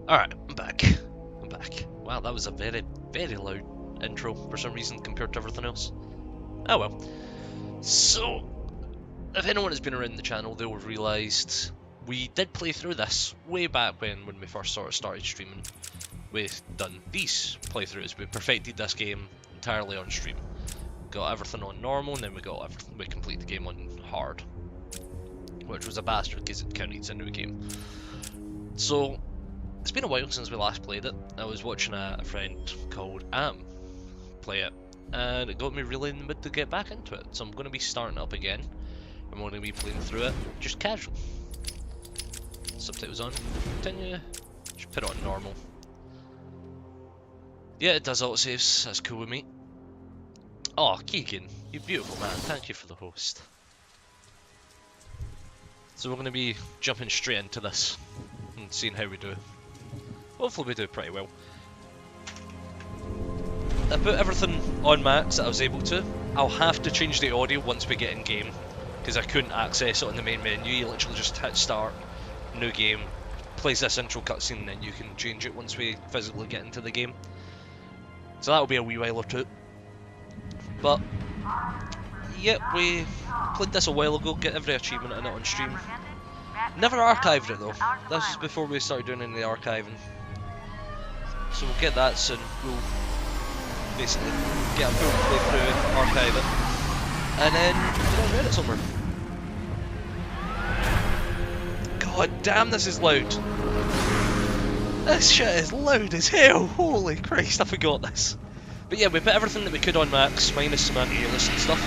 Alright, I'm back. I'm back. Wow, that was a very, very loud intro for some reason compared to everything else. Oh well. So, if anyone has been around the channel, they'll have realised we did play through this way back when we first sort of started streaming. We've done these playthroughs. We perfected this game entirely on stream. Got everything on normal, and then we completed the game on hard, which was a bastard because it counted as a new game. So it's been a while since we last played it. I was watching a friend called play it, and it got me really in the mood to get back into it. So I'm going to be starting up again. I'm going to be playing through it just casual. Subtitles on. Continue. Just put it on normal. Yeah, it does autosaves. That's cool with me. Oh, Keegan, you beautiful man. Thank you for the host. So we're going to be jumping straight into this and seeing how we do. Hopefully we do pretty well. I put everything on max that I was able to. I'll have to change the audio once we get in game, because I couldn't access it on the main menu. You literally just hit start, new game, plays this intro cutscene, and then you can change it once we physically get into the game. So that'll be a wee while or two. But, yep, we played this a while ago, get every achievement in it on stream. Never archived it though. This is before we started doing any archiving. So we'll get that soon. We'll basically get a full playthrough, archive it, and then put it on Reddit somewhere. God damn, this is loud. This shit is loud as hell. Holy Christ, I forgot this. But yeah, we put everything that we could on max, minus some anti-aliasing and stuff.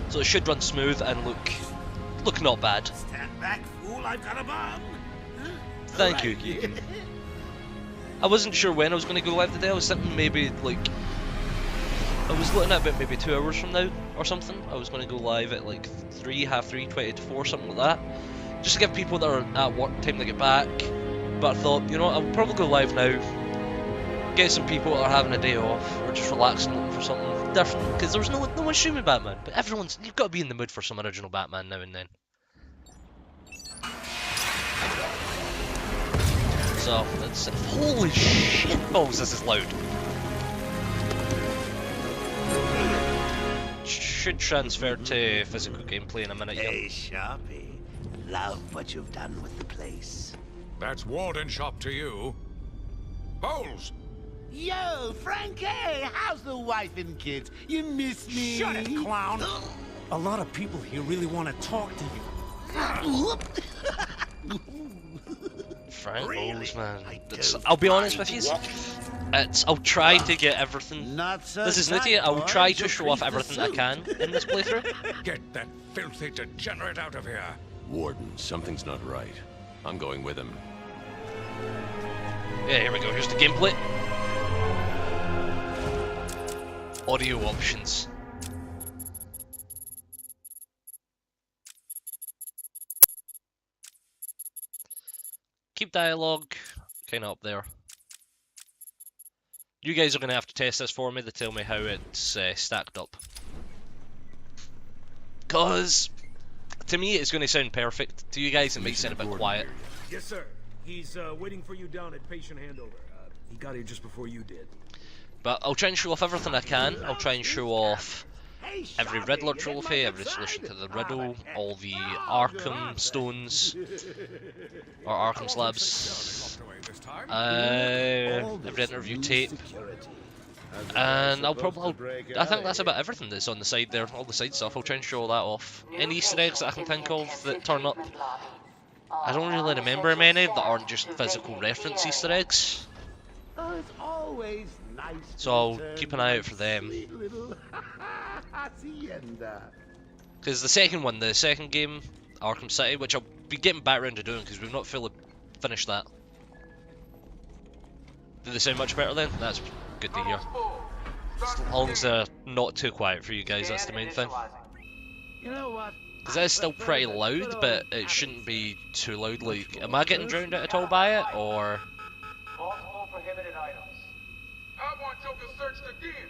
So it should run smooth and look not bad. Stand back, fool, I've got a bomb. Thank you, Keegan. I wasn't sure when I was going to go live today. I was thinking maybe, like, I was looking at about maybe 2 hours from now or something. I was going to go live at like 3, half 3, 20 to 4, something like that. Just to give people that are at work time to get back. But I thought, you know what, I'll probably go live now. Get some people that are having a day off or just relaxing, looking for something different. Because there's no one streaming Batman. But you've got to be in the mood for some original Batman now and then. So, that's it. Holy shit balls, this is loud. Should transfer to physical gameplay in a minute. Hey, Sharpie. Love what you've done with the place. That's Warden Shop to you. Bowles! Yo, Frankie! How's the wife and kids? You miss me? Shut it, clown! A lot of people here really want to talk to you. Frank Really? Bowles, man. I I'll be honest with you. I'll try to get everything. Not so This is new to you. I'll try to show off everything I can in this playthrough. Get that filthy degenerate out of here! Warden, something's not right. I'm going with him. Yeah, here we go. Here's the gameplay. Audio options. Keep dialogue kind of up there. You guys are going to have to test this for me to tell me how it's stacked up. Because, to me, it's going to sound perfect. To you guys, it might sound a bit quiet. Yes, sir. He's waiting for you down at patient handover. He got here just before you did. But I'll try and show off everything I can. I'll try and show off every Riddler trophy, every solution to the riddle, all the Arkham stones, or Arkham slabs, every interview tape, and I think that's about everything that's on the side there, all the side stuff. I'll try and show all that off. Any Easter eggs that I can think of that turn up. I don't really remember many that aren't just physical reference Easter eggs. Oh, it's always nice. So I'll keep an eye out for them. Because the second game, Arkham City, which I'll be getting back around to doing because we've not fully finished that. Do they sound much better then? That's good to hear. As long as they're not too quiet for you guys, that's the main thing. You know what? Because it is still pretty loud, but it shouldn't be too loud. Like, am I getting drowned out at all by it, or...? Multiple prohibited items. I want you to search the den!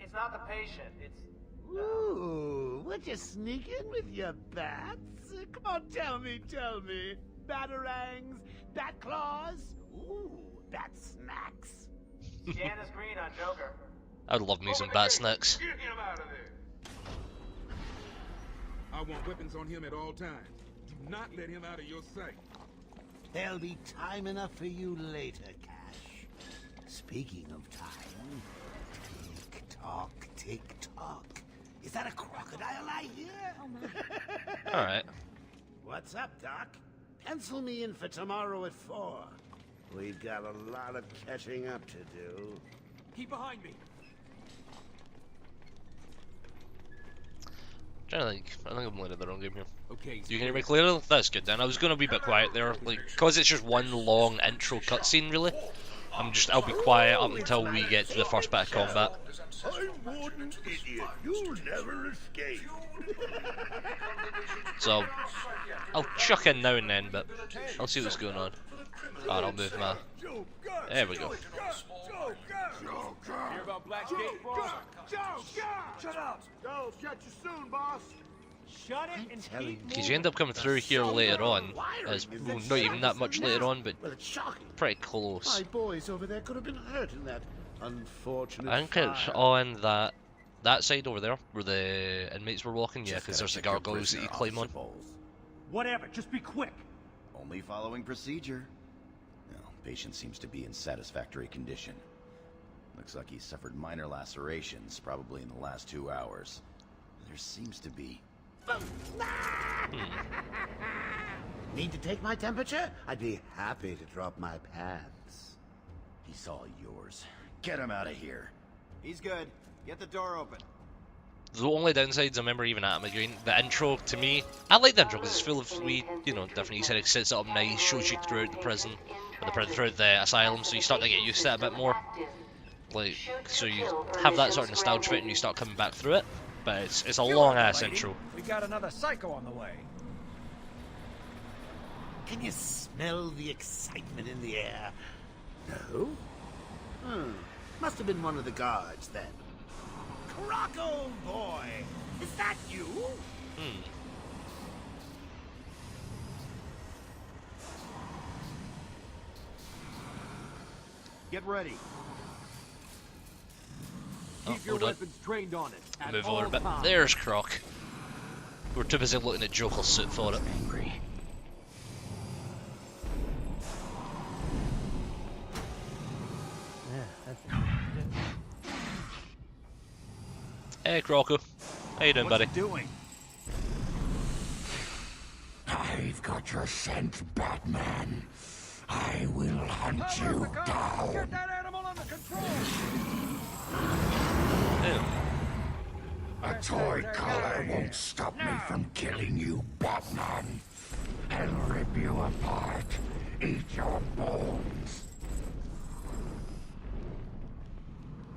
It's not the patient, it's... Ooh, would you sneak in with your bats? Come on, tell me. Batarangs, bat claws? Ooh, bat snacks. Scan is green on Joker. I'd love me some bat snacks. Get him out of there. I want weapons on him at all times. Do not let him out of your sight. There'll be time enough for you later, Cash. Speaking of time, tick-tock, tick-tock. Is that a crocodile I hear? Oh my. Alright. What's up, Doc? Pencil me in for tomorrow at 4. We've got a lot of catching up to do. Keep behind me. I think I'm looking at the wrong game here. Okay. You can hear me clearly? That's good then. I was gonna be a bit quiet there, like, cause it's just one long intro cutscene really. I'll be quiet up until we get to the first bit of combat. I'm Warden Idiot. You'll never escape. So I'll chuck in now and then, but I'll see what's going on. Oh, I'll move my. There we go. Hear about Blackgate Fraud? Shut up! Joe, catch you soon, boss. Shut it and keep Because you end up coming through here later on, as well, not even that much later on, but Well, it's shocking. pretty close. My boys over there could have been hurt in that unfortunate I think it's fire. on that side over there, where the inmates were walking, yeah, because there's the gargoyles that you climb on. Whatever, just be quick. Only following procedure. No, patient seems to be in satisfactory condition. Looks like he suffered minor lacerations, probably in the last 2 hours. There seems to be... Need to take my temperature? I'd be happy to drop my pants. He's all yours. Get him out of here. He's good. Get the door open. The only downsides I remember even at Green, the intro to me, I like the intro because it's full of different Easter eggs, sets it up nice, shows you throughout the prison, or throughout the asylum, so you start to get used to it a bit more. Like, so you have that sort of nostalgia fit and you start coming back through it, but it's a long ass intro. We got another psycho on the way. Can you smell the excitement in the air? No? Must have been one of the guards then. Crocko boy! Is that you? Get ready. Oh, Keep your hold on. weapons trained on it. at Move all over a bit. times. There's Croc. We're too busy looking at Joker's suit for it. Angry. Hey Croco. How you doing, buddy? Doing? I've got your scent, Batman. I will hunt you down. Get that animal under control. Ew. A toy collar won't stop me from killing you, Batman. I'll rip you apart, eat your bones.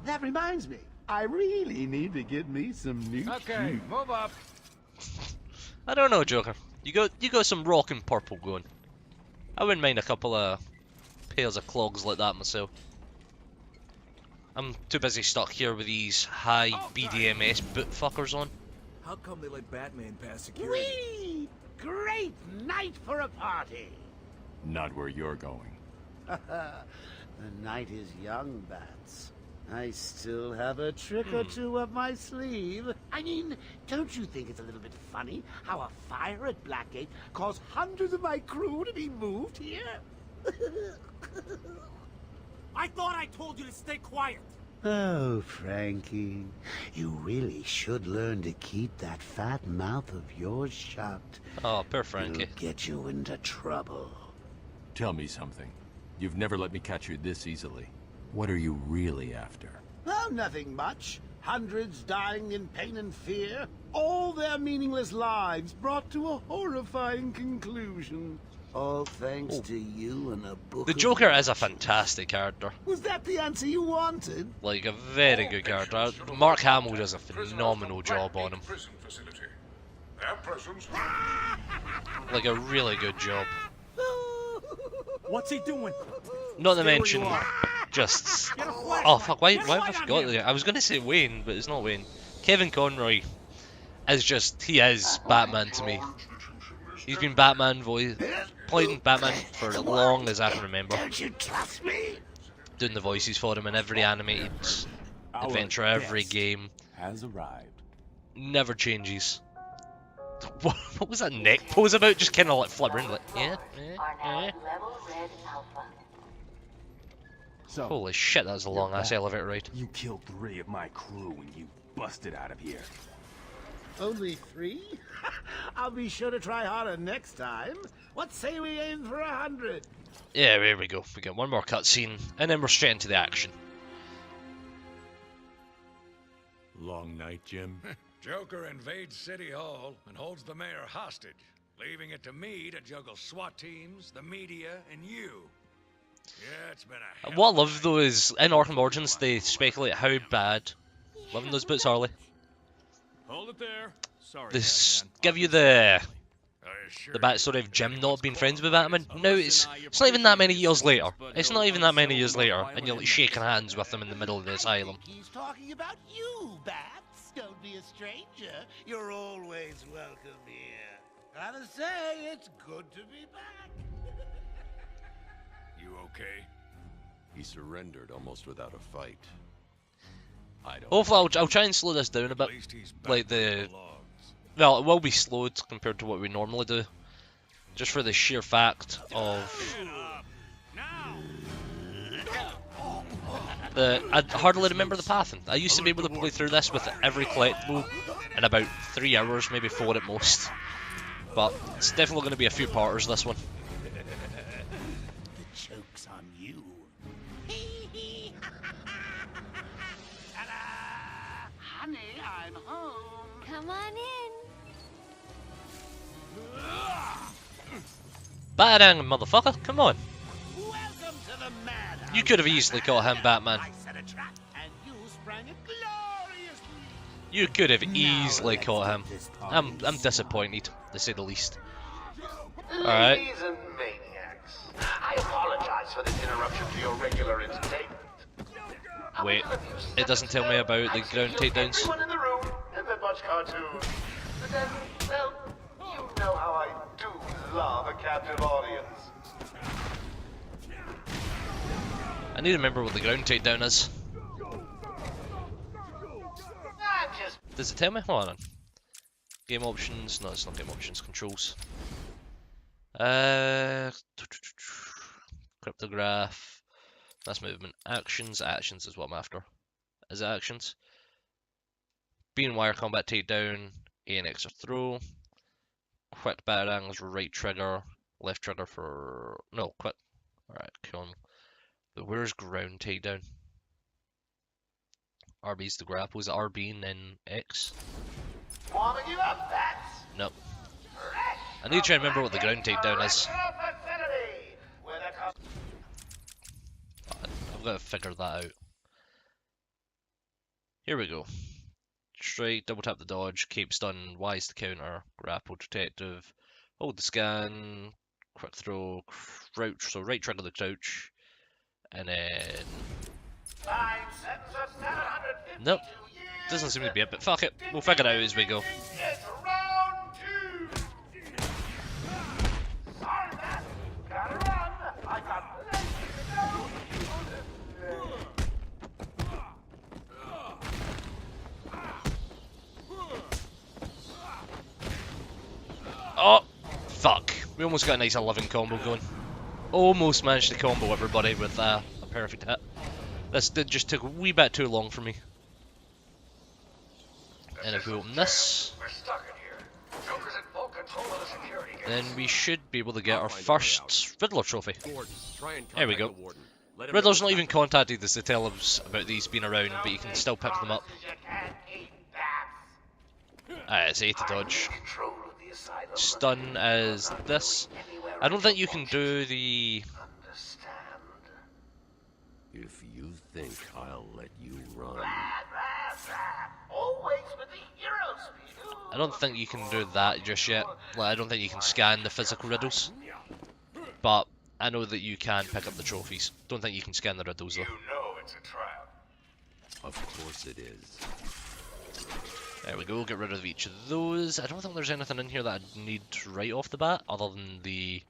That reminds me. I really need to get me some new Okay, move up. I don't know, Joker. You got some rockin' purple going. I wouldn't mind a couple of pairs of clogs like that myself. I'm too busy stuck here with these high BDMS boot fuckers on. How come they let Batman pass security? Whee! Great night for a party! Not where you're going. The night is young, Bats. I still have a trick or two up my sleeve. I mean, don't you think it's a little bit funny how a fire at Blackgate caused hundreds of my crew to be moved here? I thought I told you to stay quiet. Oh, Frankie, you really should learn to keep that fat mouth of yours shut. Oh, poor Frankie. It'll get you into trouble. Tell me something. You've never let me catch you this easily. What are you really after? Oh, nothing much. Hundreds dying in pain and fear. All their meaningless lives brought to a horrifying conclusion. All thanks to you and a book. The Joker is a fantastic character. Was that the answer you wanted? Like, a very good character. Mark Hamill does a phenomenal job on him. Prison facility. Their presence. Like, a really good job. What's he doing? Not to mention, just... Oh, fuck, why have I forgot that? I was going to say Wayne, but it's not Wayne. Kevin Conroy is just... He is Batman to me. He's been Batman playing Batman for as long as I can remember. Don't you trust me? Doing the voices for him in every animated adventure, every game. Has arrived. Never changes. What was that neck pose about? Just kind of like flipping, like, yeah. So, Holy shit, that was a long ass back. elevator ride. you killed 3 of my crew when you busted out of here. Only 3? I'll be sure to try harder next time. What say we aim for 100? Yeah, here we go. We get one more cutscene, and then we're straight into the action. Long night, Jim? Joker invades City Hall and holds the mayor hostage, leaving it to me to juggle SWAT teams, the media, and you. Yeah, it's been a hell What I of a love night. though is, in Arkham Origins, they speculate how bad. Loving those boots, Harley. Hold it there. Sorry, They Batman. give you the assure the you, backstory of Jim everyone's not being friends with Batman. cooperate. No, it's not even that many years later. It's not even that many years later, and you're like shaking hands with him in the middle of the asylum. He's talking about you, Bats. Don't be a stranger. You're always welcome here. Gotta say, it's good to be back. You okay? He surrendered almost without a fight. I don't. Hopefully, I'll try and slow this down a bit. At least he's back Like where he the belongs. well, it will be slowed compared to what we normally do, just for the sheer fact of I hardly remember the pathing. I used to be able to play through this with every collectible in about 3 hours, maybe 4 at most. But it's definitely going to be a few parters, this one. The joke's on you. Ta-da! Honey, I'm home. Come on in. Batang, motherfucker, come on. Welcome to the madhouse. You could have easily caught him, Batman. I set a trap, and you sprang it gloriously. You could have easily let's caught get him. this party I'm disappointed, to say the least. Ladies and maniacs, I apologize for this interruption to your regular entertainment. Wait, it doesn't tell me about the ground takedowns. Everyone in the room and then watch cartoons. But then, well, you know how I do love a captive audience. I need to remember what the ground takedown is. Does it tell me? Hold on. Game options. No, it's not game options. Controls. Cryptograph. That's movement. Actions. Actions is what I'm after. Is it actions? B and wire combat takedown. A and X or throw. Quick batarangs. Right trigger. Left trigger for no quick. Alright, cool. But where's ground takedown? RB's the grapple. Is it RB and then X? Warming you up, Bats. Nope. I need to try and remember what the ground takedown is. I've got to figure that out. Here we go. Straight, double tap the dodge, cape stun, Y is the counter, grapple detective, hold the scan, quick throw, crouch, so right trigger the crouch, and then... Nope, doesn't seem to be it, but fuck it, we'll figure it out as we go. Oh, fuck. We almost got a nice 11 combo going. Almost managed to combo everybody with a perfect hit. This did just took a wee bit too long for me. And if we open this, We're stuck in here. Joker's in full control of the security gates. then we should be able to get our first Riddler trophy. Gordon, try and There we contact go. the warden. Let him Riddler's know not what's even contacted us to tell us about these being around, but you can still pick them up. Alright, it's A to dodge. Stun as this. I don't think you can do the... If you think I'll let you run... I don't think you can do that just yet. Like, I don't think you can scan the physical riddles. But I know that you can pick up the trophies. Don't think you can scan the riddles though. You know it's a trap. Of course it is. There we go, get rid of each of those. I don't think there's anything in here that I need right off the bat, other than the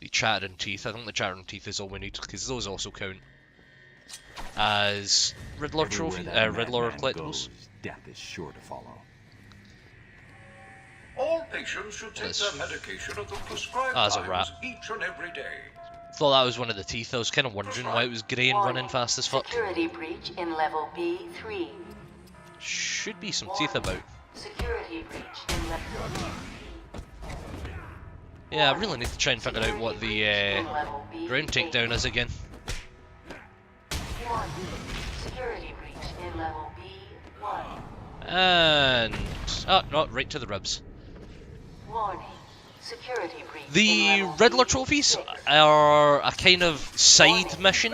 The chattering teeth. I think the chattering teeth is all we need, because those also count as Riddler trophy, Riddler collectibles. Death is sure to follow. All patients should take their medication at the prescribed As a rat. times each and every day. Thought that was one of the teeth. I was kind of wondering why it was grey and running fast as fuck. Security breach in level B3. Should be some teeth about. Security breach in level Yeah, I really need to try and figure out what the ground takedown is again. Security breach in level B1. And oh no, right to the ribs. Warning. Security breach. The Riddler trophies are a kind of side mission.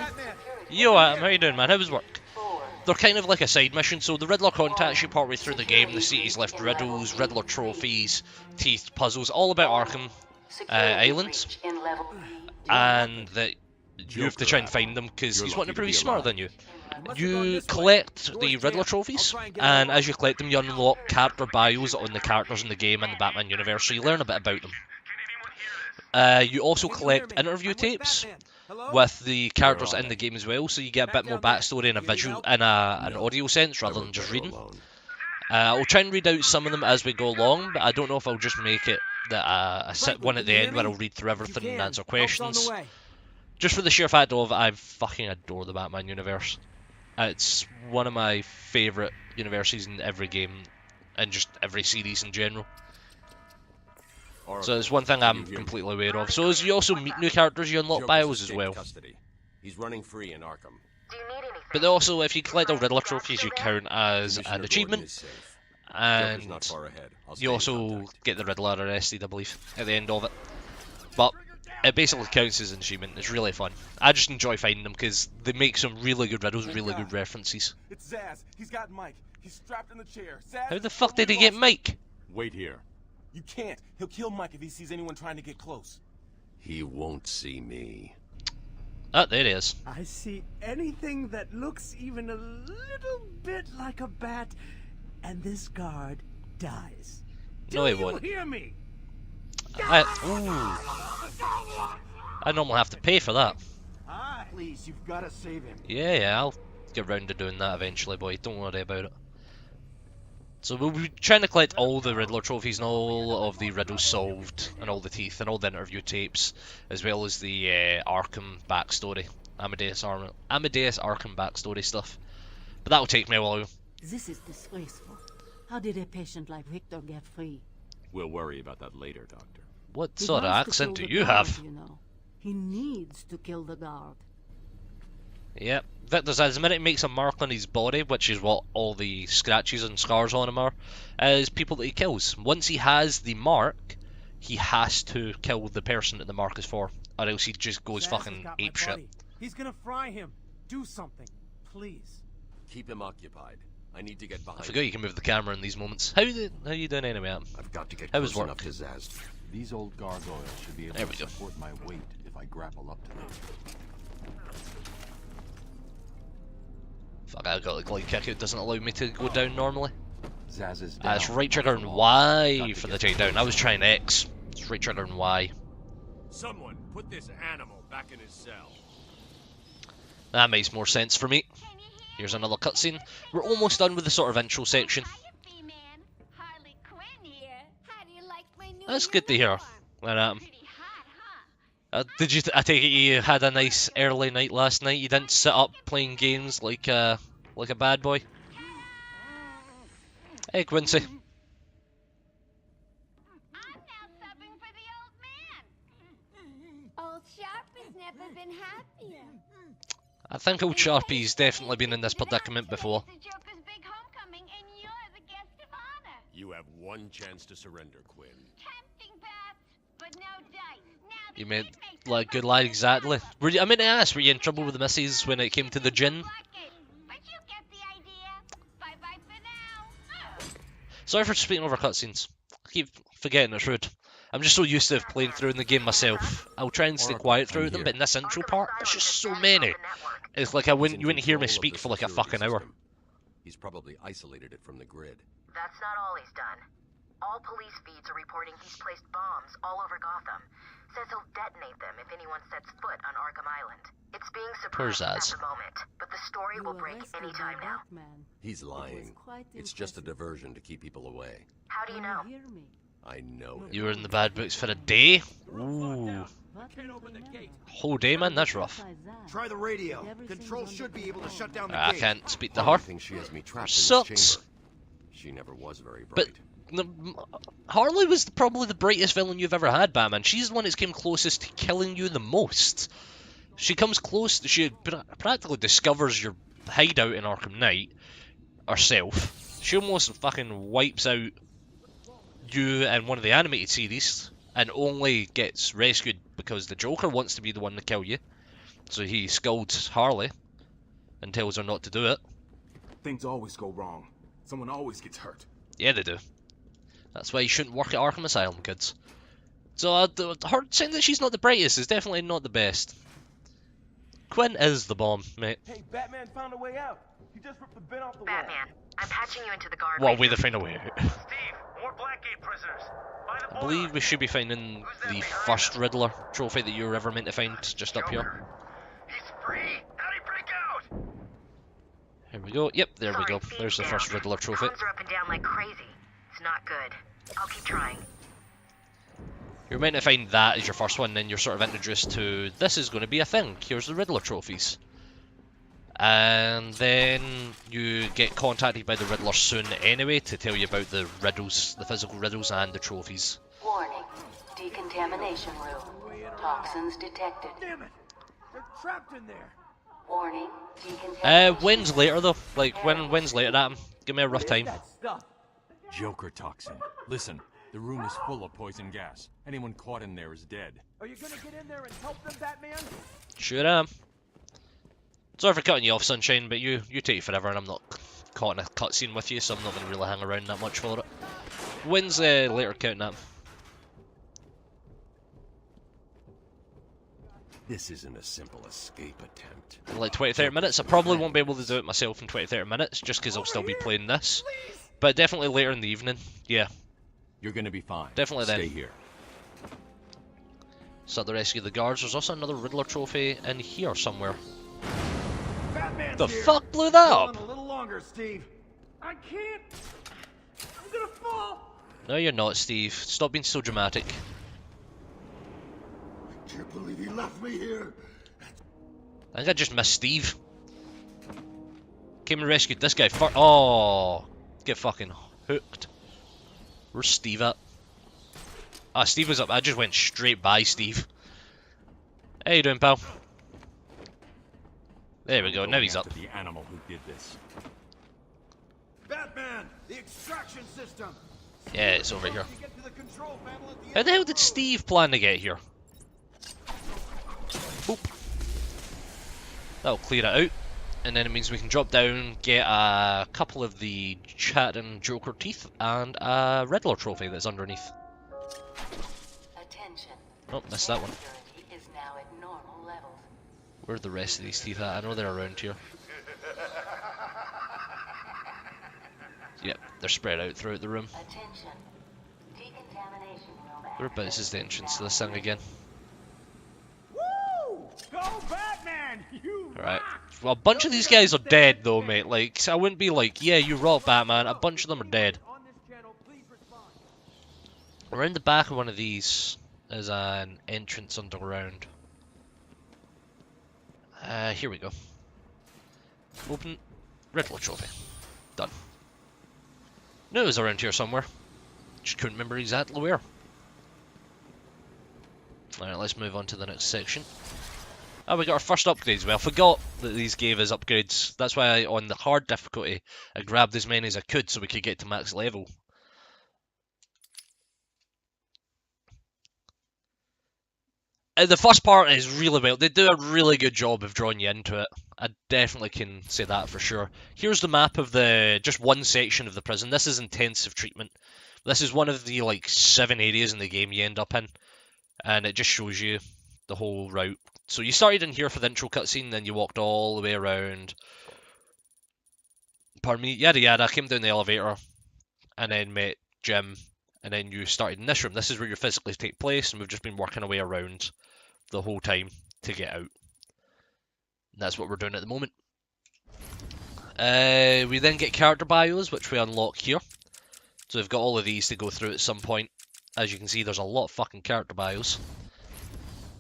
Yo, how you doing, man? How was work? They're kind of like a side mission, so the Riddler contacts you partway through the game. The city's left riddles, Riddler trophies, teeth, puzzles, all about Arkham Islands, and that you have to try and find them because he's wanting to prove he's smarter than you. You collect the Riddler trophies, and as you collect them, you unlock character bios on the characters in the game and the Batman universe, so you learn a bit about them. You also collect interview tapes with the characters in the game as well, so you get a bit more backstory in a visual, in an audio sense rather than just reading. I'll try and read out some of them as we go along, but I don't know if I'll just make it that I sit one at the end where I'll read through everything and answer questions. Just for the sheer fact of I fucking adore the Batman universe. It's one of my favourite universes in every game and just every series in general. So it's one thing I'm completely aware of. So as you also meet new characters, you unlock bios as well. He's running free in Arkham. But also, if you collect all Riddler trophies, you count as an achievement. And you also get the Riddler arrested, I believe, at the end of it. But it basically counts as an achievement. It's really fun. I just enjoy finding them because they make some really good riddles, really good references. It's Zaz. He's got Mike. He's strapped in the chair. Zaz, how the fuck did he get Mike? Wait here. You can't. He'll kill Mike if he sees anyone trying to get close. He won't see me. Oh, there he is. I see anything that looks even a little bit like a bat, and this guard dies. No, he won't. Do you hear me? I normally have to pay for that. Please, you've got to save him. Yeah, I'll get round to doing that eventually, boy. Don't worry about it. So we'll be trying to collect all the Riddler trophies and all of the riddles solved, and all the teeth, and all the interview tapes, as well as the Arkham backstory, Amadeus Arkham backstory stuff. But that'll take me a while. This is disgraceful. How did a patient like Victor get free? We'll worry about that later, Doctor. What sort of accent do you have? You know. He needs to kill the guard. Yep. Victor says the minute he makes a mark on his body, which is what all the scratches and scars on him are, is people that he kills. Once he has the mark, he has to kill the person that the mark is for, or else he just goes fucking apeshit. He's gonna fry him. Do something, please. Keep him occupied. I need to get behind. I forgot you can move the camera in these moments. How are you doing anyway, Adam? I've got to get close enough to Zaz. These old gargoyles should be able to support my weight if I grapple up to them. Fuck, I got the glide kick. It doesn't allow me to go down normally. Zaz is down. It's right trigger and Y for the takedown. I was trying X. It's right trigger and Y. Someone put this animal back in his cell. That makes more sense for me. Here's another cutscene. We're almost done with the sort of intro section. That's good to hear. Did you? I take it you had a nice early night last night. You didn't sit up playing games like a bad boy. Hey, Quincy. Old Sharpie's never been happier. I think old Sharpie's definitely been in this predicament before. You have one chance to surrender, Quinn. You made like good lad, exactly. Were you, I mean to ask, were you in trouble with the missus when it came to the gin? Sorry for speaking over cutscenes. I keep forgetting it's rude. I'm just so used to playing through in the game myself. I'll try and stay quiet through them, but in this intro part, there's just so many. It's like you wouldn't hear me speak for like a fucking hour. He's probably isolated it from the grid. That's not all he's done. All police feeds are reporting he's placed bombs all over Gotham. Says he'll detonate them if anyone sets foot on Arkham Island. It's being suppressed at the moment, but the story will break any time now. He's lying. It's just a diversion to keep people away. How do you know? I know him. You were in the bad books for a day? Ooh. Whole day, man? That's rough. Try the radio. Control should be able to shut down the I gate. can't speak to her. I think she has me trapped in this Sucks. chamber. She never was very bright. But Harley was probably the brightest villain you've ever had, Batman. She's the one that came closest to killing you the most. She comes close, she practically discovers your hideout in Arkham Knight herself. She almost fucking wipes out you in one of the animated series and only gets rescued because the Joker wants to be the one to kill you. So he scolds Harley and tells her not to do it. Things always go wrong. Someone always gets hurt. Yeah, they do. That's why you shouldn't work at Arkham Asylum, kids. So her saying that she's not the brightest is definitely not the best. Quinn is the bomb, mate. Hey, Batman found a way out. He just ripped the bin off the Batman, I'm patching you into the guard. What way to find a way out? Steve, more Blackgate prisoners. By the I believe we should be finding the first Riddler trophy that you were ever meant to find, just up here. He's free. How'd he break out? Here we go. Yep, there we go. There's the first Riddler trophy. Phones are up and down like crazy. It's not good. I'll keep trying. You're meant to find that as your first one, then you're sort of introduced to, this is going to be a thing, here's the Riddler trophies. And then you get contacted by the Riddler soon anyway to tell you about the riddles, the physical riddles and the trophies. Warning. Decontamination room. Toxins detected. Damn it! They're trapped in there. Warning. Decontamination. When's later though? Like, when's later, Adam? Give me a rough time. Joker toxin. Listen, the room is full of poison gas. Anyone caught in there is dead. Are you gonna get in there and help them, Batman? Sure am. Sorry for cutting you off, Sunshine, but you take forever and I'm not caught in a cutscene with you, so I'm not going to really hang around that much for it. When's later counting up? This isn't a simple escape attempt. Like 20-30 minutes? I probably won't be able to do it myself in 20-30 minutes, just because I'll still be playing this. But definitely later in the evening, yeah. You're gonna be fine. Definitely then. Stay here. So the rescue of the guards. There's also another Riddler trophy in here somewhere. Batman's The here. fuck blew that Hold up? on a little longer, Steve. I can't. I'm gonna fall. No, you're not, Steve. Stop being so dramatic. I can't believe he left me here. I think I just missed Steve. Came and rescued this guy first. Oh, get fucking hooked. Where's Steve at? Ah, Steve was up. I just went straight by Steve. How you doing, pal? There we go. Now he's up. The animal who did this. Batman, the extraction system. Yeah, it's over here. You get to the control panel at the How the hell did Steve plan to get here? Boop. That'll clear it out. And then it means we can drop down, get a couple of the chatting Joker teeth, and a Riddler trophy that's underneath. Attention. Oh, missed that one. Security is now at normal levels. Where are the rest of these teeth at? I know they're around here. Yep, they're spread out throughout the room. Attention. Decontamination room. Whereabouts is the entrance to this thing again? Woo! Go Batman! You Alright. Well, a bunch of these guys are dead though, mate. Like, I wouldn't be like, yeah, you rock, Batman. A bunch of them are dead. Around the back of one of these is an entrance underground. Here we go. Open. Riddler trophy. Done. Knew it was around here somewhere. Just couldn't remember exactly where. Alright, let's move on to the next section. Oh, we got our first upgrades. Well, I forgot that these gave us upgrades. That's why on the hard difficulty, I grabbed as many as I could so we could get to max level. The first part is really well. They do a really good job of drawing you into it. I definitely can say that for sure. Here's the map of just one section of the prison. This is intensive treatment. This is one of the like 7 areas in the game you end up in, and it just shows you the whole route. So you started in here for the intro cutscene, then you walked all the way around. Pardon me, yada yada. Came down the elevator, and then met Jim, and then you started in this room. This is where you physically take place, and we've just been working our way around the whole time to get out. And that's what we're doing at the moment. We then get character bios, which we unlock here. So we've got all of these to go through at some point. As you can see, there's a lot of fucking character bios.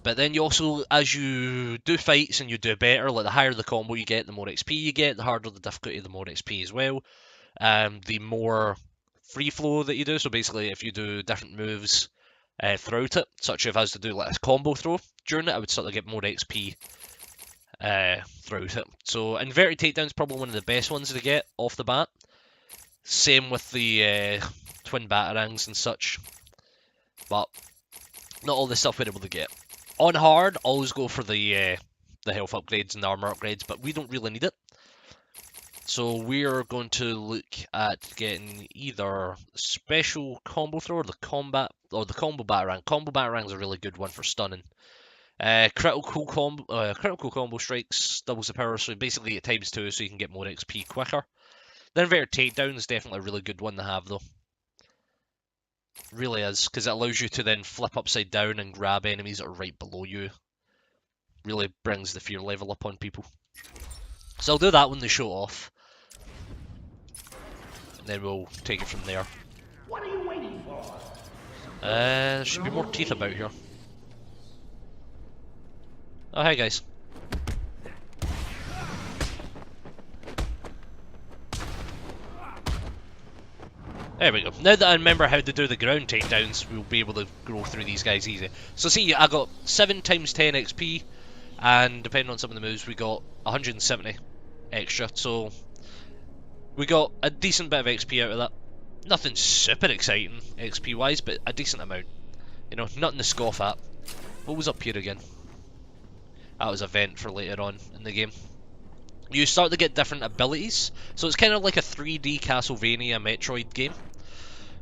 But then you also, as you do fights and you do better, like the higher the combo you get, the more XP you get, the harder the difficulty, the more XP as well. The more free flow that you do, so basically if you do different moves throughout it, such as if I was to do like a combo throw during it, I would sort of get more XP throughout it. So inverted takedown is probably one of the best ones to get off the bat. Same with the twin batarangs and such. But not all this stuff we're able to get. On hard, always go for the health upgrades and the armor upgrades, but we don't really need it. So we're going to look at getting either special combo throw or the combo batarang. Combo batarang is a really good one for stunning. Critical combo strikes doubles the power, so basically it times 2, so you can get more XP quicker. The inverted takedown is definitely a really good one to have, though. Really is, because it allows you to then flip upside down and grab enemies that are right below you. Really brings the fear level up on people. So I'll do that when they show off. And then we'll take it from there. What are you waiting for? There should be more teeth about here. Oh, hey guys. There we go. Now that I remember how to do the ground takedowns, we'll be able to go through these guys easy. So see, I got 7 times 10 XP, and depending on some of the moves, we got 170 extra. So we got a decent bit of XP out of that. Nothing super exciting XP-wise, but a decent amount. You know, nothing to scoff at. What was up here again? That was a vent for later on in the game. You start to get different abilities. So it's kind of like a 3D Castlevania Metroid game,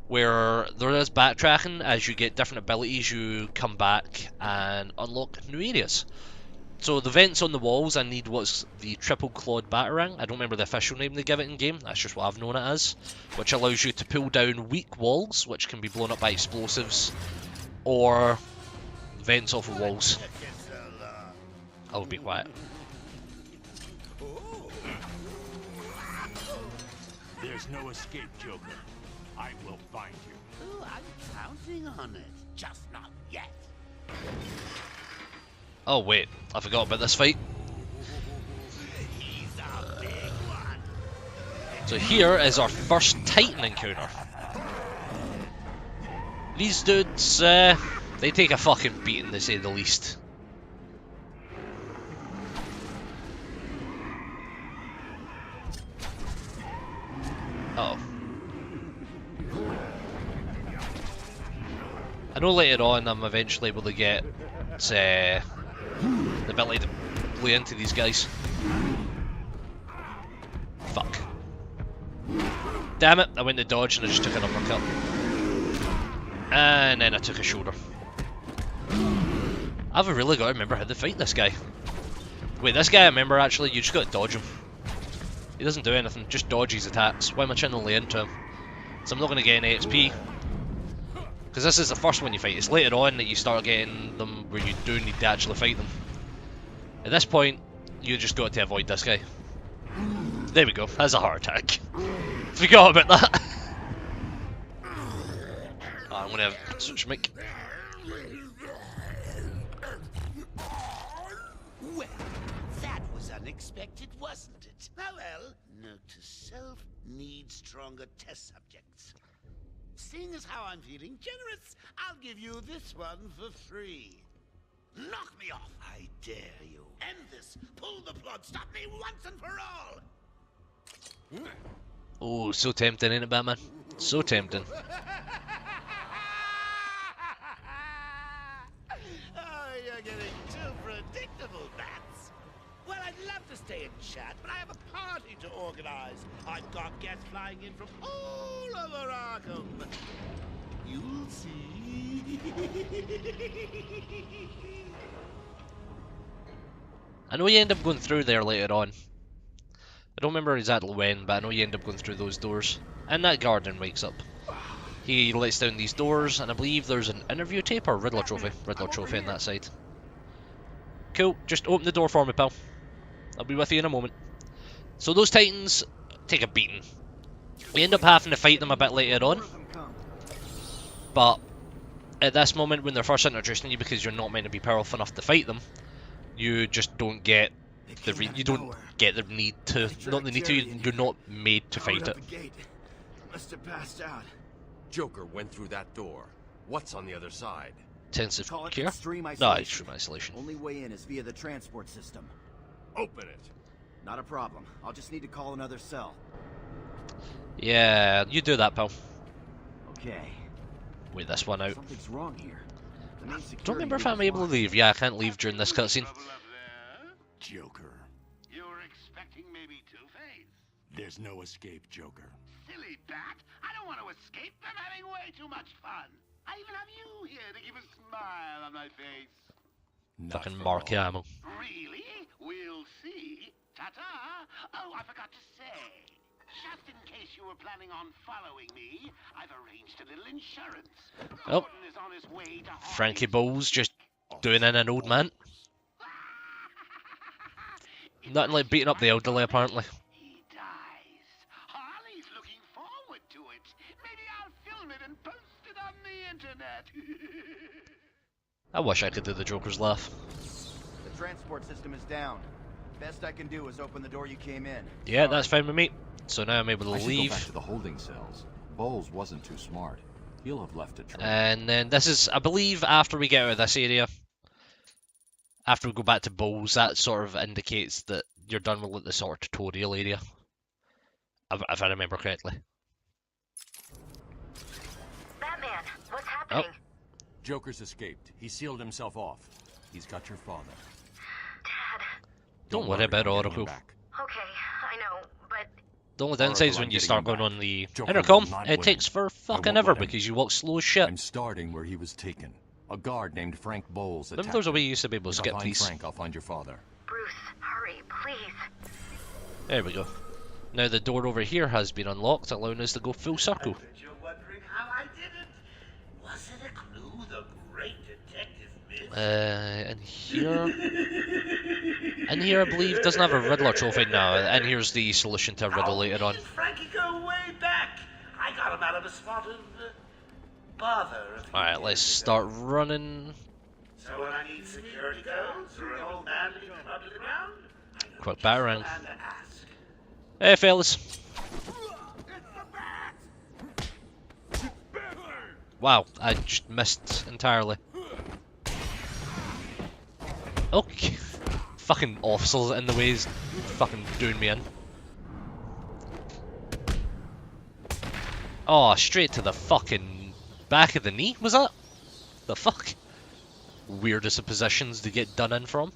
where there is backtracking. As you get different abilities, you come back and unlock new areas. So the vents on the walls, I need what's the triple clawed batarang. I don't remember the official name they give it in game. That's just what I've known it as, which allows you to pull down weak walls, which can be blown up by explosives, or vents off of walls. I will be quiet. There's no escape, Joker. I will find you. Oh, I'm counting on it. Just not yet. Oh wait, I forgot about this fight. He's a big one. So here is our first Titan encounter. These dudes, they take a fucking beating, to say the least. Uh oh. I know later on I'm eventually able to get the ability to play into these guys. Fuck. Damn it, I went to dodge and I just took an uppercut. And then I took a shoulder. I've really got to remember how to fight this guy. Wait, this guy I remember actually, you just got to dodge him. He doesn't do anything, just dodge his attacks. Why am I channeling into him? So I'm not going to get any XP. Because this is the first one you fight. It's later on that you start getting them where you do need to actually fight them. At this point, you just got to avoid this guy. There we go, that's a heart attack. Forgot about that. I'm going to switch mic. Well, that was unexpected, wasn't it? Oh well, note to self, need stronger test subjects. Seeing as how I'm feeling generous, I'll give you this one for free. Knock me off, I dare you. End this. Pull the plug. Stop me once and for all. Oh, so tempting, ain't it, Batman? So tempting. Oh, you're getting too predictable, Bats. Well, I'd love to stay and chat, but I have a party to organize. I've got guests flying in from all over Arkham. You'll see. I know you end up going through there later on. I don't remember exactly when, but I know you end up going through those doors. And that garden wakes up. He lets down these doors, and I believe there's an interview tape or Riddler trophy. Riddler trophy on that side. Cool, just open the door for me, pal. I'll be with you in a moment. So those Titans take a beating. We end up having to fight them a bit later on. But at this moment, when they're first introducing you, because you're not meant to be powerful enough to fight them, you just don't get the need to. Not the need to. You're not made to fight it. Must have passed out. Joker went through that door. What's on the other side? Intensive care? Extreme No, isolation. extreme isolation. Only way in is via the transport system. Open it. Not a problem. I'll just need to call another cell. Yeah, you do that, pal. Okay. Wait this one out. Something's wrong here. Don't remember if I'm able to leave. Yeah, I can't leave during this cutscene. Joker. You're expecting maybe Two-Face? There's no escape, Joker. Silly bat. I don't want to escape. I'm having way too much fun. I even have you here to give a smile on my face. Fucking Mark Hamill. Really? We'll see. Ta-ta. Oh, I forgot to say. Just in case you were planning on following me, I've arranged a little insurance. Oh, Gordon is on his way to Frankie Bowles just doing in an old man. Nothing like beating up the elderly, apparently. He dies. Harley's looking forward to it. Maybe I'll film it and post it on the internet. I wish I could do the Joker's laugh. The transport system is down. Best I can do is open the door you came in. Yeah, that's fine with me. So now I'm able to I should leave. go back to the holding cells. Bowles wasn't too smart. He'll have left a trail. And then this is, I believe, after we get out of this area. After we go back to Bowles, that sort of indicates that you're done with the sort of tutorial area. If I remember correctly. Batman, what's happening? Oh. Joker's escaped. He sealed himself off. He's got your father. Dad. Don't worry about I'm getting Oracle. him back. Okay, I know, but The only downside is Oracle, when I'm you getting start him going back. on the Joker intercom, will not it win. takes for I fucking won't ever let him. because you walk slow as shit. I'm starting where he was taken. A guard named Frank Bowles Remember attacked there's a him. way you used to be able to If I skip find these? Frank, I'll find your father. Bruce, hurry, please. There we go. Now the door over here has been unlocked, allowing us to go full circle. You're wondering how I did it? Was it a clue the great detective missed? In here I believe doesn't have a Riddler trophy now, and here's the solution to a riddle later on. Frankie go way back. I got him out of a spot of bother. Alright, let's start running. So when I need security codes or an old man leaving under the ground, Quick battering. and to ask. Hey fellas. Wow, I just missed entirely. Okay. Fucking officers in the way is fucking doing me in. Oh, straight to the fucking back of the knee, was that? The fuck? Weirdest of positions to get done in from.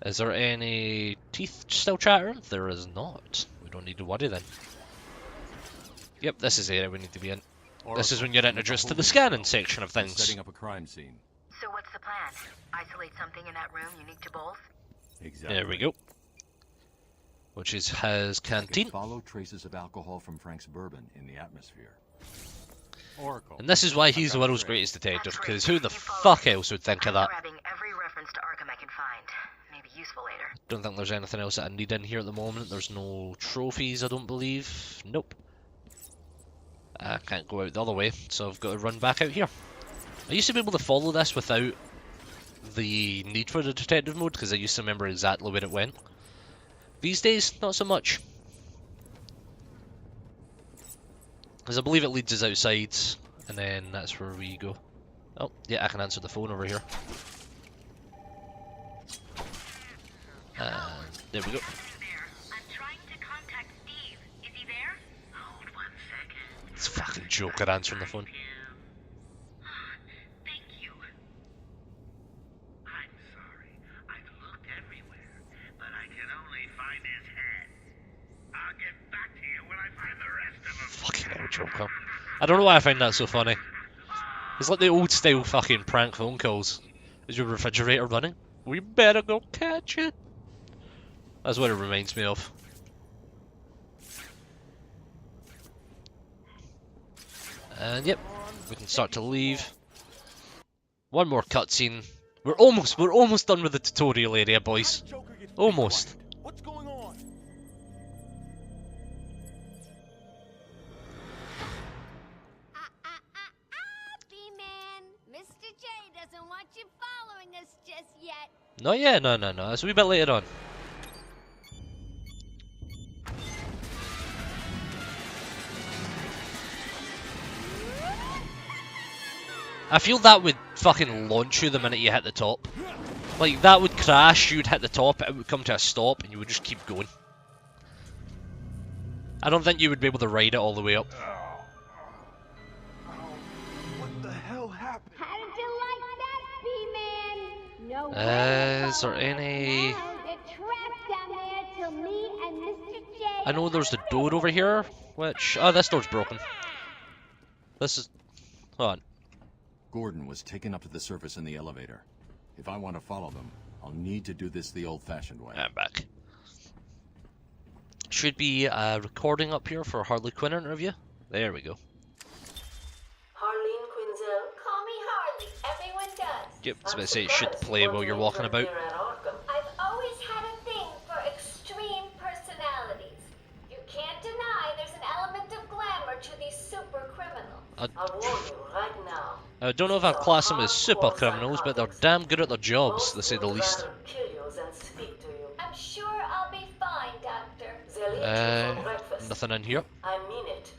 Is there any teeth still chattering? There is not. We don't need to worry then. Yep, this is the area we need to be in. This is when you're introduced to the scanning section of things. Setting up a crime scene. So what's the plan? Isolate something in that room unique to Bowles? Exactly. There we go. Which is his canteen. Follow traces of alcohol from Frank's bourbon in the atmosphere. Oracle. And this is why he's the world's greatest detective, because who the fuck else would think of that? Grabbing every reference to Arkham I can find. Maybe useful later. Don't think there's anything else that I need in here at the moment. There's no trophies, I don't believe. Nope. I can't go out the other way, so I've got to run back out here. I used to be able to follow this without the need for the detective mode, because I used to remember exactly where it went. These days, not so much. Because I believe it leads us outside, and then that's where we go. Oh, yeah, I can answer the phone over here. There we go. It's fucking Joker answering the phone. Fucking hell, Joker. I don't know why I find that so funny. It's like the old style fucking prank phone calls. Is your refrigerator running? We better go catch it. That's what it reminds me of. And yep, We can start to leave. One more cutscene. We're almost done with the tutorial area, boys. Almost. What's going on? B-Man, Mr. J doesn't want you following us just yet. Not yet, no. That's a wee bit later on. I feel that would fucking launch you the minute you hit the top. Like, that would crash, you'd hit the top, it would come to a stop, and you would just keep going. I don't think you would be able to ride it all the way up. What the hell happened? How did you like that, B-Man? No Is there any... Get trapped down there till me and Mr. J... I know there's the door over here, which... Oh, this door's broken. This is... Hold on. Gordon was taken up to the surface in the elevator. If I want to follow them, I'll need to do this the old-fashioned way. I'm back. Should be a recording up here for a Harley Quinn interview. There we go. Harleen Quinzel. Call me Harley. Everyone does. Yep, I was about to say it should play while you're walking about. I've always had a thing for extreme personalities. You can't deny there's an element of glamour to these super criminals. I'll warn you right now. I don't know if I'd class them as super criminals, but they're damn good at their jobs, to say the least. I'm sure I'll be fine, Doctor. Nothing in here. I mean it.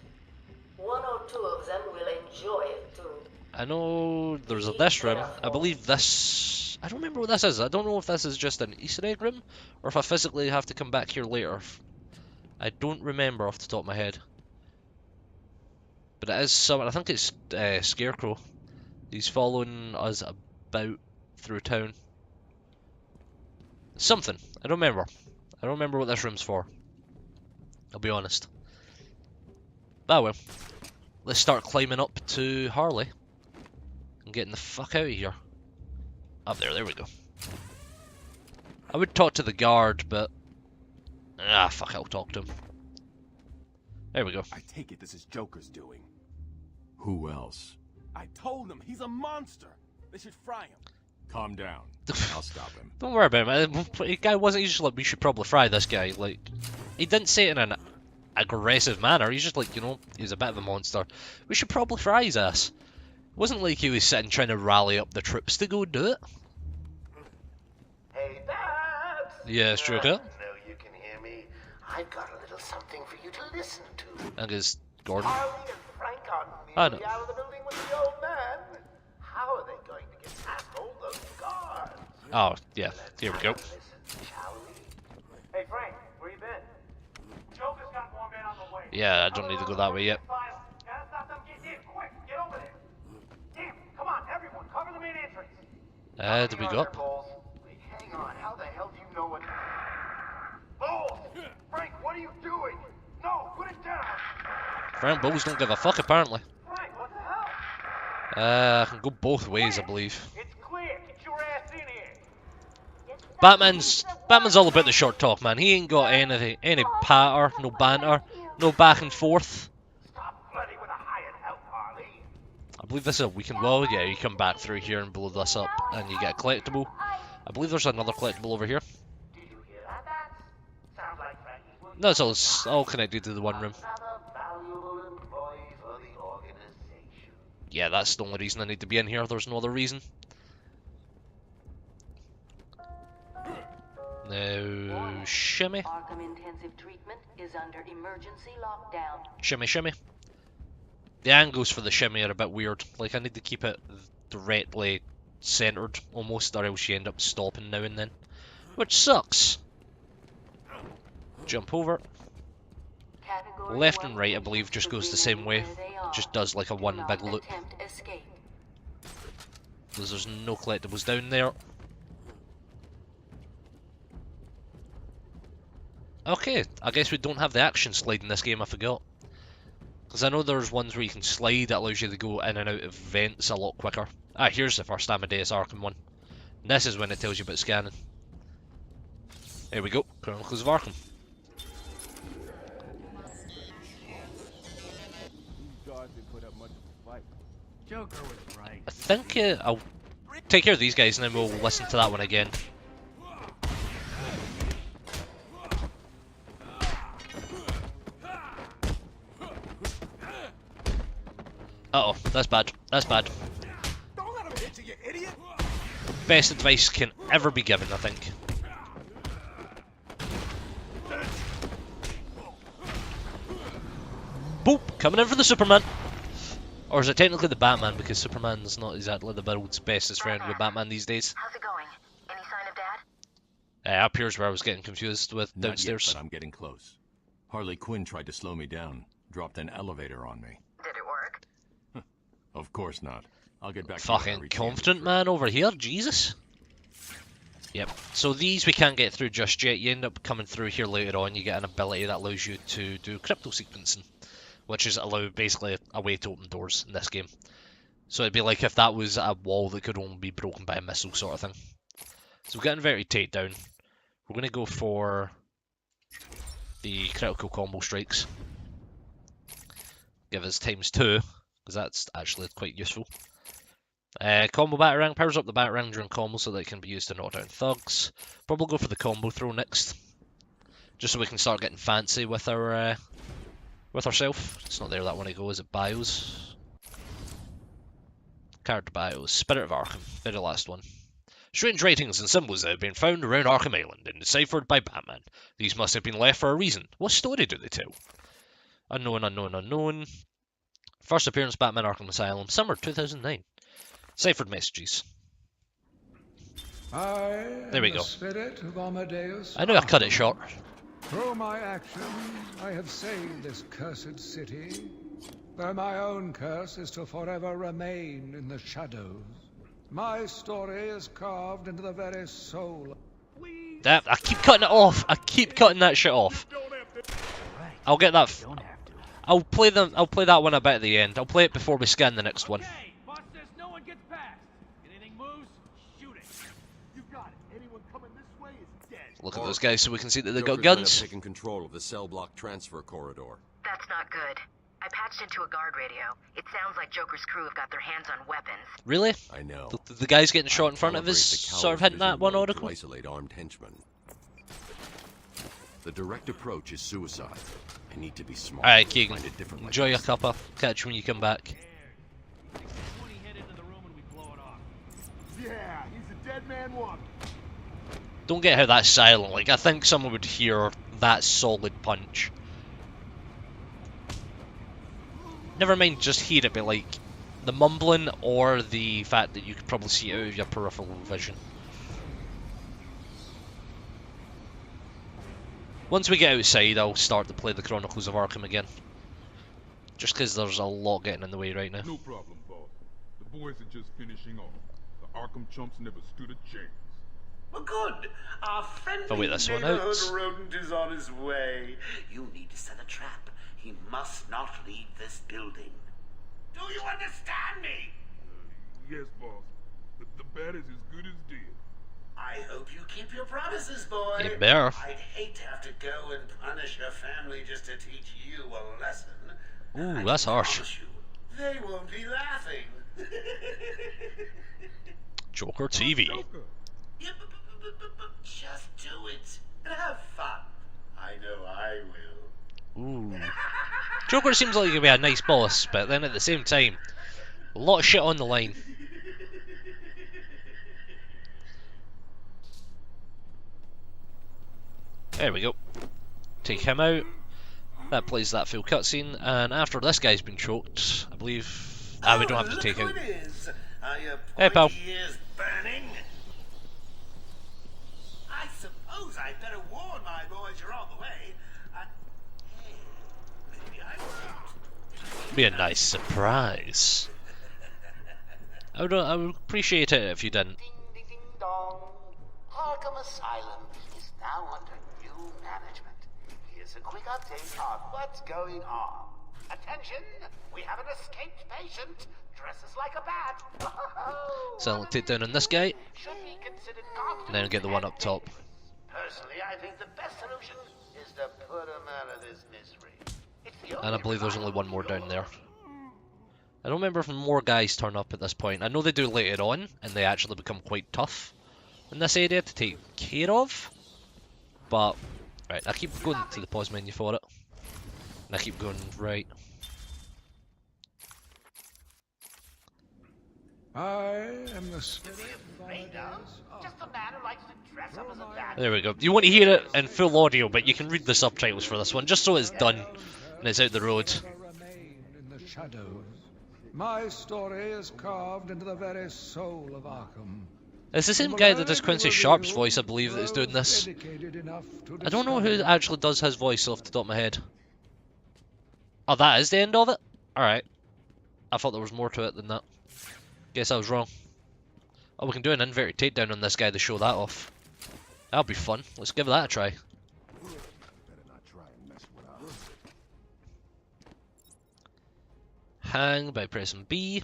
One or two of them will enjoy it too. I know there's this room. I believe this... I don't remember what this is. I don't know if this is just an Easter egg room, or if I physically have to come back here later. I don't remember off the top of my head. But it is someone... I think it's Scarecrow. He's following us about through town. Something. I don't remember. I don't remember what this room's for. I'll be honest. But well. Let's start climbing up to Harley. And getting the fuck out of here. Up there we go. I would talk to the guard, but... Ah, fuck, I'll talk to him. There we go. I take it this is Joker's doing. Who else? I told him he's a monster. They should fry him. Calm down. I'll stop him. Don't worry about him. The guy wasn't just like, we should probably fry this guy. Like, he didn't say it in an aggressive manner. He's just like, you know, he's a bit of a monster. We should probably fry his ass. It wasn't like he was sitting trying to rally up the troops to go do it. Hey, Babs! Yes, Joker. I know you can hear me. I've got a little something for you to listen to. And it's Gordon. Harley and Frank are I nearly know. out of the building with the old man. How are they going to get past all those guards? Oh, yeah. Here we go. Listen, shall we? Hey, Frank, where you been? Joker's got more men on the way. Yeah, I don't need to go that way yet. Gotta stop them getting in. Quick, get over there. Damn, come on, everyone, cover the main entrance. Did we go up? Wait, hang on, how the hell do you know what... Bowles! Frank, what are you doing? No, put it down! Frank Bowles don't give a fuck, apparently. Frank, what the hell? I can go both ways, I believe. It's clear, get your ass in here. Batman's all about the short talk, man. He ain't got anything, any patter, no banter, no back and forth. Stop flirting with a hired help, Harley. I believe this is a weekend wall. Yeah, you come back through here and blow this up, and you get a collectible. I believe there's another collectible over here. Did you hear that? Sounds like Frankie's working. No, it's all connected to the one room. Another valuable employee for the organization. Yeah, that's the only reason I need to be in here. There's no other reason. Now, shimmy. Arkham Intensive Treatment is under emergency lockdown. Shimmy, shimmy. The angles for the shimmy are a bit weird. Like, I need to keep it directly centered, almost, or else you end up stopping now and then. Which sucks. Jump over. Category Left and right, I believe, just goes the same way. Just does like a one big loop. Escape. There's no collectibles down there. Okay, I guess we don't have the action slide in this game, I forgot. Because I know there's ones where you can slide that allows you to go in and out of vents a lot quicker. Ah, here's the first Amadeus Arkham one. And this is when it tells you about scanning. There we go, Chronicles of Arkham. These guards didn't put up much of a fight. Joker was right. I think I'll take care of these guys and then we'll listen to that one again. Uh-oh, that's bad. That's bad. Don't let him hit you, you idiot! Best advice can ever be given, I think. Boop! Coming in for the Superman! Or is it technically the Batman, because Superman's not exactly the world's bestest friend with Batman these days. How's it going? Any sign of Dad? Up here's where I was getting confused with downstairs. Not yet, but I'm getting close. Harley Quinn tried to slow me down, dropped an elevator on me. Did it work? Of course not. I'll get back to Fucking confident man over here, Jesus. Yep, so these we can't get through just yet. You end up coming through here later on. You get an ability that allows you to do crypto sequencing, which is basically a way to open doors in this game. So it'd be like if that was a wall that could only be broken by a missile sort of thing. So we've got inverted takedown. We're going to go for the critical combo strikes. Give us ×2, because that's actually quite useful. Combo Batarang powers up the Batarang during combo so that it can be used to knock down thugs. Probably go for the combo throw next, just so we can start getting fancy with our ourselves. It's not there that one to go. Is it bios? Character bios. Spirit of Arkham. Very last one. Strange writings and symbols that have been found around Arkham Island and deciphered by Batman. These must have been left for a reason. What story do they tell? Unknown, unknown, unknown. First appearance Batman Arkham Asylum, summer 2009. Ciphered messages. There we go. I know I cut it short. Through my actions, I have saved this cursed city, though my own curse is to forever remain in the shadows. My story is carved into the very soul. That, I keep cutting it off. I keep cutting that shit off. I'll get that. I'll play that one a bit at the end. I'll play it before we scan the next one. No one gets past. Anything moves, shoot it. You got it. Anyone coming this way is dead. Look at those guys so we can see that they've got Joker's men guns. have taken control of the cell block transfer corridor. That's not good. I patched into a guard radio. It sounds like Joker's crew have got their hands on weapons. Really? I know. The guys getting shot in front of us sort of hitting that one article? To isolate armed henchmen. The direct approach is suicide. I need to be smart. Alright, Keegan. Enjoy your cuppa. Catch you when you come back. Yeah, he's a dead man walking. Don't get how that's silent. Like, I think someone would hear that solid punch. Never mind just hear it, but like the mumbling or the fact that you could probably see it out of your peripheral vision. Once we get outside, I'll start to play the Chronicles of Arkham again. Just because there's a lot getting in the way right now. No problem, boss. The boys are just finishing off. The Arkham chumps never stood a chance. Well, good. Our friendly wait this one out. neighborhood rodent is on his way. You need to set a trap. He must not leave this building. Do you understand me? Yes, boss. The bat is as good as dead. I hope you keep your promises, boy. You better. I'd hate to have to go and punish your family just to teach you a lesson. Ooh, that's harsh. You, they won't be laughing. Joker TV. Yeah, but just do it and have fun. I know I will. Ooh. Joker seems like he could be a nice boss, but then at the same time, a lot of shit on the line. There we go. Take him out. That plays that full cutscene, and after this guy's been choked, I believe. We don't have to take out. Hey, pal. Burning. I suppose I'd better warn my boys you're on the way. Maybe I won't. Be a nice surprise. I would appreciate it if you didn't. Ding, ding, ding, dong. Arkham Asylum is now under new management. Here's a quick update on what's going on. Attention! We have an escaped patient. Dresses like a bat. So I'll take down on this guy, Should be considered and then get the one up top. Personally, I think the best solution is to put him out of this misery. It's the And I believe there's only one more down there. I don't remember if more guys turn up at this point. I know they do later on, and they actually become quite tough in this area to take care of. But, right, I keep going to the pause menu for it. And I keep going right. I am the spirit Just a man who likes to dress up as a bat. There we go. You want to hear it in full audio, but you can read the subtitles for this one, just so it's done and it's out the road. in the shadows. My story is carved into the very soul of Arkham. It's the same guy that does Quincy Sharp's voice, I believe, that is doing this. I don't know who actually does his voice off the top of my head. Oh, that is the end of it? Alright. I thought there was more to it than that. Guess I was wrong. Oh, we can do an inverted takedown on this guy to show that off. That'll be fun. Let's give that a try. Hang by pressing B.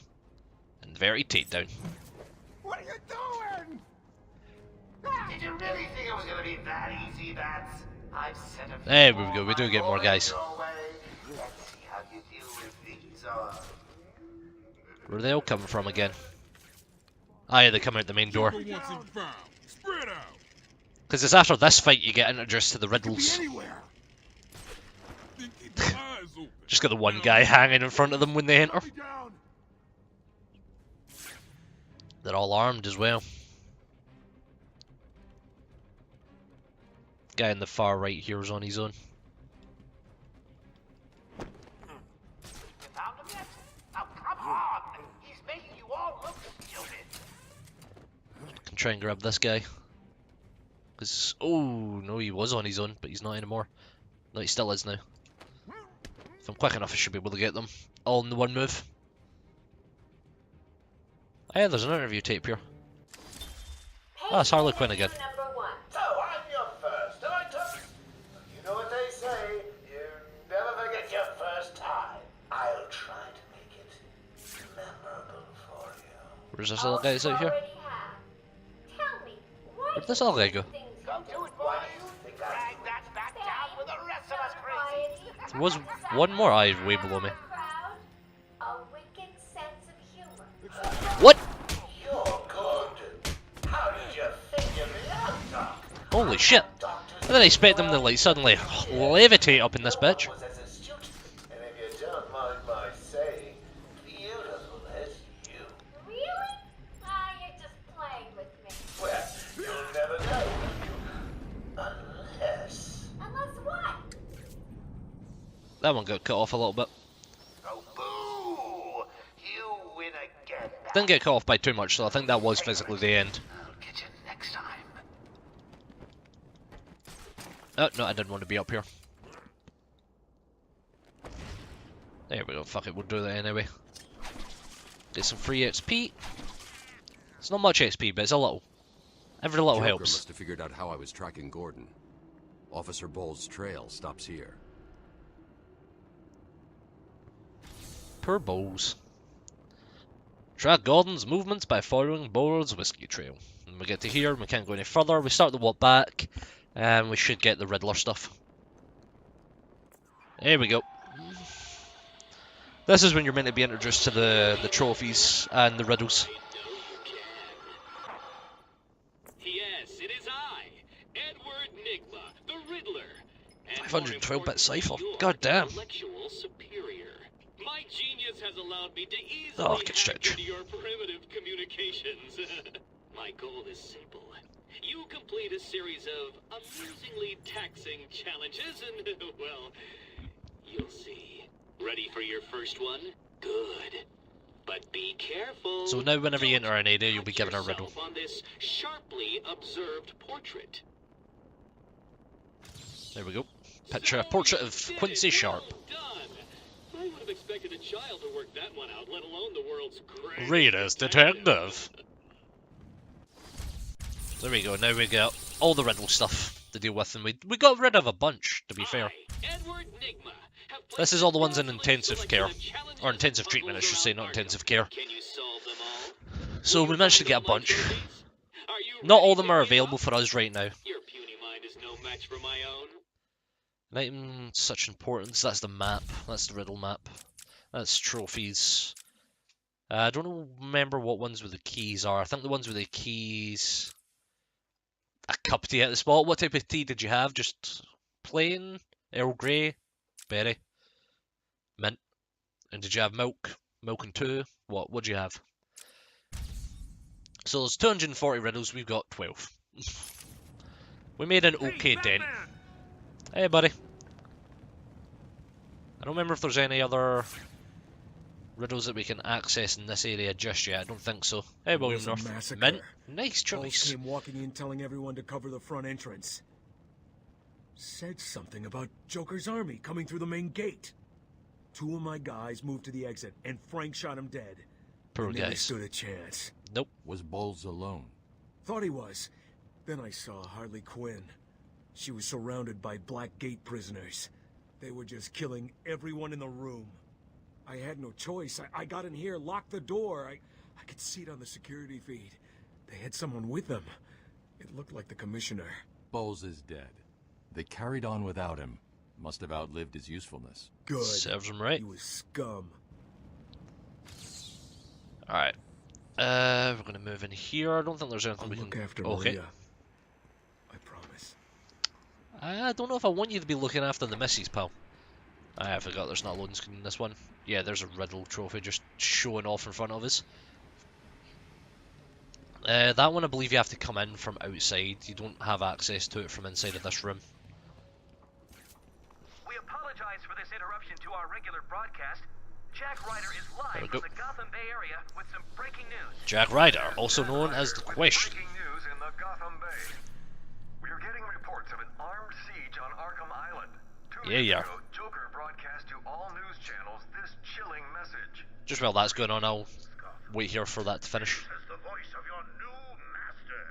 Inverted takedown. What are you doing? Did you really think it was gonna be that easy, Bats? I've set a There we go. We do get more guys. Let's see how you deal with these. Where are they all coming from again? Ah, yeah, they come out the main door. Because it's after this fight you get introduced to the riddles. Just got the one guy hanging in front of them when they enter. They're all armed as well. Guy in the far right here is on his own. Found him yet? Oh, come on! He's making you all look stupid. Can try and grab this guy. Cause oh no, he was on his own, but he's not anymore. No, he still is now. If I'm quick enough, I should be able to get them all in the one move. Oh, yeah, there's an interview tape here. Ah, it's Harley Quinn again. So, I'm your first, and I took... You know what they say, you never forget your first time. I'll try to make it memorable for you. Where's this other guy that's out here? Where'd this other guy go? Come to it, boy. Drag that back down with the rest of us crazy. There was one more eye way below me. What? You're good. How did you figure me out, Doc? Holy shit. I didn't expect them to like suddenly levitate up in this bitch. Was as astute, and if you don't mind my saying, beautiful as you. Really? Ah, you're just playing with me. Well, you'll never know. Unless... Unless what? That one got cut off a little bit. Oh, boo! You win again. Didn't get cut off by too much, so I think that was physically the end. I'll get you next time. Oh, no, I didn't want to be up here. There we go, fuck it, we'll do that anyway. Get some free XP. It's not much XP, but it's a little. Every little Joker helps. must have figured out how I was tracking Gordon. Officer Bowles' trail stops here. Poor Bowles. Track Gordon's movements by following Bowles' whiskey trail. And we get to here, we can't go any further. We start the walk back, and we should get the Riddler stuff. There we go. This is when you're meant to be introduced to the trophies and the riddles. Yes, it is I, Edward Nigma, the Riddler. 512-bit cipher. God damn. Intellectual superior. My genius has allowed me to easily Oh, I can stretch. hack into your primitive communications. My goal is simple. You complete a series of amusingly taxing challenges and, well, you'll see. Ready for your first one? Good. But be careful. So now whenever you enter an area, you'll be given a riddle. On this sharply observed portrait. There we go. Picture a portrait of Quincy Sharp. I would have expected a child to work that one out, let alone the world's greatest Greatest detective. There we go, now we got all the riddle stuff to deal with, and we got rid of a bunch, to be fair. This is all the ones in intensive care. Or intensive treatment, I should say, not intensive care. So we managed to get a bunch. Not all of them are available for us right now. Your puny mind is no match for my own. An item such importance, that's the map. That's the riddle map. That's trophies. I don't remember what ones with the keys are. I think the ones with the keys... A cup of tea at the spot. What type of tea did you have? Just plain? Earl Grey? Berry? Mint? And did you have milk? Milk and 2? What do you have? So there's 240 riddles, we've got 12. We made an okay dent. Hey, buddy. I don't remember if there's any other riddles that we can access in this area just yet. I don't think so. Hey, William North. Mint. Nice choice. Came walking in telling everyone to cover the front entrance. Said something about Joker's army coming through the main gate. 2 of my guys moved to the exit, and Frank shot him dead. Poor guy. Stood a chance. Nope. Was Bowles alone? Thought he was. Then I saw Harley Quinn. She was surrounded by Black Gate prisoners. They were just killing everyone in the room. I had no choice. I got in here, locked the door. I could see it on the security feed. They had someone with them. It looked like the commissioner. Bowles is dead. They carried on without him. Must have outlived his usefulness. Good. Serves him right. He was scum. Alright. We're gonna move in here. I don't think there's anything we can... Look after okay. Maria. I promise. I don't know if I want you to be looking after the missus, pal. I forgot there's not a loading screen in this one. Yeah, there's a riddle trophy just showing off in front of us. That one I believe you have to come in from outside. You don't have access to it from inside of this room. We apologize for this interruption to our regular broadcast. Jack Ryder is live from the Gotham Bay area with some breaking news. Jack Ryder, also known as the Question. Breaking news in the Gotham Bay. We are getting reports of an armed siege on Arkham Island. 2 years ago, Joker broadcast to all news channels this chilling message. Just while that's going on, I'll wait here for that to finish. This is the voice of your new master.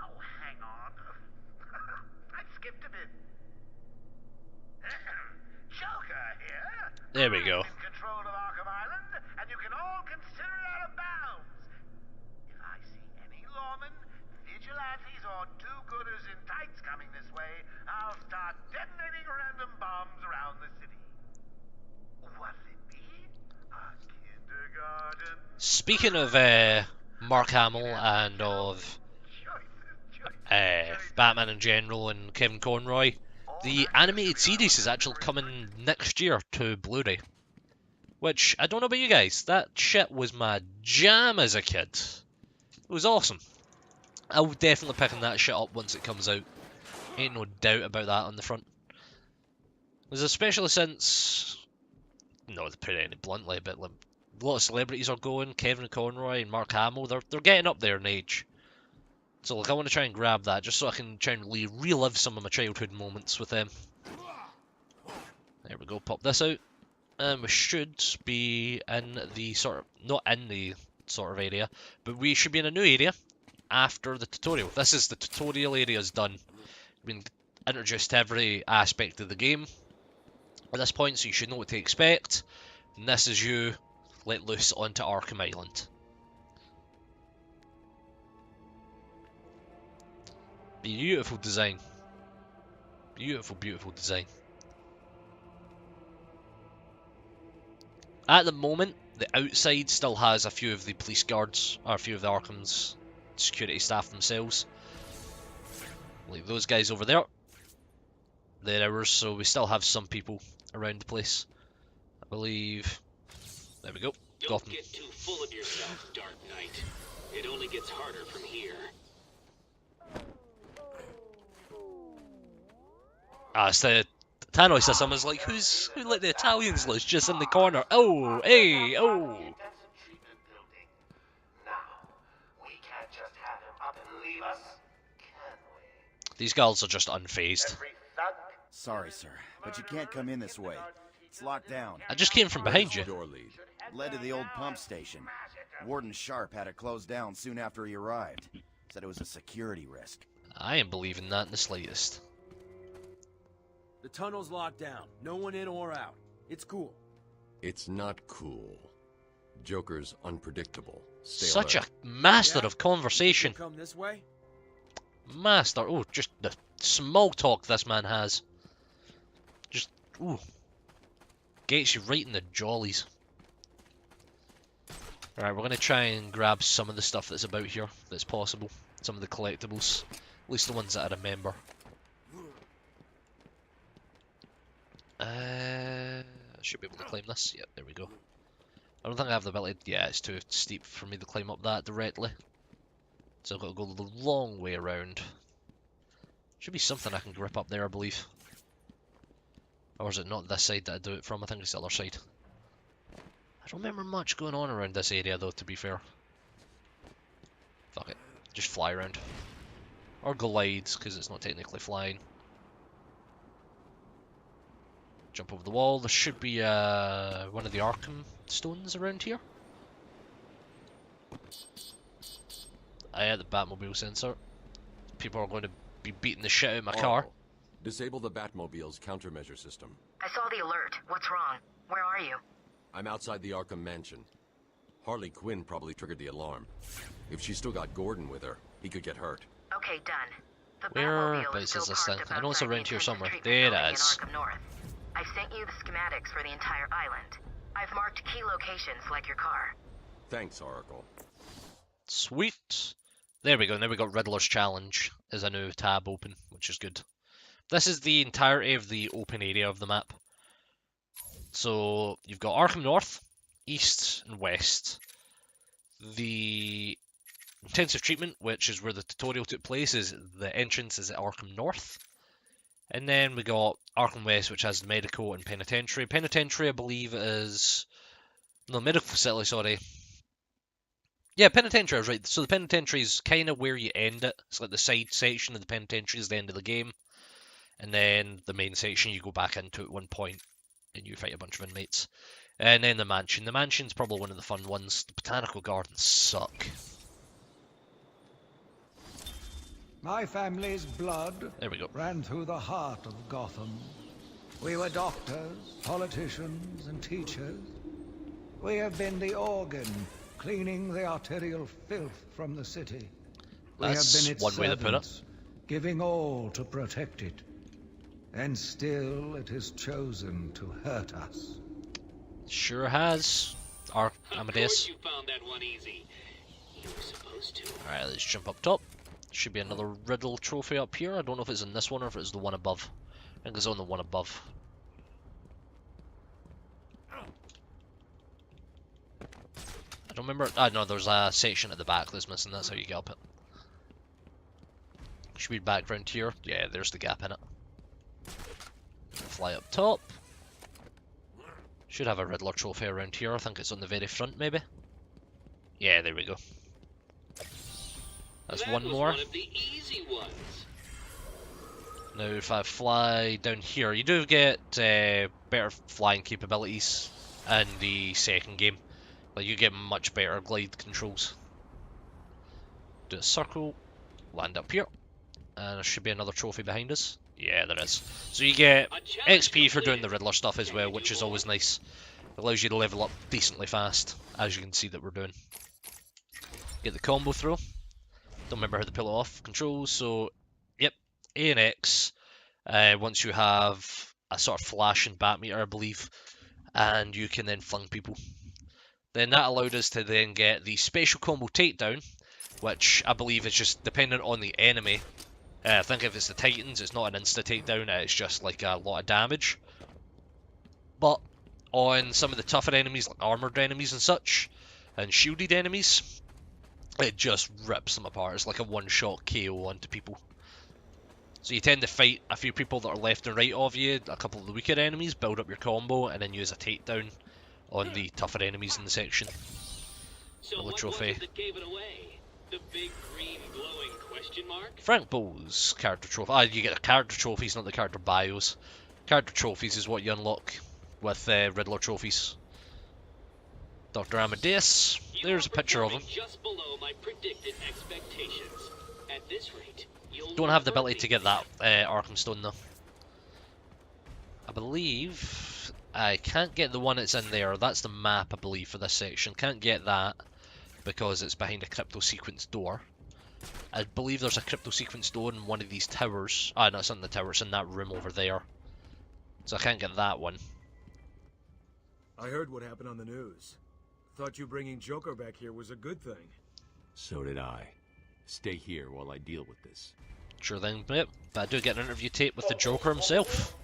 Oh, hang on. I skipped a bit. Joker here. There we go. In control of Arkham Island, and you can all consider it out of bounds. If I see any lawmen, vigilantes, or do-gooders in tights coming this way, I'll start detonating random bombs around the city. What'll it be? A kindergarten? Speaking of Mark Hamill and of Batman in general and Kevin Conroy, the animated series is actually coming next year to Blu-ray. Which, I don't know about you guys, that shit was my jam as a kid. It was awesome. I'll definitely picking that shit up once it comes out. Ain't no doubt about that on the front. There's especially since... No, to put it any bluntly, but like, a lot of celebrities are going. Kevin Conroy and Mark Hamill, they're getting up there in age. So like, I want to try and grab that, just so I can try and relive some of my childhood moments with them. There we go, pop this out. And we should be in the sort of, not in the sort of area, but we should be in a new area after the tutorial. This is the tutorial area's done. We've been introduced to every aspect of the game at this point, so you should know what to expect. And this is you let loose onto Arkham Island. Beautiful design. Beautiful, beautiful design. At the moment, the outside still has a few of the police guards, or a few of the Arkham's security staff themselves. Like those guys over there. They're ours, so we still have some people around the place. I believe... There we go. Don't get too full of yourself, Dark Knight. It only gets harder from here. It's the tannoy system is like, who let the Italians loose just in the corner? Oh, hey, oh! These girls are just unfazed. Sorry, sir, but you can't come in this way. It's locked down. I just came from behind you. Door lead. Led to the old pump station. Warden Sharp had it closed down soon after he arrived. Said it was a security risk. I ain't believing that in the slightest. The tunnel's locked down. No one in or out. It's cool. It's not cool. Joker's unpredictable. Stay Such alert. a master of conversation. Come this way? Master. Oh, just the small talk this man has. Just, ooh. Gets you right in the jollies. Alright, we're going to try and grab some of the stuff that's about here that's possible. Some of the collectibles. At least the ones that I remember. I should be able to climb this. Yep, there we go. I don't think I have the ability. Yeah, it's too steep for me to climb up that directly. So I've got to go the long way around. Should be something I can grip up there, I believe. Or is it not this side that I do it from? I think it's the other side. I don't remember much going on around this area though, to be fair. Fuck it. Just fly around. Or glides, because it's not technically flying. Jump over the wall. There should be one of the Arkham stones around here. I had the Batmobile sensor. People are going to be beating the shit out of my car. Disable the Batmobile's countermeasure system. I saw the alert. What's wrong? Where are you? I'm outside the Arkham mansion. Harley Quinn probably triggered the alarm. If she's still got Gordon with her, he could get hurt. Okay, done. The Whereabouts is this thing? I know it's around here somewhere. There it is. I sent you the schematics for the entire island. I've marked key locations like your car. Thanks, Oracle. Sweet. There we go. Now we got Riddler's Challenge as a new tab open, which is good. This is the entirety of the open area of the map. So you've got Arkham North, East, and West. The intensive treatment, which is where the tutorial took place, is the entrance is at Arkham North. And then we got Arkham West, which has the medical and penitentiary. Penitentiary, I believe, is... No, medical facility, sorry. Yeah, penitentiary, I was right. So the penitentiary is kind of where you end it. It's like the side section of the penitentiary is the end of the game. And then the main section you go back into at one point and you fight a bunch of inmates. And then the mansion. The mansion's probably one of the fun ones. The botanical gardens suck. My family's blood there we go. Ran through the heart of Gotham. We were doctors, politicians, and teachers. We have been the organ cleaning the arterial filth from the city. That's we have been its one way to put it. Giving all to protect it. And still it has chosen to hurt us. Sure has. Amadeus. Of course you found that one easy. You were supposed to. Alright, let's jump up top. Should be another Riddle trophy up here. I don't know if it's in this one or if it's the one above. I think it's on the one above. I don't remember. No, there's a section at the back that's missing. That's how you get up it. Should be back round here. Yeah, there's the gap in it. Fly up top. Should have a Riddler trophy around here. I think it's on the very front, maybe. Yeah, there we go. That's one more. One of the easy ones. Now, if I fly down here, you do get better flying capabilities in the second game. Like, you get much better glide controls. Do a circle, land up here, and there should be another trophy behind us. Yeah, there is. So you get XP for doing the Riddler stuff as well, which is always nice. It allows you to level up decently fast, as you can see that we're doing. Get the combo throw. Don't remember how to pull it off. Controls, so, yep, A and X. Once you have a sort of flash and bat meter, I believe, and you can then fling people. Then that allowed us to then get the special combo takedown, which I believe is just dependent on the enemy. I think if it's the Titans, it's not an insta takedown, it's just like a lot of damage. But on some of the tougher enemies, like armored enemies and such, and shielded enemies, it just rips them apart. It's like a one-shot KO onto people. So you tend to fight a few people that are left and right of you, a couple of the weaker enemies, build up your combo, and then use a takedown on the tougher enemies in the section. So what was it that gave it away? The big green glowing question mark? Frank Bowles character trophy. You get the character trophies, not the character bios. Character trophies is what you unlock with Riddler trophies. Dr. Amadeus. There's a picture of him. Just below my predicted expectations. At this rate, don't have the ability to get that Arkham Stone though. I believe I can't get the one that's in there. That's the map, I believe, for this section. Can't get that because it's behind a crypto sequence door. I believe there's a crypto sequence door in one of these towers. Ah, no, it's in the tower. It's in that room over there. So I can't get that one. I heard what happened on the news. thought you bringing Joker back here was a good thing. So did I. Stay here while I deal with this. Sure thing, mate. But I do get an interview tape with the Joker himself.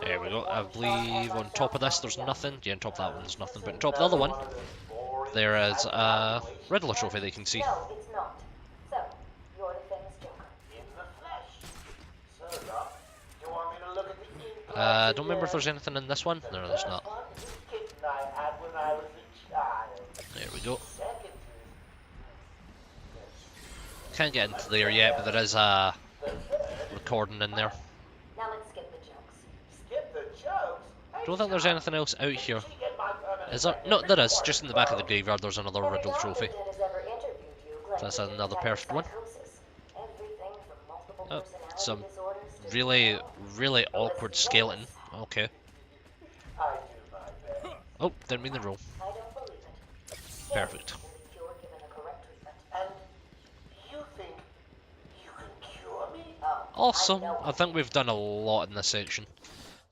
There we go. I believe on top of this there's nothing. Yeah, on top of that one there's nothing. But on top of the other one, there is a Riddler trophy that you can see. No, it's not. So, you're the famous Joker. In the flesh. So, Doc, do you want me to look at the ink? I don't remember if there's anything in this one. No, there's not. There we go. Can't get into there yet, but there is a recording in there. Now let's skip the jokes. Skip the jokes? Don't think there's anything else out here. Is there? No, there is. Just in the back of the graveyard there's another Riddle trophy. That's another perfect one. Oh, some really, really awkward skeleton. Okay. Oh, didn't mean the roll. Perfect. Awesome. I think we've done a lot in this section.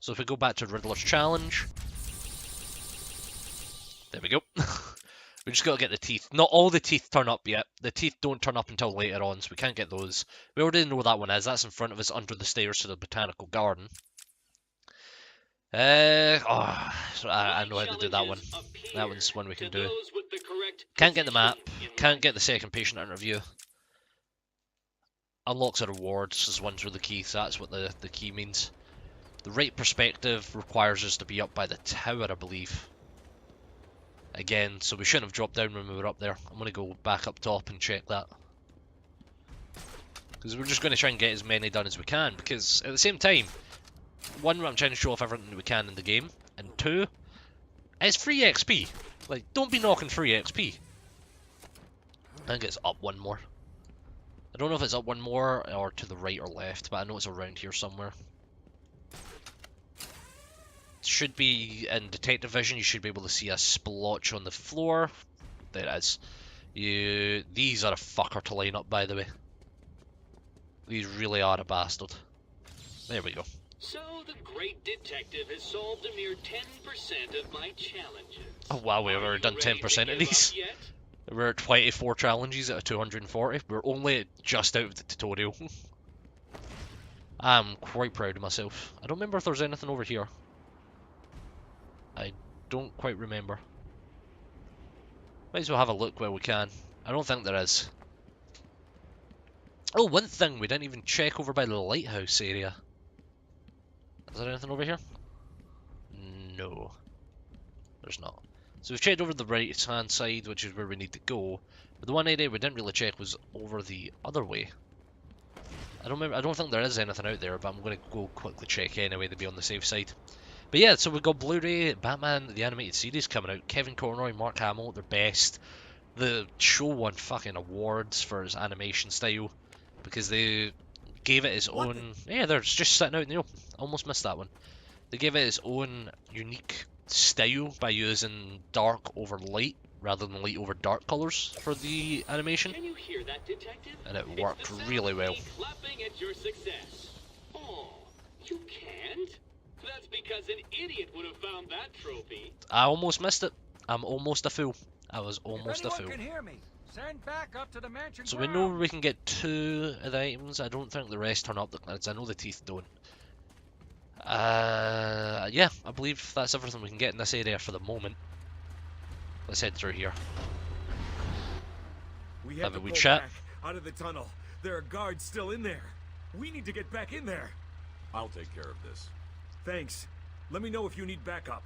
So if we go back to Riddler's challenge. There we go. We just got to get the teeth. Not all the teeth turn up yet. The teeth don't turn up until later on, so we can't get those. We already know what that one is. That's in front of us under the stairs to the botanical garden. I know how to do that one. That one's one we can do. Can't get the map. Can't get the second patient interview. Unlocks a rewards as ones with the key, so that's what the key means. The right perspective requires us to be up by the tower, I believe. Again, so we shouldn't have dropped down when we were up there. I'm going to go back up top and check that. Because we're just going to try and get as many done as we can, because at the same time, one, I'm trying to show off everything we can in the game, and two, it's free XP. Like, don't be knocking free XP. I think it's up one more. I don't know if it's up one more or to the right or left, but I know it's around here somewhere. It should be in Detective Vision. You should be able to see a splotch on the floor. There it is. These are a fucker to line up, by the way. These really are a bastard. There we go. So the great detective has solved a mere 10% of my challenges. Oh wow, we've already done 10% of these. We're at 24 challenges out of 240. We're only just out of the tutorial. I'm quite proud of myself. I don't remember if there's anything over here. I don't quite remember. Might as well have a look while we can. I don't think there is. Oh, one thing, we didn't even check over by the lighthouse area. Is there anything over here? No. There's not. So we've checked over the right hand side, which is where we need to go. But the one area we didn't really check was over the other way. I don't think there is anything out there, but I'm going to go quickly check anyway to be on the safe side. But yeah, so we've got Blu-ray, Batman, the animated series coming out. Kevin Conroy, Mark Hamill, their best. The show won fucking awards for its animation style. Because they gave it its own... Yeah, they're just sitting out in the open. Almost missed that one. They gave it its own unique style by using dark over light rather than light over dark colors for the animation. Can you hear that, detective? And it worked really well. Clapping at your success. Oh, you can't? That's because an idiot would have found that trophy. I almost missed it. I'm almost a fool. I was almost a fool. Can hear me, send back up to the mansion. So we know we can get 2 of the items. I don't think the rest turn up. I know the teeth don't. Yeah, I believe that's everything we can get in this area for the moment. Let's head through here. We have to pull back out of the tunnel. There are guards still in there. We need to get back in there. I'll take care of this. Thanks. Let me know if you need backup.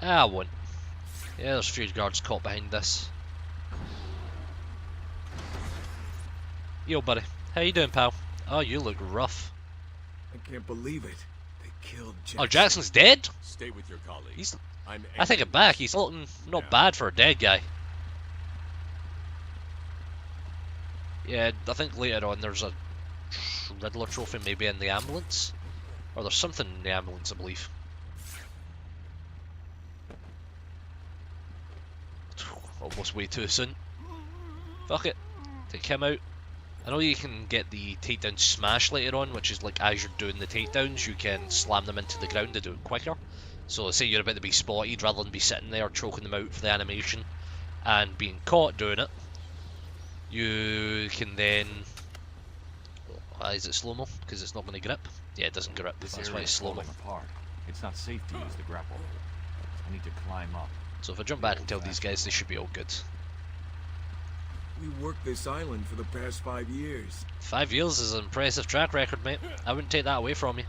I won't. Yeah, there's a few guards caught behind this. Yo, buddy. How you doing, pal? Oh, you look rough. I can't believe it. They killed Jackson. Oh, Jackson's dead? Stay with your colleagues. I take it back. He's looking not bad for a dead guy. Yeah, I think later on there's a Riddler trophy maybe in the ambulance. Or there's something in the ambulance, I believe. Almost way too soon. Fuck it. Take him out. I know you can get the takedown smash later on, which is like as you're doing the takedowns, you can slam them into the ground to do it quicker. So say you're about to be spotted, rather than be sitting there choking them out for the animation and being caught doing it, you can then... is it slow-mo? Because it's not going to grip? Yeah, it doesn't grip. That's why it's slow-mo. It's not safe to use the grapple. I need to climb up. So if I jump back and tell these guys, they should be all good. We worked this island for the past 5 years. 5 years is an impressive track record, mate. I wouldn't take that away from you.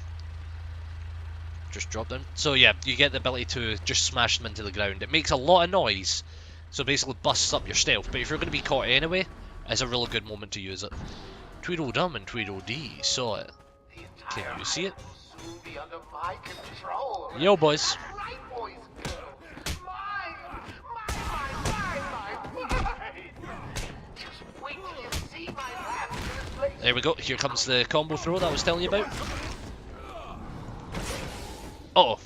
Just drop down. So yeah, you get the ability to just smash them into the ground. It makes a lot of noise, so basically busts up your stealth. But if you're going to be caught anyway, it's a really good moment to use it. Tweedledum and Tweedledee saw it. Can you see it? Yo, boys. There we go. Here comes the combo throw that I was telling you about. Uh oh.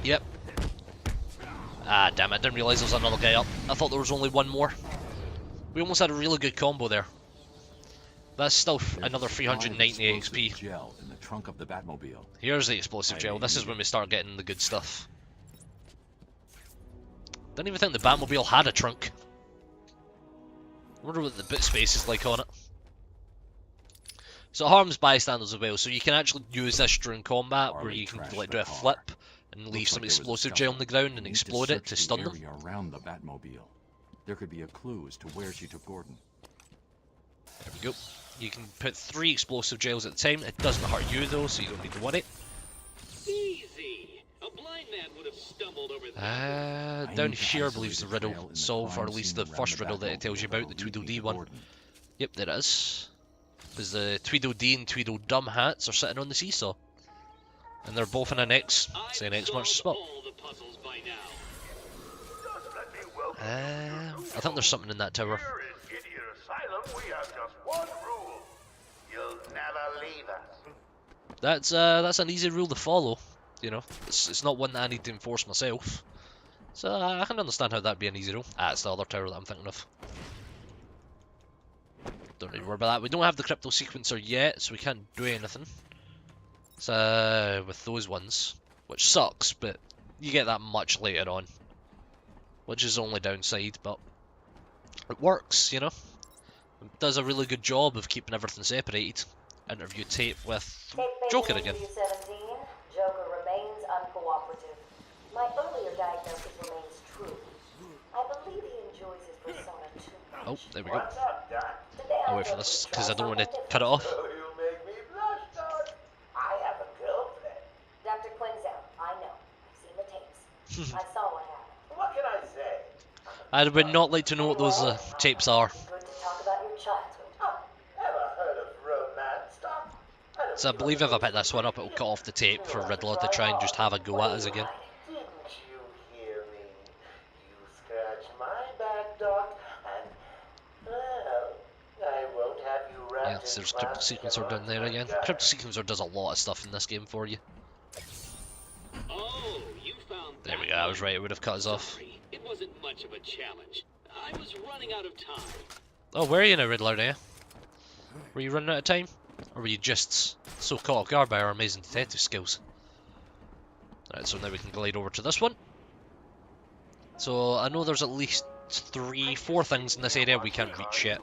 Yep. Ah, damn it. I didn't realise there was another guy up. I thought there was only one more. We almost had a really good combo there. That's still another 390 XP. Gel in the trunk of the Batmobile. Here's the explosive gel. This is when we start getting the good stuff. Didn't even think the Batmobile had a trunk. I wonder what the boot space is like on it. So it harms bystanders as well, so you can actually use this during combat, where you can like do a flip and leave some explosive gel on the ground and explode it to stun them. Around the Batmobile. There could be a clue as to where she took Gordon. There we go. You can put 3 explosive gels at a time. It doesn't hurt you though, so you don't need to worry. Easy. A blind man would have stumbled over that. Down here I believe is the riddle solve, or at least the first riddle that it tells you about, the Tweedledee one. Yep, there is. Because the Tweedledee and Tweedledum hats are sitting on the seesaw. And they're both in an X, say an X marks the spot. I think there's something in that tower. That's an easy rule to follow, you know. It's not one that I need to enforce myself. So I can understand how that'd be an easy rule. Ah, it's the other tower that I'm thinking of. Don't need to worry about that. We don't have the crypto sequencer yet, so we can't do anything. So with those ones, which sucks, but you get that much later on, which is the only downside, but it works, you know. It does a really good job of keeping everything separated. Interview tape with Joker again. Joker remains uncooperative. My earlier diagnosis remains true. I believe he enjoys his persona too much. Oh, there we go. I'll wait for this, because I don't want to cut it off. You make me blush, Doc. I have a girlfriend. Dr. Quinzel, I know. I've seen the tapes. I saw what happened. What can I say? I would not like to know what those tapes are. Good to talk about your childhood. Ever heard of romance, Doc? So I believe if I pick this one up, it'll cut off the tape for Riddler to try and just have a go at us again. Didn't you hear me? You scratch my back, Doc, and well, I won't have you wrapped Yeah, so there's Crypto Sequencer down there again. Crypto Sequencer does a lot of stuff in this game for you. Oh, you found There we go, I was right, it would have cut us off. It wasn't much of a challenge. I was running out of time. Oh, where are you now, Riddler, now? Were you running out of time? Or were you just so caught off guard by our amazing detective skills? Alright, so now we can glide over to this one. So, I know there's at least 3-4 things in this area we can't reach yet,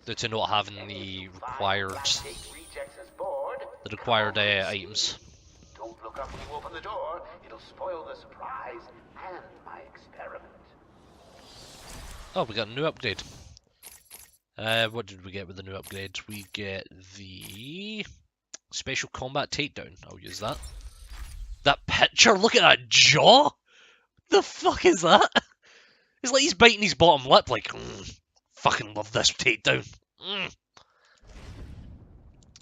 due to not having the required items. Don't look up when you open the door. It'll spoil the surprise and my experiment. Oh, we got a new upgrade. What did we get with the new upgrade? We get the special combat takedown. I'll use that. That picture, look at that jaw! The fuck is that? It's like he's biting his bottom lip like, fucking love this takedown.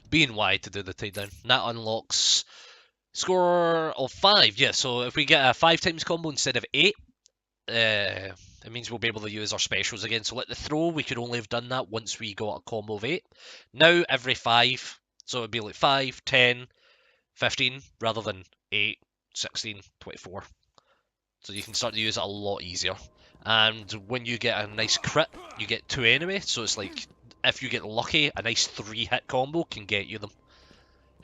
B and Y to do the takedown. That unlocks score of 5. Yeah, so if we get a 5 times combo instead of 8, it means we'll be able to use our specials again. So like the throw, we could only have done that once we got a combo of 8. Now every 5, so it'd be like 5, 10, 15, rather than 8, 16, 24. So you can start to use it a lot easier. And when you get a nice crit, you get 2 anyway. So it's like, if you get lucky, a nice 3-hit combo can get you them.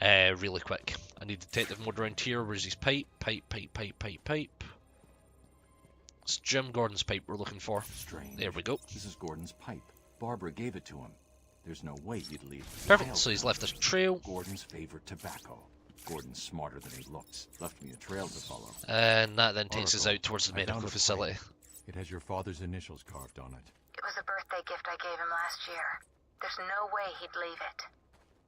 really quick. I need detective mode around here. Where's his pipe? Pipe. It's Jim Gordon's pipe we're looking for. Strange. There we go. This is Gordon's pipe. Barbara gave it to him. There's no way he'd leave. Perfect, so he's left us a trail. Gordon's favorite tobacco. Gordon's smarter than he looks. Left me a trail to follow. And that then takes us out towards the medical facility. It has your father's initials carved on it. It was a birthday gift I gave him last year. There's no way he'd leave it.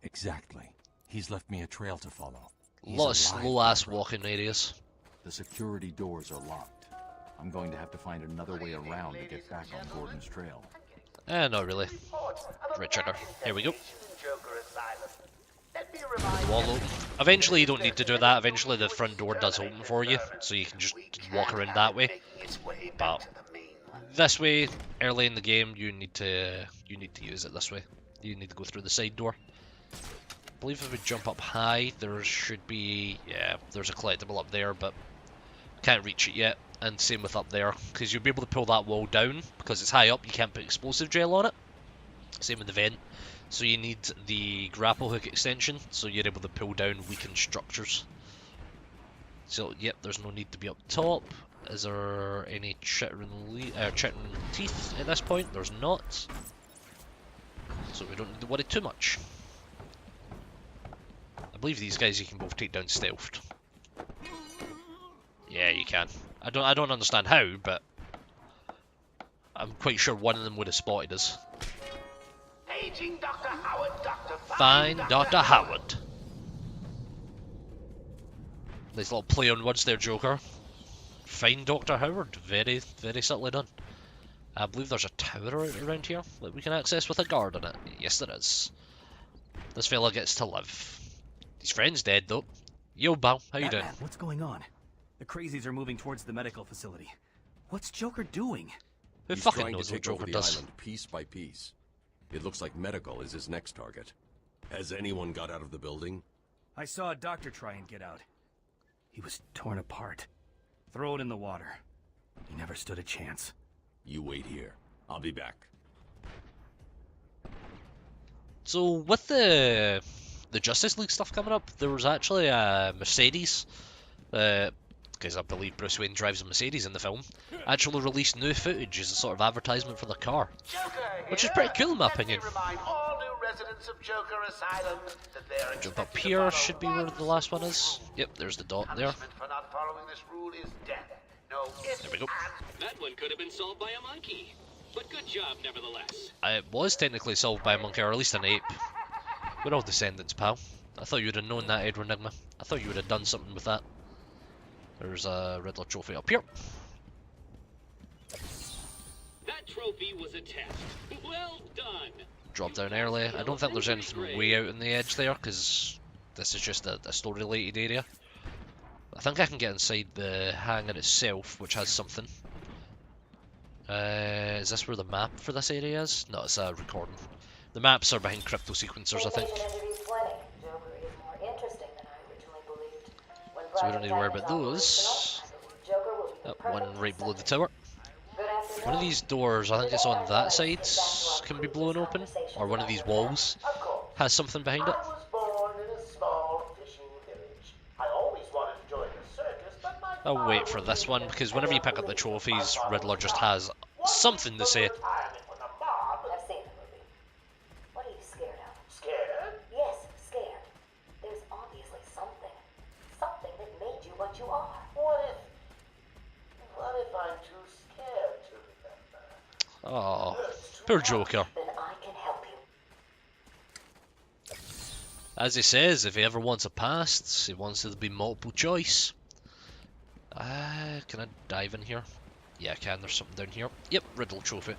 Exactly. He's left me a trail to follow. A lot of slow-ass walking areas. The security doors are locked. I'm going to have to find another way around to get back on Gordon's trail. Not really. Right trigger. Here we go. The wall open. Eventually you don't need to do that. Eventually the front door does open for you, so you can just walk around that way. But this way, early in the game, you need to use it this way. You need to go through the side door. I believe if we jump up high, there should be, there's a collectible up there, but can't reach it yet. And same with up there, because you'll be able to pull that wall down, because it's high up, you can't put explosive gel on it. Same with the vent. So you need the grapple hook extension, so you're able to pull down weakened structures. So, yep, there's no need to be up top. Is there any chittering teeth at this point? There's not. So we don't need to worry too much. I believe these guys you can both take down stealthed. Yeah, you can. I don't understand how, but I'm quite sure one of them would have spotted us. Paging Dr. Howard, Find Dr. Howard. Nice little play on words there, Joker. Find Dr. Howard. Very, very subtly done. I believe there's a tower around here that we can access with a guard on it. Yes, there is. This fella gets to live. His friend's dead, though. Yo, Bow, how you doing? What's going on? The crazies are moving towards the medical facility. What's Joker doing? Who He's fucking trying knows to what take over Joker the does? island piece by piece. It looks like medical is his next target. Has anyone got out of the building? I saw a doctor try and get out. He was torn apart. Throw it in the water. He never stood a chance. You wait here. I'll be back. So with the Justice League stuff coming up, there was actually a Mercedes, because I believe Bruce Wayne drives a Mercedes in the film, actually released new footage as a sort of advertisement for the car, which is pretty cool in my opinion. Jump up here, should be where the last one is. Yep, there's the dot there. There we go. That one could have been solved by a monkey, but good job nevertheless. It was technically solved by a monkey, or at least an ape. We're all descendants, pal. I thought you would have known that, Edward Nigma. I thought you would have done something with that. There's a Riddler trophy up here. That trophy was a test. Well done. Drop down early. I don't think there's anything way out on the edge there, because this is just a story-related area. I think I can get inside the hangar itself, which has something. Is this where the map for this area is? No, it's a recording. The maps are behind crypto sequencers, I think. So we don't need to worry about those. Oh, one right below the tower. One of these doors, I think it's on that side, can be blown open. Or one of these walls has something behind it. I'll wait for this one, because whenever you pick up the trophies, Riddler just has something to say. I've seen the movie. What are you scared of? Scared? Yes, scared. There's obviously something. Something that made you what you are. What if I'm too scared to remember? Oh, poor Joker. Then I can help you. As he says, if he ever wants a past, he wants it to be multiple choice. Can I dive in here? Yeah, I can. There's something down here. Yep, Riddle trophy.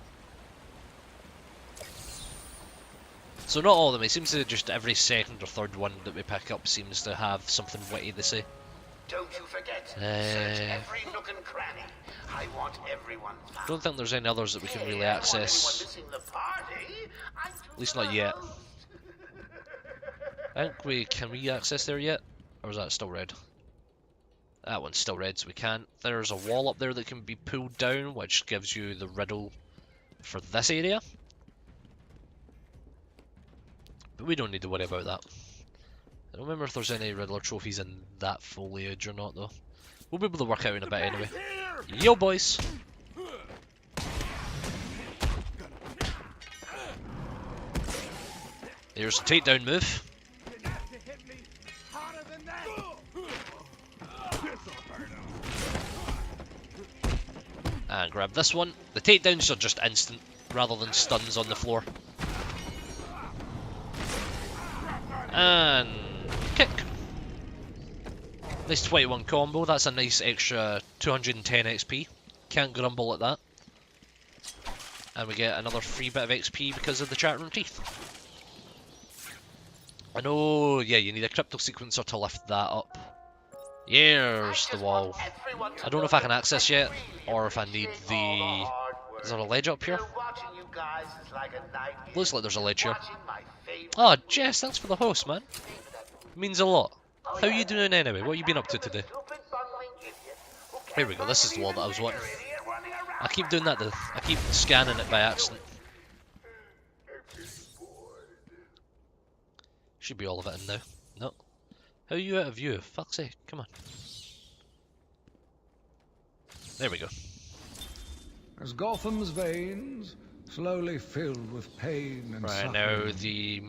So not all of them. It seems to just every second or third one that we pick up seems to have something witty to say. Don't you forget, search every nook and cranny. I want everyone found. Don't think there's any others that we can really access. At least not yet. I think can we access there yet? Or is that still red? That one's still red, so we can't. There's a wall up there that can be pulled down, which gives you the riddle for this area. But we don't need to worry about that. I don't remember if there's any Riddler trophies in that foliage or not, though. We'll be able to work out in a bit anyway. Yo, boys! Here's a takedown move. And grab this one. The takedowns are just instant, rather than stuns on the floor. And kick. Nice 21 combo, that's a nice extra 210 XP. Can't grumble at that. And we get another free bit of XP because of the chat room teeth. I know, yeah, you need a crypto sequencer to lift that up. Here's the wall. I don't know if I can access yet, or if I need the... Is there a ledge up here? Looks like there's a ledge here. Oh, Jess, thanks for the host, man. Means a lot. How are you doing anyway? What have you been up to today? Here we go, this is the wall that I was wanting. I keep doing that though. I keep scanning it by accident. Should be all of it in now. No. How are you out of view? Fuck's sake, come on. There we go. As Gotham's veins slowly filled with pain and right, suffering. now the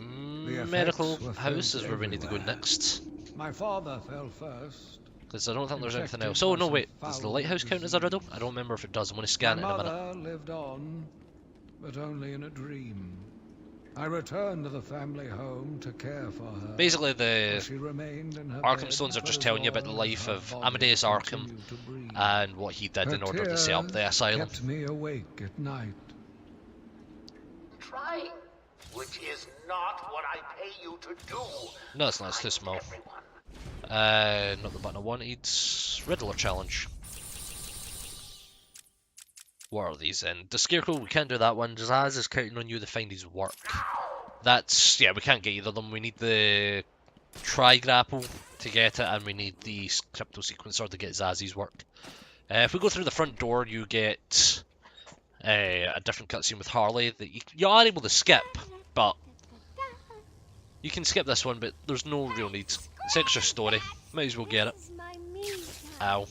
medical house is where we need to go next. My father fell first. Because I don't think there's anything else. Oh no, wait. Does the lighthouse count as a riddle? I don't remember if it does. I'm going to scan it in a minute. My mother lived on, but only in a dream. I returned to the family home to care for her. Basically, the She remained in her Arkham bed Stones are for just as telling you about long the life as of her body Amadeus Arkham continued to breathe. and what he did Her in order to set up the tears asylum. kept me awake at night. Trying, which is not what I pay you to do. No, it's not. It's too small. Not the button I wanted. Riddler challenge. What are these then? The Scarecrow, we can't do that one. Zaz is counting on you to find his work. That's, yeah, we can't get either of them. We need the Tri-Grapple to get it, and we need the Crypto Sequencer to get Zaz's work. If we go through the front door, you get a different cutscene with Harley that you are able to skip, but you can skip this one, but there's no real need. It's extra story. Might as well get it. Ow.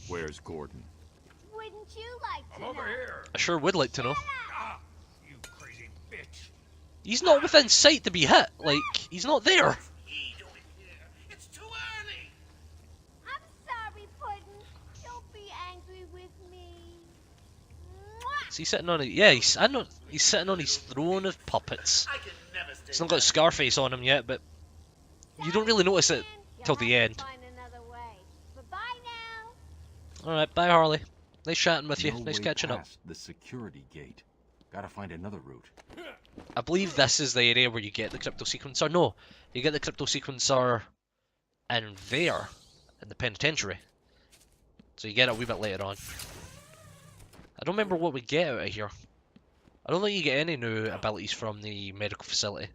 Where's Gordon? Wouldn't you like to I'm over here. I sure would like to know. Ah, you crazy bitch. He's not within sight to be hit. Like, he's not there. It's too early. I'm sorry, Puddin'. Don't be angry with me. Is he sitting on it? Yeah, he's sitting on his throne of puppets. I can never stay He's not got Scarface on him yet, but you don't really notice it till the end. Find another way. Bye-bye now. Alright, bye Harley. Nice chatting with you. No Nice way catching up. past the security gate. Gotta find another route. I believe this is the area where you get the crypto sequencer. No, you get the crypto sequencer in there, in the penitentiary. So you get it a wee bit later on. I don't remember what we get out of here. I don't think you get any new abilities from the medical facility.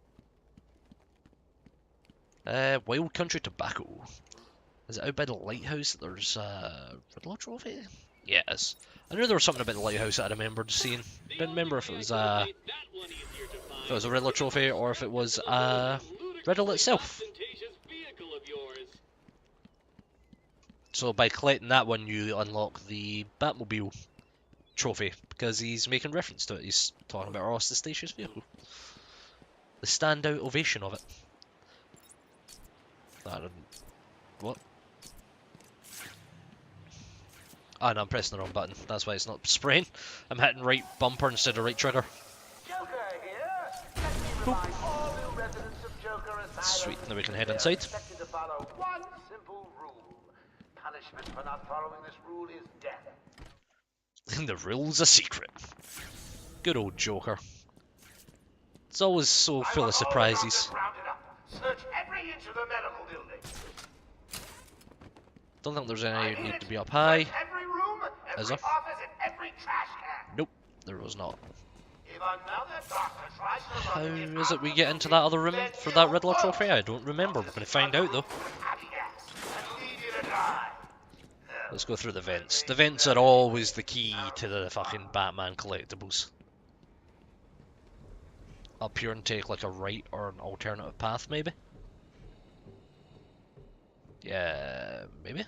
Wild Country Tobacco. Is it out by the lighthouse that there's a Riddler trophy? Yeah, it is. I knew there was something about the lighthouse that I remembered seeing. Didn't remember if it was a Riddler trophy or if it was Riddle itself. So by collecting that one, you unlock the Batmobile trophy because he's making reference to it. He's talking about Ross Statius' vehicle. The standout ovation of it. What? Ah, no, I'm pressing the wrong button. That's why it's not spraying. I'm hitting right bumper instead of right trigger. Joker here. All new residents of Joker Asylum. Sweet, now we can head inside. Expected to follow one simple rule. Punishment for not following this rule is death. And the rule's a secret. Good old Joker. It's always so full of surprises. Search every inch of the medical building. Don't think there's any need to be up high. Every room, every Is there? office, and every trash can. Nope, there was not. If another doctor tries to How is it we get into that other room for that Riddler trophy? I don't remember. We're going to find out though. Let's go through the vents. The vents are always the key to the fucking Batman collectibles. Up here and take like a right or an alternative path maybe? Yeah, maybe?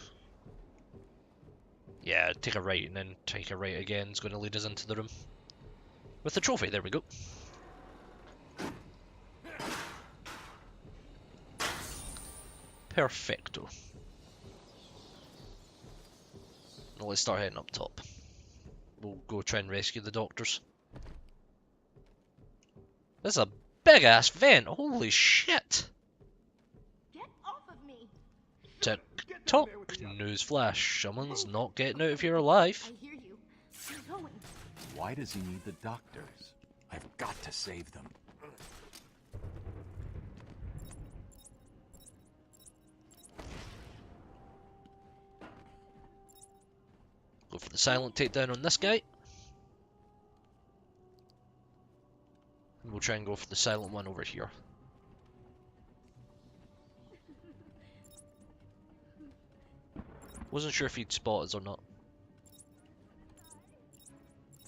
Yeah, take a right and then take a right again. It's going to lead us into the room. With the trophy, there we go. Perfecto. Now let's start heading up top. We'll go try and rescue the doctors. This is a big ass vent, holy shit! Get off of me! TikTok newsflash, someone's not getting out of here alive. I hear you. You're going. Why does he need the doctors? I've got to save them. Go for the silent takedown on this guy. And we'll try and go for the silent one over here. Wasn't sure if he'd spot us or not.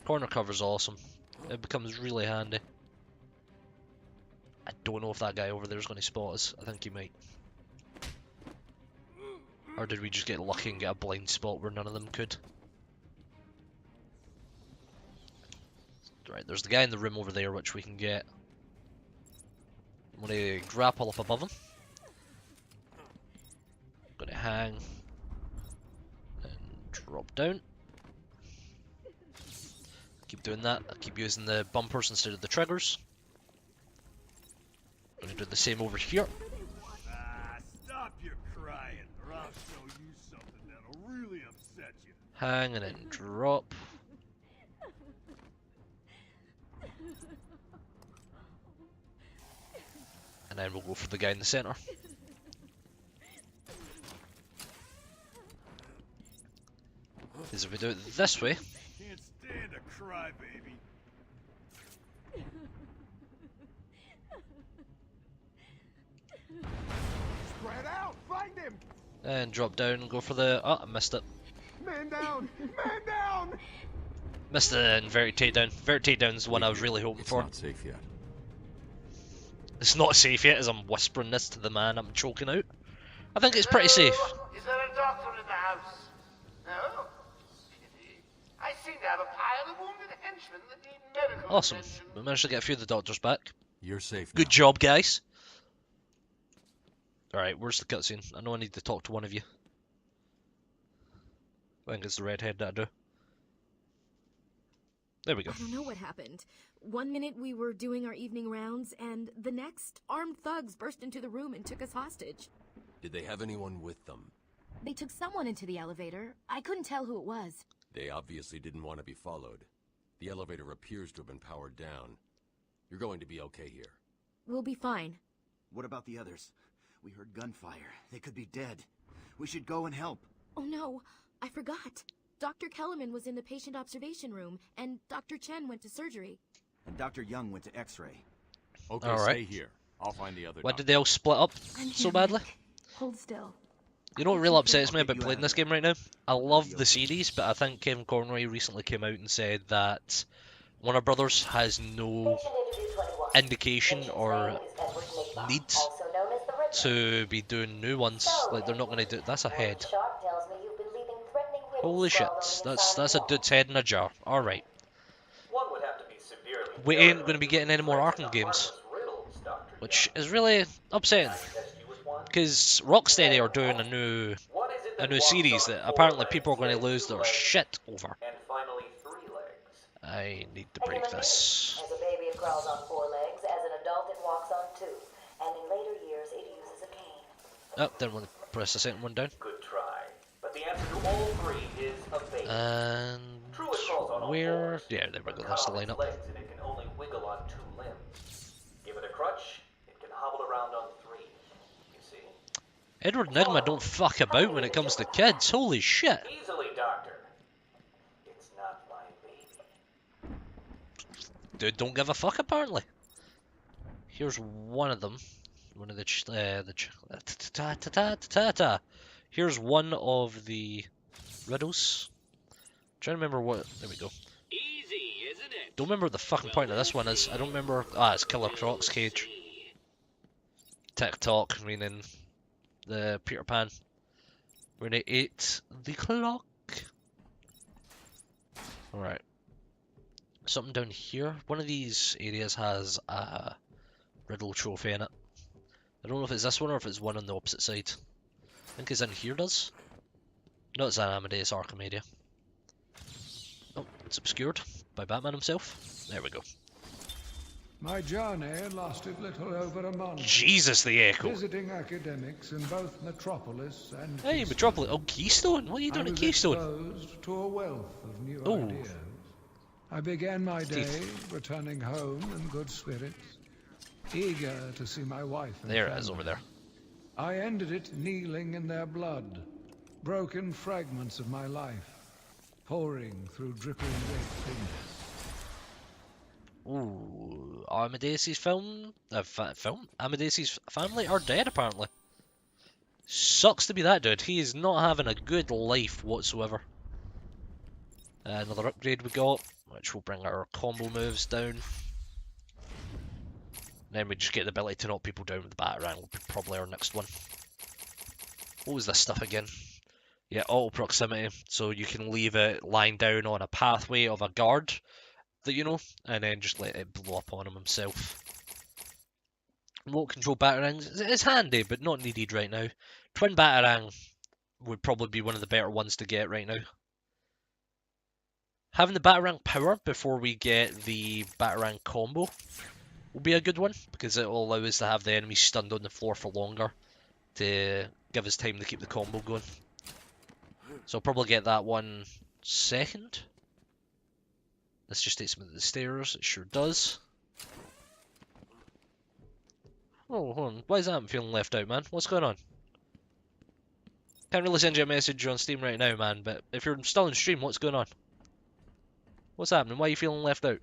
Corner cover's awesome. It becomes really handy. I don't know if that guy over there is going to spot us. I think he might. Or did we just get lucky and get a blind spot where none of them could? Right, there's the guy in the room over there which we can get. I'm going to grapple up above him. Going to hang. And drop down. Keep doing that. I'll keep using the bumpers instead of the triggers. I'm going to do the same over here. Stop your crying, or I'll show you something that'll really upset you. Hang and then drop. And then we'll go for the guy in the center. Because if we do it this way, Can't stand a crybaby. Spread out, find him. and drop down and go for the... Oh, I missed it. Man down, man down. Missed the inverted takedown. Inverted takedown's the one I was really hoping for. It's not safe yet. It's not safe yet as I'm whispering this to the man I'm choking out. I think it's pretty safe. Is there a doctor in the house? No? Pity. I seem to have a pile of wounded henchmen that need medical Awesome. attention. We managed to get a few of the doctors back. You're safe now. Good job, guys. Alright, where's the cutscene? I know I need to talk to one of you. I think it's the redhead that I do. There we go. I don't know what happened. One minute we were doing our evening rounds, and the next, armed thugs burst into the room and took us hostage. Did they have anyone with them? They took someone into the elevator. I couldn't tell who it was. They obviously didn't want to be followed. The elevator appears to have been powered down. You're going to be okay here. We'll be fine. What about the others? We heard gunfire. They could be dead. We should go and help. Oh no, I forgot. Dr. Kellerman was in the patient observation room, and Dr. Chen went to surgery. And Dr. Young went to X-ray. Okay, All right. stay here. I'll find the other Why doctor. did they all split up so badly? Hold still. You know what really upsets me about playing this game right now? I love the series, but I think Kevin Conroy recently came out and said that Warner Brothers has no indication or need to be doing new ones. Like, they're not going to do... That's a head. Holy shit. That's a dude's head in a jar. Alright. One would have to be severely We ain't going to be getting any more Arkham games. Which is really upsetting. Because Rocksteady are doing a new series that apparently people are going to lose their shit over. And finally, 3 legs. I need to break this. As a baby, it crawls on 4 legs. As an adult, it walks on 2. And in later years, it uses a cane. Oh, didn't want to press the second one down. Good try. But the answer to all 3 is a baby. And True, it crawls on all where? 4s, Yeah, there we but go. That's the cut off its lineup. legs and it can only wiggle on 2 limbs. Give it a crutch, it can hobble around on 3. You see? Edward Nygma don't fuck about when it comes to kids. Holy shit. Easily, Doctor. It's not my baby. Dude, don't give a fuck apparently. Here's one of them. One of the Here's one of the riddles. Trying to remember what. There we go. Easy, isn't it? Don't remember what the fucking point of this one is. I don't remember. Ah, it's Killer Croc's cage. TikTok, meaning the Peter Pan. We're gonna 8 the clock. Alright. Something down here. One of these areas has a riddle trophy in it. I don't know if it's this one or if it's one on the opposite side. I think it's in here, does? No, it's an Amadeus Arkham area. Oh, it's obscured by Batman himself. There we go. My journey lasted little over a month. Jesus, the echo. Visiting academics in both Metropolis and Hey, Keystone. Metropolis. Oh, Keystone? What are you doing at Keystone? I was exposed to a wealth of new ideas. I began my day returning home in good spirits, eager to see my wife and There family. it is, over there. I ended it kneeling in their blood, broken fragments of my life, pouring through dripping red fingers. Ooh, Amadeus's Amadeus's family are dead, apparently. Sucks to be that dude. He is not having a good life whatsoever. Another upgrade we got, which will bring our combo moves down. Then we just get the ability to knock people down with the Batarang, will be probably our next one. What was this stuff again? Yeah, auto proximity, so you can leave it lying down on a pathway of a guard that you know, and then just let it blow up on him himself. Remote control Batarangs, it's handy, but not needed right now. Twin Batarang would probably be one of the better ones to get right now. Having the Batarang power before we get the Batarang combo will be a good one, because it will allow us to have the enemy stunned on the floor for longer to give us time to keep the combo going. So I'll probably get that one second. This just takes me to the stairs, it sure does. Oh, hold on, why is that I'm feeling left out, man? What's going on? Can't really send you a message on Steam right now, man, but if you're still in stream, what's going on? What's happening? Why are you feeling left out?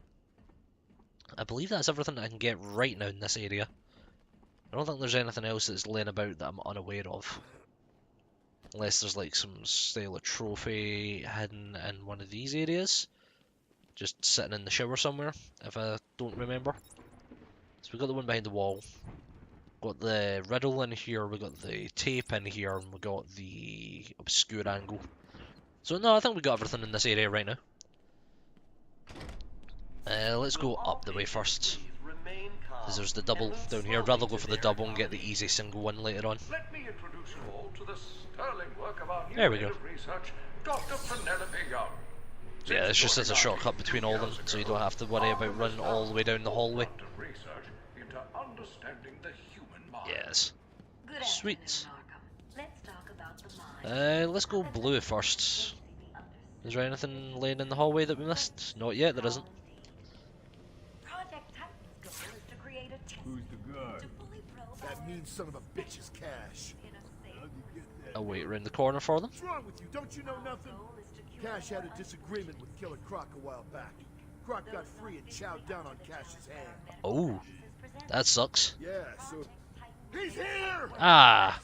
I believe that's everything I can get right now in this area. I don't think there's anything else that's laying about that I'm unaware of. Unless there's like some style of trophy hidden in one of these areas. Just sitting in the shower somewhere, if I don't remember. So we got the one behind the wall. Got the riddle in here, we got the tape in here, and we got the obscure angle. So no, I think we got everything in this area right now. Let's go up the way first. Because there's the double down here. I'd rather go for the double and get the easy single one later on. Let me introduce you all to the sterling work of our new There we head go. of research, Dr. Penelope Young. Yeah, it's just as a shortcut between all of them, so you don't have to worry about running all the way down the hallway. Research into understanding the human mind. Yes. Good Sweet. afternoon, Arkham. Let's talk about the mind. Let's go blue first. Is there anything laying in the hallway that we missed? Not yet, there isn't. Project Titan's goal is to create a test. Who's the guard? That mean son of a bitch's Cash. I'll wait around the corner for them. What's wrong with you? Don't you know nothing? Cash had a disagreement with Killer Croc a while back. Croc got free and chowed down on Cash's hand. Oh, that sucks. Yeah, so he's here! Ah,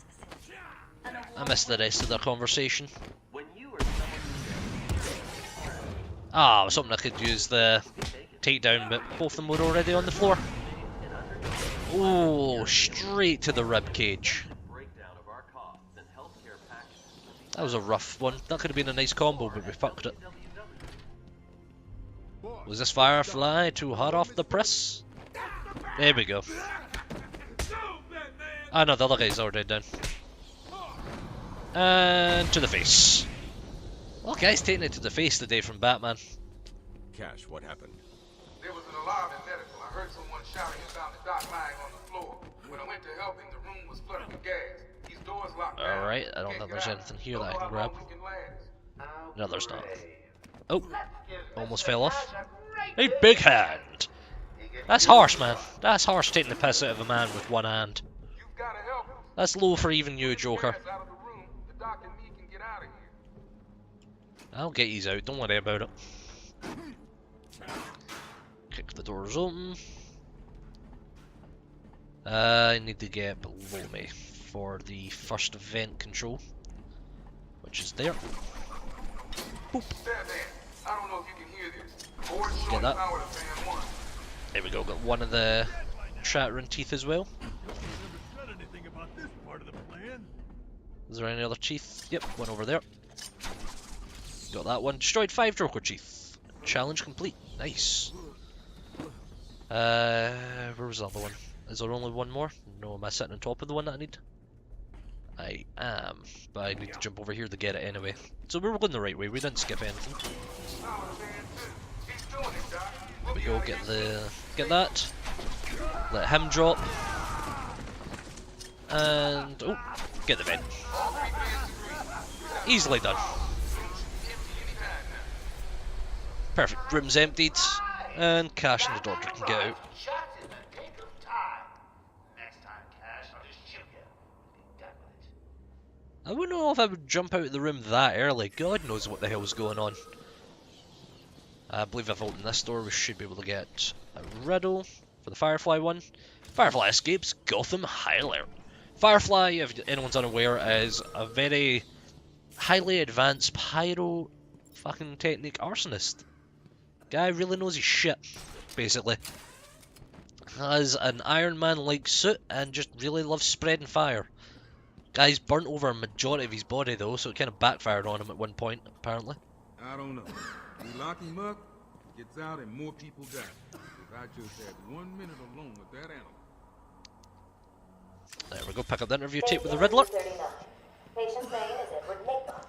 I missed the rest of their conversation. Ah, something I could use the takedown, but both of them were already on the floor. Oh, straight to the rib cage. That was a rough one. That could have been a nice combo, but we fucked it. Was this Firefly too hot off the press? There we go. Ah no, the other guy's already down. And to the face. Well, guy's taking it to the face today from Batman. Cash, what happened? There was an alarm in medical. I heard someone shouting and found the doc lying on the floor. When I went to help him, the room was flooded with gas. These doors locked down. Alright, I don't think there's anything here that I can grab. No, there's not. Oh, almost fell off. A big hand! That's harsh, man. That's harsh taking the piss out of a man with one hand. That's low for even you, Joker. I'll get these out, don't worry about it. Kick the doors open. I need to get below me for the first event control, which is there. Boop. Get that. There we go, got one of the shattering teeth as well. Is there any other teeth? Yep, one over there. Got that one. Destroyed 5 Joker teeth. Challenge complete. Nice. Where was the other one? Is there only one more? No, am I sitting on top of the one that I need? I am, but I need to jump over here to get it anyway. So we were going the right way, we didn't skip anything. There we go, get that. Let him drop. And, oh, get the vent. Easily done. Perfect, room's emptied. And Cash and the doctor can get out. I wouldn't know if I would jump out of the room that early. God knows what the hell's going on. I believe if I open this door we should be able to get a riddle for the Firefly one. Firefly escapes Gotham High Alert. Firefly, if anyone's unaware, is a very highly advanced pyro fucking technique arsonist. Guy really knows his shit, basically. Has an Iron Man-like suit and just really loves spreading fire. Guy's burnt over a majority of his body though, so it kind of backfired on him at one point, apparently. I don't know. We lock him up, he gets out, and more people die. If I just had 1 minute alone with that animal. There we go, pick up the interview tape with the Riddler. Patient's name is Edward Nigma.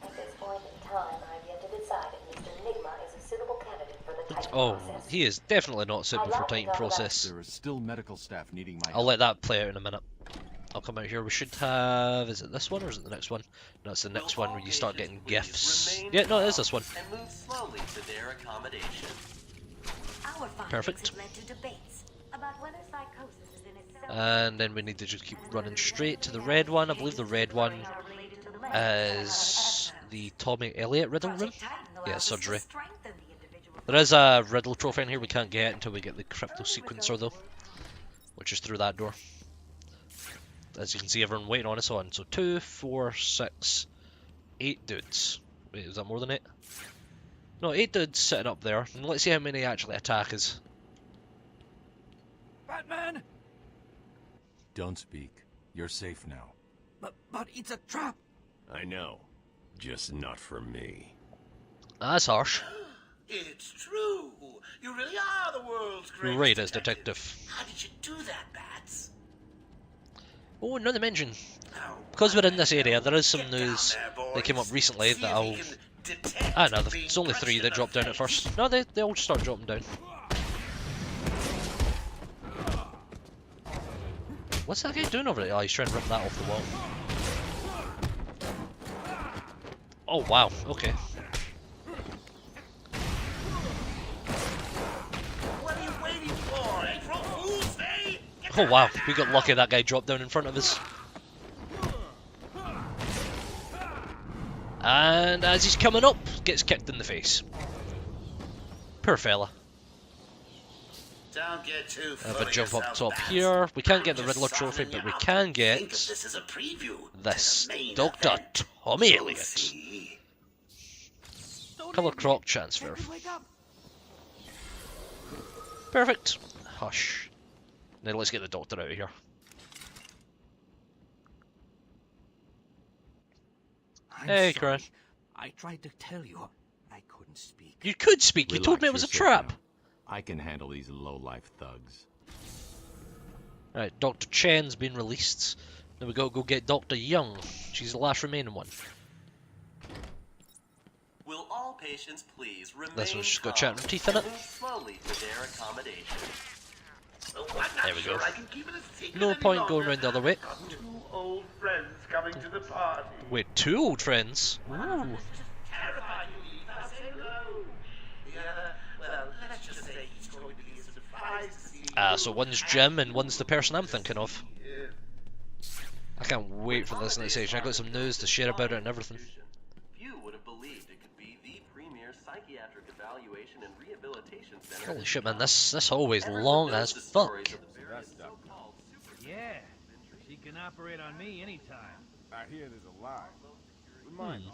At this point in time, I've yet to decide if Mr. Nigma is a suitable candidate for the Titan process. He is definitely not suitable for Titan process. There is still medical staff needing my I'll let that play out in a minute. I'll come out here. We should have... Is it this one or is it the next one? No, it's the next one where you start getting gifts. Yeah, no, it is this one. And move slowly to their accommodation. Perfect. Led to debates about whether psychosis is in itself. And then we need to just keep running straight to the red one. I believe the red one is the Tommy Elliott Riddle room. Yeah, surgery. There is a Riddle trophy in here we can't get until we get the crypto sequencer though, which is through that door. As you can see, everyone waiting on us on. So 2, 4, 6, 8 dudes. Wait, is that more than 8? No, 8 dudes sitting up there. And let's see how many actually attack us. Batman! Don't speak. You're safe now. But it's a trap. I know. Just not for me. That's harsh. It's true. You really are the world's greatest Great as detective. How did you do that, Bats? Oh, not to mention, because we're in this area, there is some news that came up recently that I'll... I know, it's only 3 that dropped down at first. No, they all start dropping down. What's that guy doing over there? Oh, he's trying to rip that off the wall. Oh, wow, okay. What are you waiting for? April Fool's Day? Oh wow, we got lucky that guy dropped down in front of us. And as he's coming up, gets kicked in the face. Poor fella. Don't get too Have a jump up top here. We can't get the Riddler trophy, but we can get this Dr. Tommy Elliott. Color Croc transfer. Perfect. Hush. Now let's get the doctor out of here. Hey, Karen. I tried to tell you. I couldn't speak. You could speak. You told me it was a trap. I can handle these low-life thugs. Right, Dr. Chen's been released. Now we gotta go get Dr. Young. She's the last remaining one. Will all patients please remain This one's just got chatting teeth in it. slowly to their accommodation. There we go. No point going around the other way. 2 old friends coming to the party. Wait, 2 old friends? Ooh. Terrifying you leave us alone. Yeah, well, let's just say he's going to be a surprise to see. So one's Jim and one's the person I'm thinking of. I can't wait for this next section. I got some news to share about it and everything. Few would have believed it could be the premier psychiatric evaluation and rehabilitation center. Holy shit, man, this hallway's long as fuck. Yeah, she can operate on me anytime. I hear there's a lie. Remind me,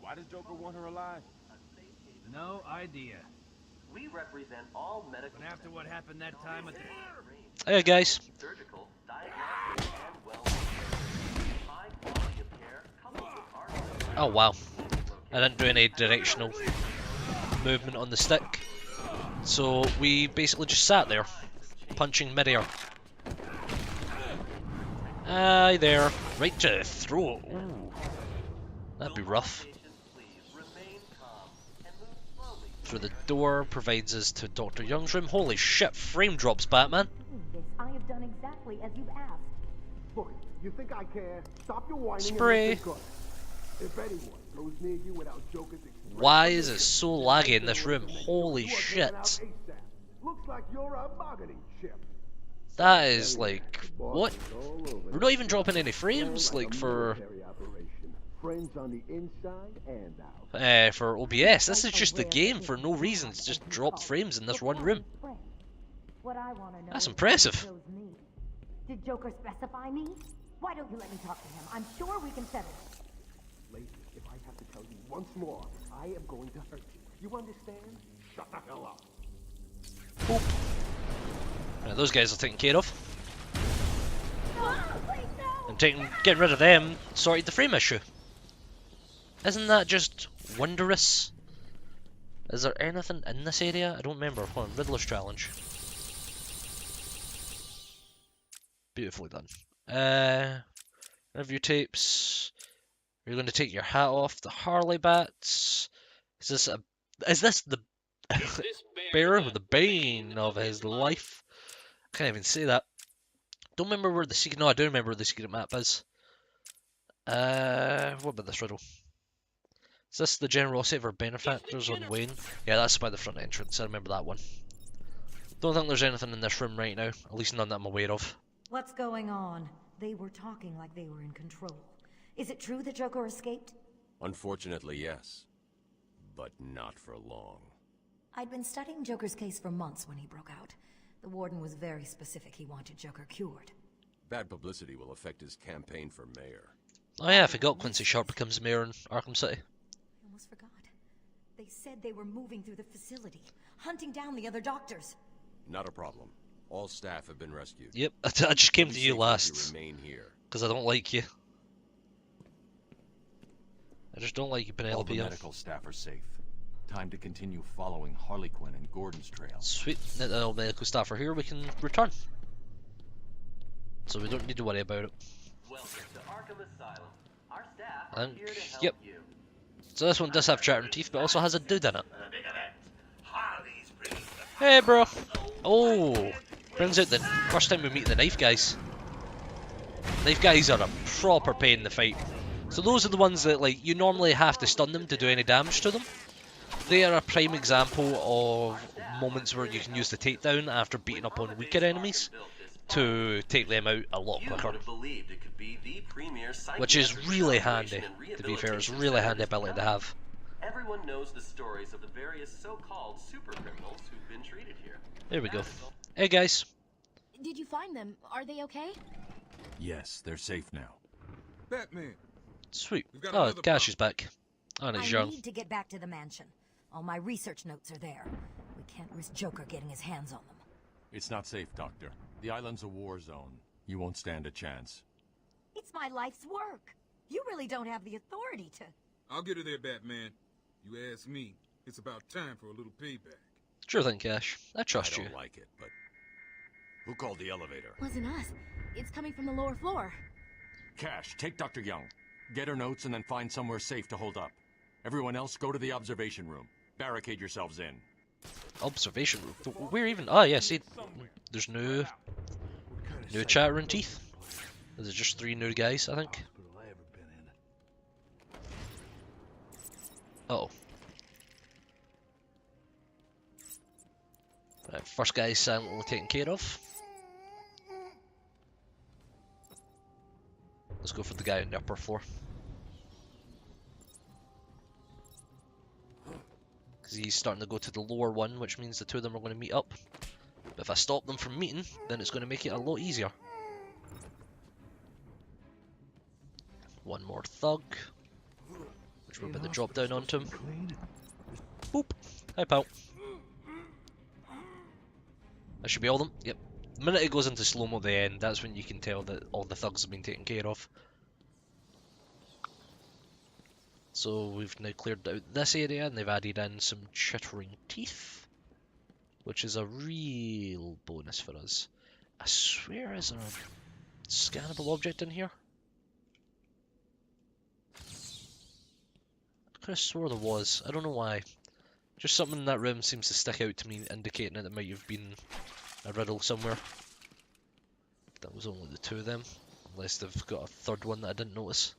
why does Joker want her alive? No idea. We represent all medical. But after what happened that time at the Hey guys. Surgical, diagnostic, and wellness. High quality of care. Oh wow. I didn't do any directional movement on the stick. So we basically just sat there, punching midair. Aye there. Right to the throat. Ooh. That'd be rough. Through the door provides us to Dr. Young's room. Holy shit, frame drops, Batman. I have done exactly as you've asked. Look, you think I care? Stop your whining Spray. and listen good. If anyone goes near you without Joker's express Why is it so laggy in this room? Holy shit. looks like you're a bargaining chip. That is like, what? We're not even dropping any frames, like for Friends on the inside and out. for OBS. This is just the game for no reason. It's just dropped frames in this one room. That's impressive. Did Joker specify me? Why don't you let me talk to him? I'm sure we can settle it. Lady, if I have to tell you once more, I am going to hurt you. You understand? Shut the hell up. Boop. Right, those guys are taken care of. And getting rid of them sorted the frame issue. Isn't that just wondrous? Is there anything in this area? I don't remember. Hold on, Riddler's Challenge. Beautifully done. Review tapes. Are you going to take your hat off? The Harley bats. Is this the bearer with the bane of his life? I can't even say that. Don't remember where the secret. No, I do remember where the secret map is. What about this riddle? Is this the generosity of our benefactors on Wayne? Yeah, that's by the front entrance. I remember that one. Don't think there's anything in this room right now. At least none that I'm aware of. What's going on? They were talking like they were in control. Is it true that Joker escaped? Unfortunately, yes. But not for long. I'd been studying Joker's case for months when he broke out. The warden was very specific he wanted Joker cured. Bad publicity will affect his campaign for mayor. Oh yeah, I forgot Quincy Sharp becomes mayor in Arkham City. I almost forgot. They said they were moving through the facility, hunting down the other doctors. Not a problem. All staff have been rescued. Yep, I just came to you last. Remain here. Because I don't like you. I just don't like you, Penelope. All the medical staff are safe. Time to continue following Harley Quinn and Gordon's trail. Sweet. Now that all medical staff are here, we can return. So we don't need to worry about it. Welcome to Arkham Asylum. Our staff are here to help yep. you. So this one does have chattering teeth, but also has a dude in it. Hey, bro. Oh, brings out the first time we meet the knife guys. Knife guys are a proper pain in the fight. So those are the ones that, like, you normally have to stun them to do any damage to them. They are a prime example of moments where you can use the takedown after beating up on weaker enemies to take them out a lot quicker. Which is really handy, to be fair. It's a really handy ability to have. Everyone knows the stories of the various so-called super criminals who've been treated here. There we go. Hey guys. Did you find them? Are they okay? Yes, they're safe now. Batman. Sweet. Oh, Cash is back. Oh, and he's young. I need to get back to the mansion. All my research notes are there. We can't risk Joker getting his hands on them. It's not safe, Doctor. The island's a war zone. You won't stand a chance. It's my life's work. You really don't have the authority to... I'll get her there, Batman. You ask me, it's about time for a little payback. Sure thing, Cash. I trust you. I don't like it, but... Who called the elevator? Wasn't us. It's coming from the lower floor. Cash, take Dr. Young. Get her notes and then find somewhere safe to hold up. Everyone else, go to the observation room. Barricade yourselves in. Observation room? Where even? Oh, yeah, see, there's no chattering teeth. There's just 3 new guys, I think. Uh-oh. Right, first guy is silently taken care of. Let's go for the guy on the upper floor. Because he's starting to go to the lower one, which means the two of them are going to meet up. But if I stop them from meeting, then it's going to make it a lot easier. One more thug, which we're about to drop down onto him. Boop. Hi, pal. That should be all of them. Yep. The minute it goes into slow-mo at the end, that's when you can tell that all the thugs have been taken care of. So we've now cleared out this area and they've added in some chittering teeth, which is a real bonus for us. I swear, is there a scannable object in here? I could have swore there was. I don't know why. Just something in that room seems to stick out to me, indicating that there might have been a riddle somewhere. That was only the two of them, unless they've got a third one that I didn't notice.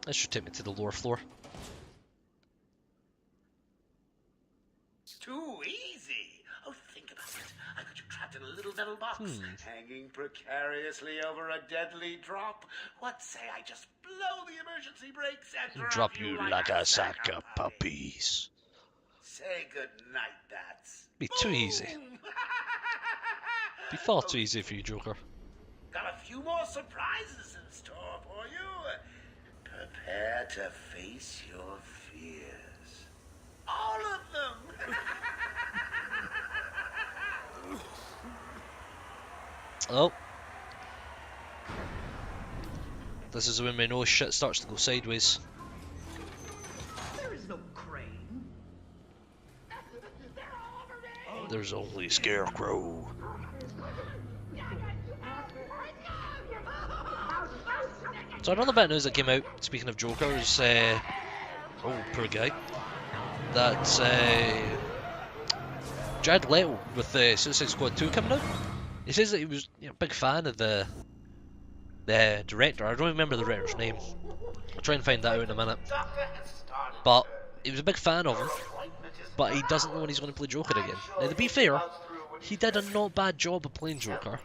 This should take me to the lower floor. Too easy. Oh, think about it. I got you trapped in a little metal box, hanging precariously over a deadly drop. What say I just blow the emergency brakes and Drop you like a sack of puppies. Say good night, bats. Be too easy. Be far too easy for you, Joker. Got a few more surprises in store for you. Prepare to face your fears. All of them. Oh. This is when we know shit starts to go sideways. There is no crane. There's only Scarecrow. So another bit of news that came out, speaking of Jokers, oh, poor guy, that Jared Leto with Suicide Squad 2 coming out, he says that he was a big fan of the director. I don't remember the director's name. I'll try and find that out in a minute. But he was a big fan of him, but he doesn't know when he's going to play Joker again. Now, to be fair, he did a not bad job of playing Joker.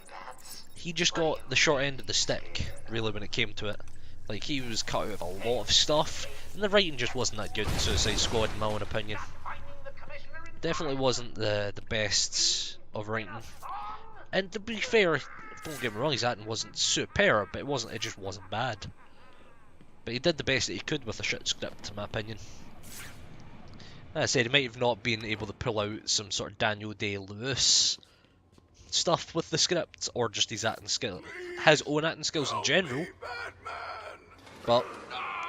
He just got the short end of the stick, really, when it came to it. Like, he was cut out of a lot of stuff, and the writing just wasn't that good in Suicide Squad, in my own opinion. Definitely wasn't the best of writing. And to be fair, don't get me wrong, his acting wasn't superb, but it just wasn't bad. But he did the best that he could with a shit script, in my opinion. Like I said, he might have not been able to pull out some sort of Daniel Day-Lewis stuff with the script, or just his acting skill, his own acting skills in general. But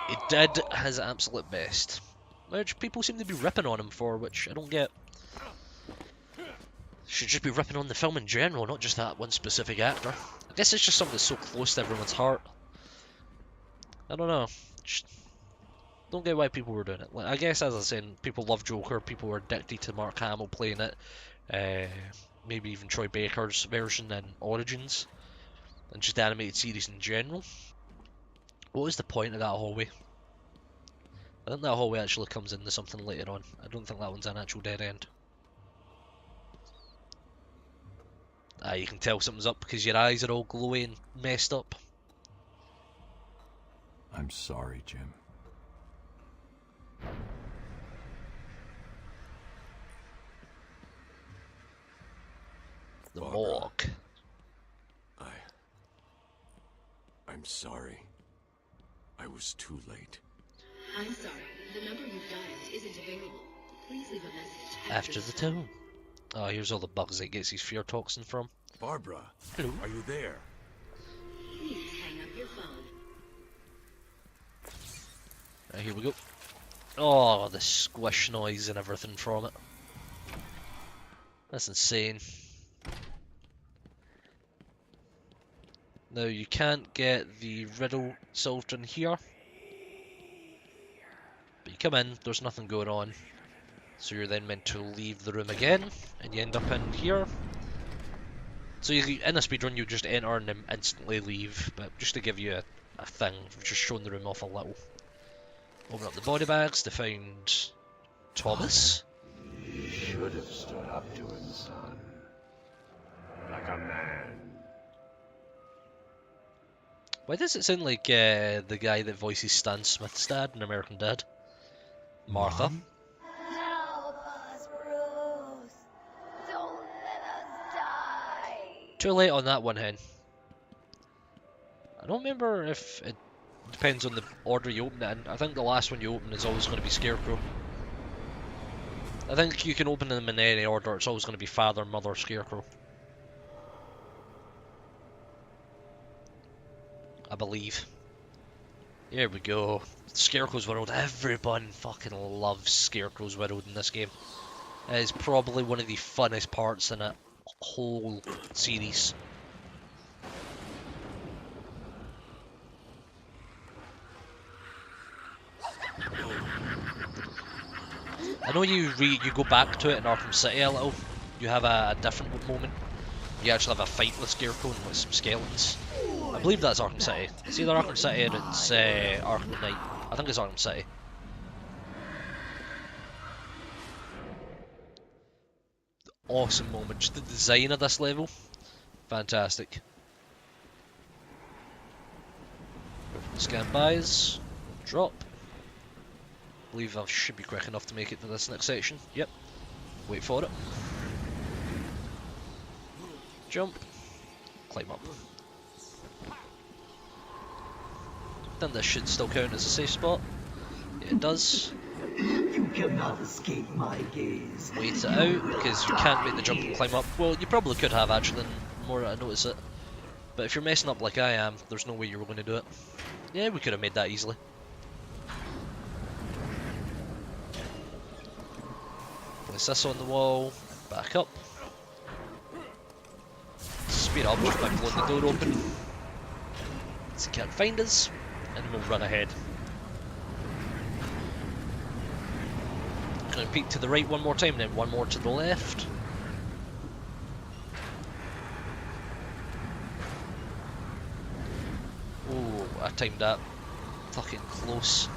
he did his absolute best, which people seem to be ripping on him for, which I don't get. Should just be ripping on the film in general, not just that one specific actor. I guess it's just something that's so close to everyone's heart. I don't know. Just don't get why people were doing it. Like, I guess, as I was saying, people love Joker, people were addicted to Mark Hamill playing it. Maybe even Troy Baker's version in Origins, and just the animated series in general. What was the point of that hallway? I think that hallway actually comes into something later on. I don't think that one's an actual dead end. You can tell something's up because your eyes are all glowy and messed up. I'm sorry, Jim. The morgue. I'm sorry. I was too late. I'm sorry. The number you've dialed isn't available. Please leave a message After the tone. Oh, here's all the bugs that gets his fear toxin from. Barbara, hello. Are you there? Please hang up your phone. Right, here we go. Oh, the squish noise and everything from it. That's insane. Now, you can't get the riddle solved in here. But you come in, there's nothing going on. So you're then meant to leave the room again, and you end up in here. So you, in a speedrun, you just enter and then instantly leave. But just to give you a thing, we've just shown the room off a little. Open up the body bags to find Thomas. He should have stood up to him, son. Like a man. Why does it sound like the guy that voices Stan Smith's dad in American Dad? Martha. Mom? Help us, Bruce. Don't let us die. Too late on that one, hen. I don't remember if it depends on the order you open it in. I think the last one you open is always going to be Scarecrow. I think you can open them in any order. It's always going to be Father, Mother, Scarecrow. I believe. Here we go. Scarecrow's World. Everyone fucking loves Scarecrow's World in this game. It is probably one of the funnest parts in a whole series. I know you go back to it in Arkham City a little. You have a different moment. You actually have a fight with Scarecrow and with some skeletons. I believe that's Arkham City. It's either Arkham City or it's Arkham Knight. I think it's Arkham City. Awesome moment. Just the design of this level, fantastic. Scan buys, drop. I believe I should be quick enough to make it to this next section. Yep. Wait for it. Jump. Climb up. Then this should still count as a safe spot. Yeah, it does. You cannot escape my gaze. Wait it out, because you can't make the jump and climb up. Well, you probably could have, actually, the more I notice it. But if you're messing up like I am, there's no way you were going to do it. Yeah, we could have made that easily. Place this on the wall, back up. Speed up just by blowing the door open. So he can't find us, and we'll run ahead. Gonna peek to the right one more time, then one more to the left. Oh, I timed that fucking close.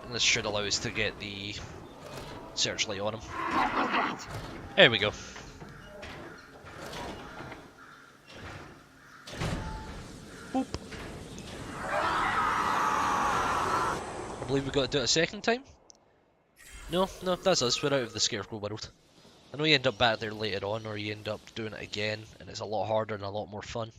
And this should allow us to get the searchlight on him. There we go. Boop. I believe we got to do it a second time. No, that's us. We're out of the Scarecrow World. I know you end up back there later on, or you end up doing it again, and it's a lot harder and a lot more fun.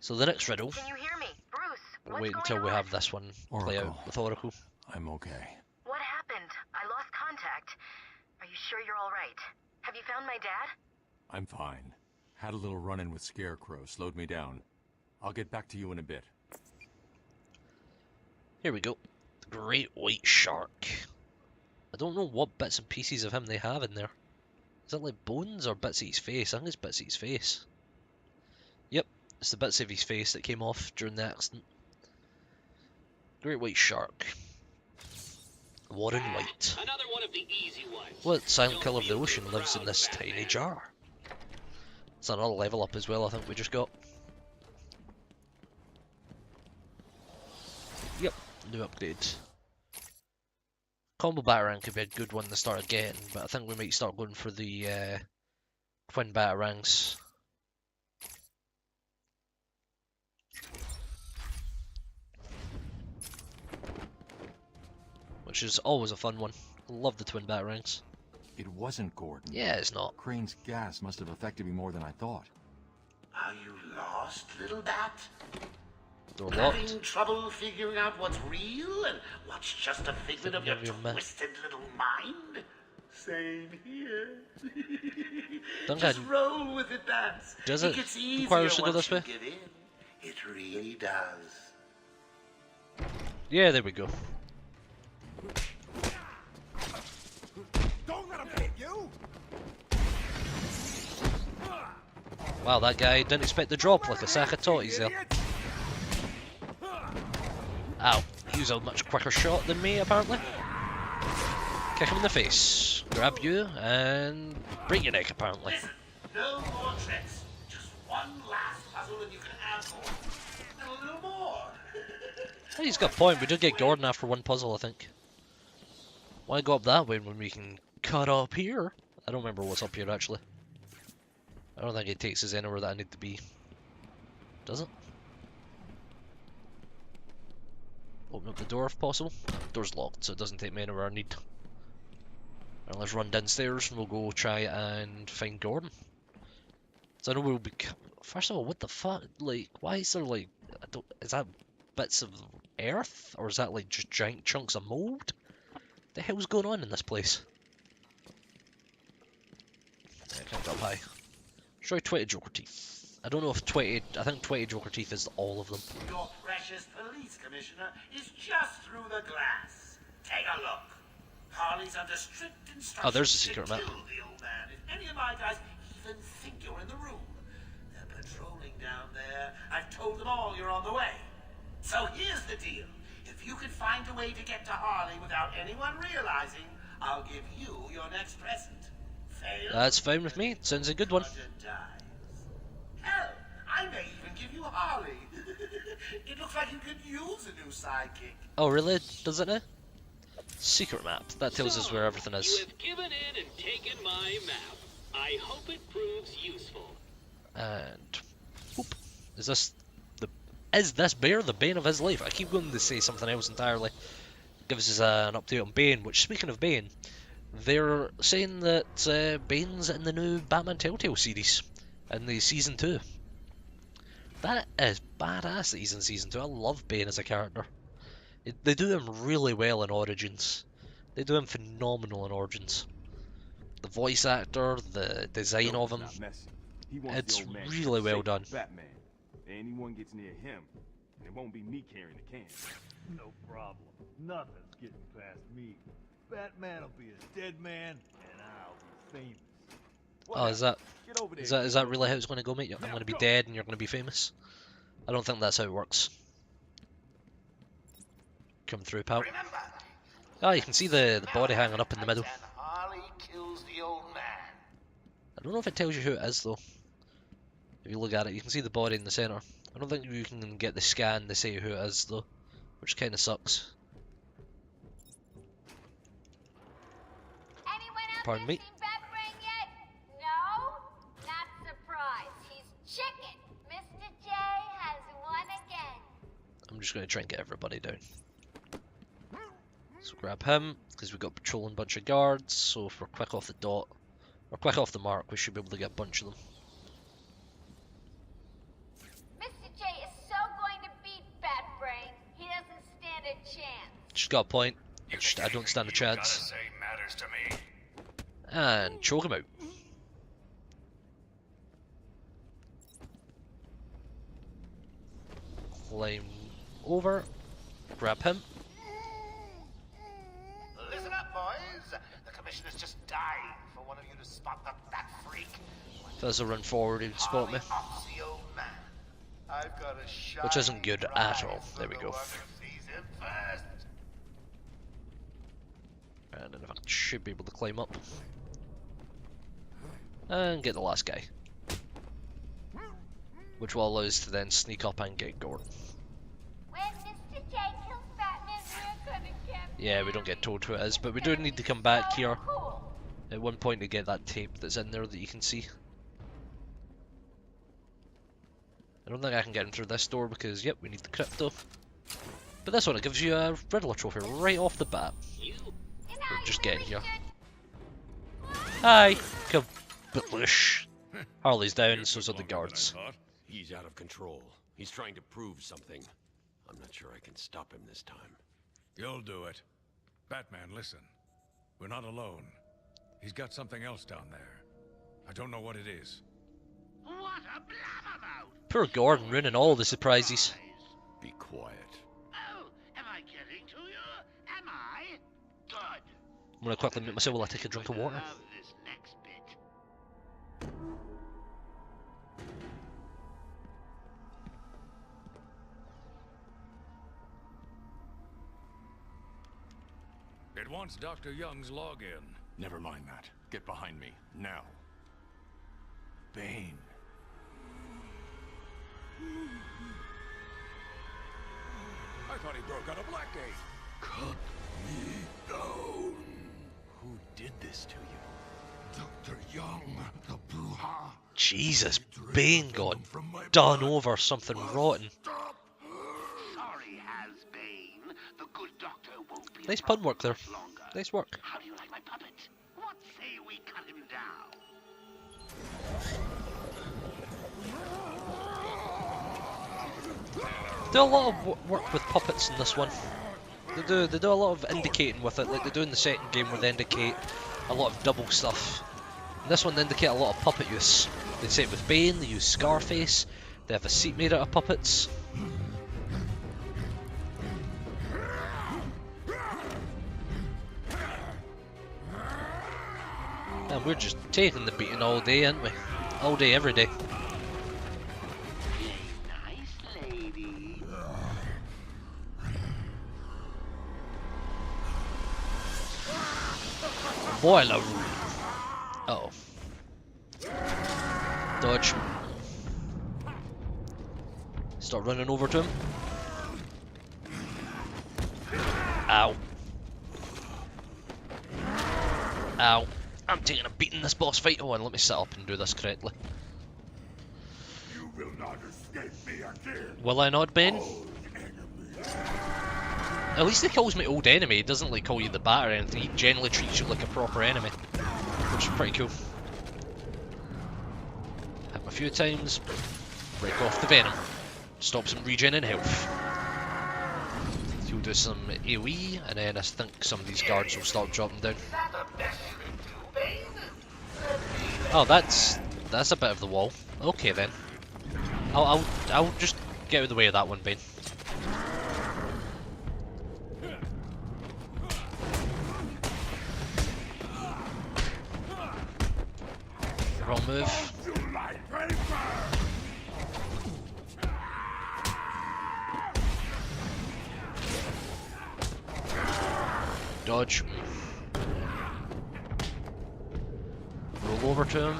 So the next riddle. Can you hear me, Bruce? We'll wait until we have this one play out with Oracle. I'm okay. What happened? I lost contact. Are you sure you're all right? Have you found my dad? I'm fine. Had a little run-in with Scarecrow, slowed me down. I'll get back to you in a bit. Here we go. The Great White Shark. I don't know what bits and pieces of him they have in there. Is that like bones or bits of his face? I think it's bits of his face. Yep, it's the bits of his face that came off during the accident. Great White Shark. Warren White. Another one of the easy ones. What silent killer of the ocean lives in this tiny jar? It's another level up as well, I think we just got. Yep, new upgrade. Combo Batarang could be a good one to start again, but I think we might start going for the twin Batarangs. Which is always a fun one. Love the twin Batarangs. It wasn't Gordon. Yeah, it's not. Crane's gas must have affected me more than I thought. Are you lost, little bat? They're locked. Having trouble figuring out what's real and what's just a figment of your twisted little mind? Same here. Just roll with it, Bats. Does it it gets easier require us to go once this way? you get in. It really does. Yeah, there we go. Don't let him hit you! Wow, that guy didn't expect the drop like a sack of totties there. Ow, he was a much quicker shot than me, apparently. Kick him in the face, grab you, and break your neck, apparently. Listen, no more tricks. Just one last puzzle and you can add more. And a little more. Hey, he's got a point, we did get Gordon after one puzzle, I think. Why go up that way when we can cut up here? I don't remember what's up here, actually. I don't think it takes us anywhere that I need to be. Does it? Open up the door if possible. Door's locked, so it doesn't take me anywhere I need. Right, let's run downstairs and we'll go try and find Gordon. So I know we'll be... First of all, what the fuck? Like, why is there like... Is that bits of earth? Or is that like just giant chunks of mold? What the hell's going on in this place? I can't go up high. Try 20 Joker teeth. I don't know if 20. I think 20 Joker teeth is all of them. Your precious police commissioner is just through the glass. Take a look. Harley's under strict instructions. Oh, there's a secret map. To kill the old man. If any of my guys even think you're in the room, they're patrolling down there. I've told them all you're on the way. So here's the deal. If you can find a way to get to Harley without anyone realizing, I'll give you your next present. Fail? That's fine with me. Sounds a good one. Hell, I may even give you Harley. It looks like you could use a new sidekick. Oh, really? Does it now? Secret map. That tells us where everything is. You have given in and taken my map. I hope it proves useful. And whoop. Is this Bear the bane of his life? I keep going to say something else entirely. Gives us an update on Bane, which, speaking of Bane, they're saying that Bane's in the new Batman Telltale series in the season 2. That is badass that he's in season 2. I love Bane as a character. They do him really well in Origins. They do him phenomenal in Origins. The voice actor, the design of him, it's really well done. Batman. Anyone gets near him, and it won't be me carrying the can. No problem. Nothing's getting past me. Batman will be a dead man, and I'll be famous. Oh, is that really how it's going to go, mate? I'm going to be dead and you're going to be famous? I don't think that's how it works. Come through, pal. Ah, you can see the body hanging up in the middle. Harley kills the old man. I don't know if it tells you who it is, though. If you look at it, you can see the body in the centre. I don't think you can get the scan to say who it is, though, which kind of sucks. Pardon me? No? Not surprised. He's chicken. Mr. J has won again. I'm just going to try and get everybody down. So grab him, because we've got patrolling bunch of guards, so if we're quick off the dot, or quick off the mark, we should be able to get a bunch of them. Mr. J is so going to beat Bat Brain, he doesn't stand a chance. She's got a point. I don't stand a chance. Say matters to me. And choke him out. Climb over, grab him. Listen up, boys. The commissioner's just dying for one of you to spot the bat freak. If there's a run forward, he'd spot me. The old man. I've got a Which isn't good at all. There we go. And in fact, should be able to climb up. And get the last guy. Which will allow us to then sneak up and get Gordon. When Mr. J kills Batman, we're gonna get... Yeah, we don't get told who it is, but we do need to come back here at one point to get that tape that's in there that you can see. I don't think I can get in through this door because, yep, we need the crypto. But this one, it gives you a Riddler trophy right off the bat. We're just getting here. Hi! Kaboosh! Harley's down, so's are the guards. He's out of control. He's trying to prove something. I'm not sure I can stop him this time. You'll do it. Batman, listen. We're not alone. He's got something else down there. I don't know what it is. What a blabbermouth! Poor Gordon ruining all the surprises. Be quiet. Oh, am I getting to you? Am I? Good. I'm gonna quickly make myself while I take a drink of water. Love this next bit. It wants Dr. Young's login. Never mind that. Get behind me, now. Bane. I thought he broke out of Blackgate. Cut me down. Who did this to you? Dr. Young, the Bruja. Jesus, Bane got done over something rotten. Sorry, has Bane. The good doctor won't be Nice pun work there. longer. Nice work. How do you like my puppet? What say we cut him down? Do a lot of work with puppets in this one. They do a lot of indicating with it, like they do in the second game where they indicate a lot of double stuff. In this one they indicate a lot of puppet use. They say it with Bane, they use Scarface, they have a seat made out of puppets. And we're just taking the beating all day, aren't we? All day, every day. Nice lady. Boiler room. Uh-oh. Dodge. Start running over to him. Ow. Ow. I'm taking a beating this boss fight. Oh, and let me set up and do this correctly. You will not escape me again. Will I not, Ben? At least he calls me old enemy. He doesn't like call you the bat or anything. He generally treats you like a proper enemy, which is pretty cool. Hit him a few times. Break off the venom. Stops him regening health. He'll do some AoE, and then I think some of these guards will start dropping down. Oh, that's a bit of the wall. Okay then. I'll just get out of the way of that one, Bane. Wrong move. Dodge. Roll over to him.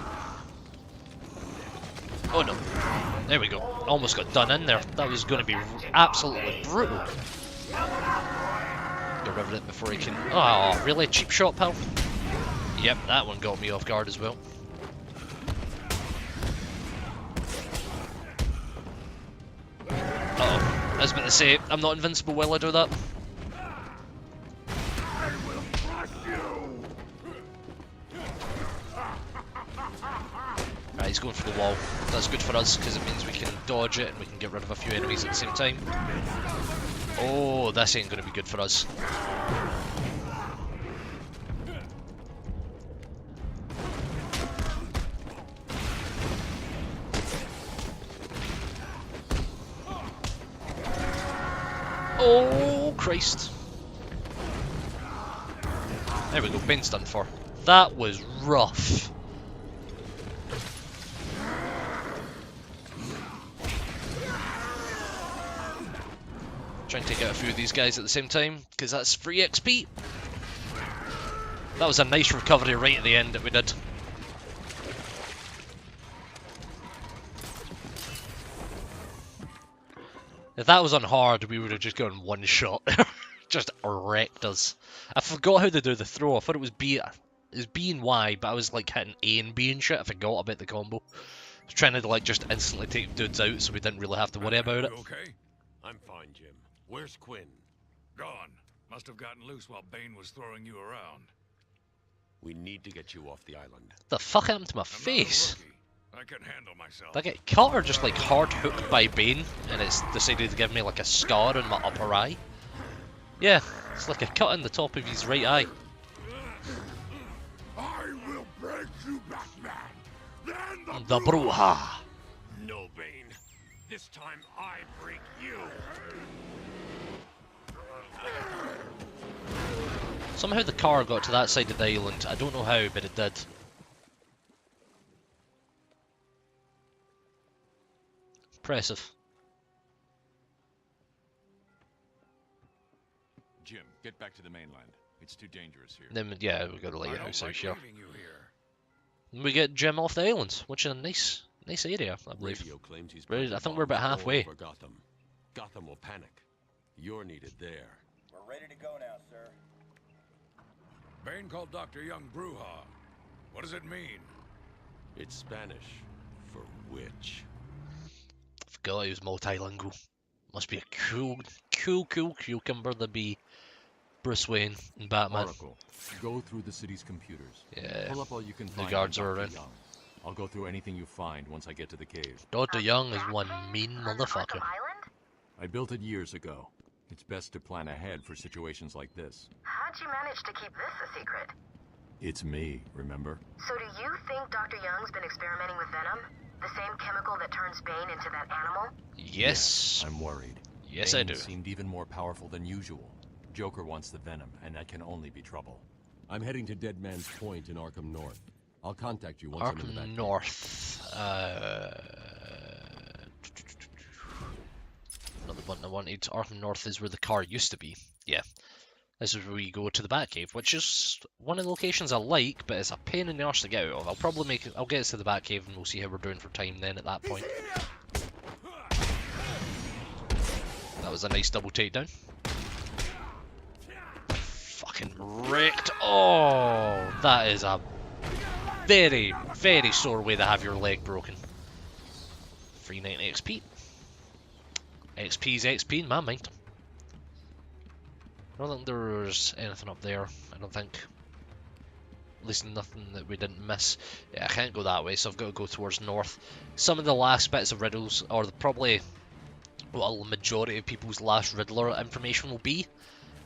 Oh no. There we go. Almost got done in there. That was going to be absolutely brutal. Get rid of it before he can... Oh, really? Cheap shot, pal? Yep, that one got me off guard as well. Uh-oh. I was about to say, I'm not invincible while I do that. Right, he's going for the wall. That's good for us because it means we can dodge it and we can get rid of a few enemies at the same time. Oh, this ain't going to be good for us. Oh, Christ. There we go, Bane's done for. That was rough. Try and take out a few of these guys at the same time, because that's free XP. That was a nice recovery right at the end that we did. If that was on hard, we would have just gone one shot. Just wrecked us. I forgot how to do the throw. I thought it was B and Y, but I was like hitting A and B and shit. I forgot about the combo. I was trying to like just instantly take dudes out so we didn't really have to worry about it. Okay? I'm fine, Jim. Where's Quinn? Gone. Must have gotten loose while Bane was throwing you around. We need to get you off the island. What the fuck happened to my face? I can handle myself. Did I get cut or just like hard hooked by Bane and it's decided to give me like a scar on my upper eye? Yeah, it's like a cut in the top of his right eye. I will break you, Batman. Then The Bruja. No, Bane. This time I break you. Somehow the car got to that side of the island. I don't know how, but it did. Impressive. Jim, get back to the mainland. It's too dangerous here. Then, yeah, we got a lighthouse out here. Leaving you here. And we get Jim off the island, which is a nice area, I believe. Radio claims he's I think we're about halfway. over Gotham. Gotham will panic. You're needed there. We're ready to go now, sir. Bane called Dr. Young Bruja. What does it mean? It's Spanish for witch. I forgot he was multilingual. Must be a cool cucumber to be Bruce Wayne and Batman. Oracle, go through the city's computers. Yeah, Pull up all you can the find guards on are Dr. around. Young. I'll go through anything you find once I get to the cave. Dr. Young is one mean motherfucker. I built it years ago. It's best to plan ahead for situations like this. How'd you manage to keep this a secret? It's me, remember? So do you think Dr. Young's been experimenting with venom? The same chemical that turns Bane into that animal? Yes. I'm worried. Yes, Bane I do. Seemed even more powerful than usual. Joker wants the venom, and that can only be trouble. I'm heading to Dead Man's Point in Arkham North. I'll contact you once I'm in the back. Arkham North. Another button I wanted. Arkham North is where the car used to be. Yeah. This is where we go to the Batcave, which is one of the locations I like, but it's a pain in the arse to get out of. I'll get us to the Batcave and we'll see how we're doing for time then at that point. That was a nice double takedown. Fucking wrecked. Oh, that is a very, very sore way to have your leg broken. 390 XP. XP's XP in my mind. I don't think there's anything up there. I don't think. At least nothing that we didn't miss. Yeah, I can't go that way, so I've got to go towards north. Some of the last bits of riddles, or probably what the majority of people's last Riddler information will be,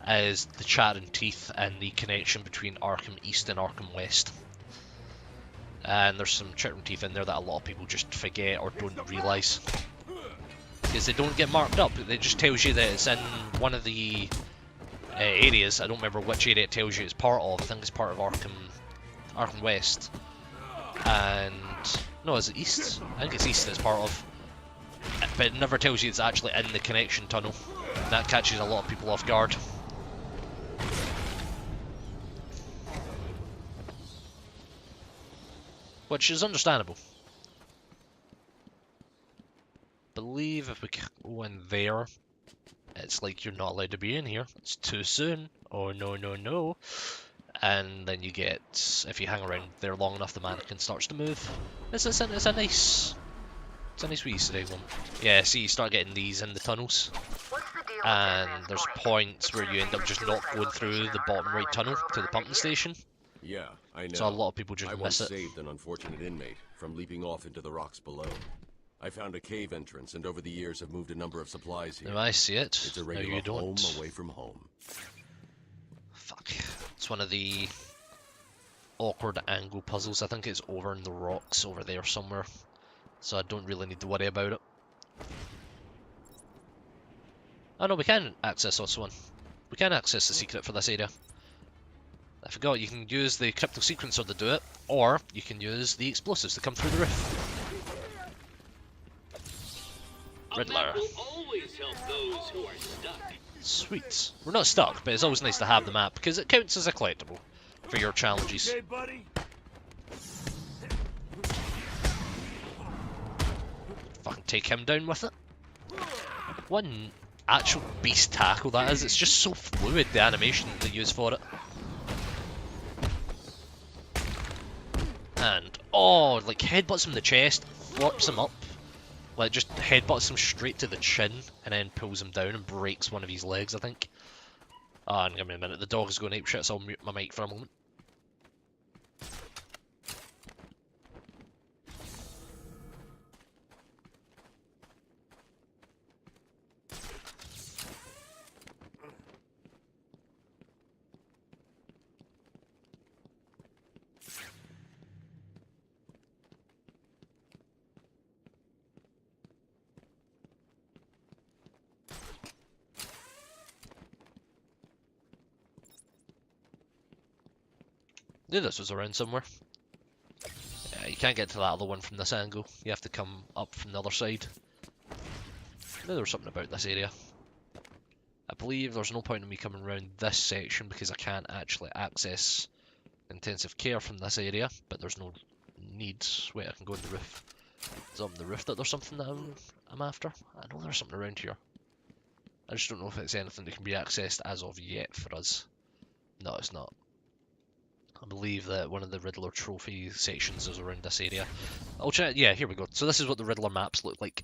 is the chattering teeth and the connection between Arkham East and Arkham West. And there's some chattering teeth in there that a lot of people just forget or don't realise. Because they don't get marked up. It just tells you that it's in one of the areas. I don't remember which area it tells you it's part of. I think it's part of Arkham West. And no, is it East? I think it's East it's part of. But it never tells you it's actually in the connection tunnel. And that catches a lot of people off guard. Which is understandable. Believe if we go in there, it's like you're not allowed to be in here. It's too soon. Oh no no no. And then you get, if you hang around there long enough, the mannequin starts to move. It's a nice wee Easter egg one. Yeah, see, you start getting these in the tunnels. And there's points where you end up just not going through the bottom right tunnel to the pumping station. Yeah, I know. So a lot of people just I miss once it. saved an unfortunate inmate from leaping off into the rocks below. I found a cave entrance, and over the years have moved a number of supplies here. Now I see it. It's a No, regular you don't. home away from home. Fuck. It's one of the awkward angle puzzles. I think it's over in the rocks over there somewhere. So I don't really need to worry about it. Oh no, we can access this one. We can access the secret for this area. I forgot, you can use the crypto sequencer to do it, or you can use the explosives to come through the roof. Riddler. Sweet. We're not stuck, but it's always nice to have the map, because it counts as a collectible for your challenges. Okay, buddy. Fucking take him down with it. One actual beast tackle that is, it's just so fluid, the animation they use for it. And, oh, like headbutts him in the chest, flops him up, like just headbutts him straight to the chin, and then pulls him down and breaks one of his legs, I think. Ah, and give me a minute, the dog is going apeshit, so I'll mute my mic for a moment. Knew this was around somewhere. Yeah, you can't get to that other one from this angle. You have to come up from the other side. I knew there was something about this area. I believe there's no point in me coming around this section because I can't actually access intensive care from this area, but there's no need. Wait, I can go on the roof. Is it on the roof that there's something that I'm after? I know there's something around here. I just don't know if it's anything that can be accessed as of yet for us. No, it's not. I believe that one of the Riddler trophy sections is around this area. I'll check. Yeah, here we go. So this is what the Riddler maps look like.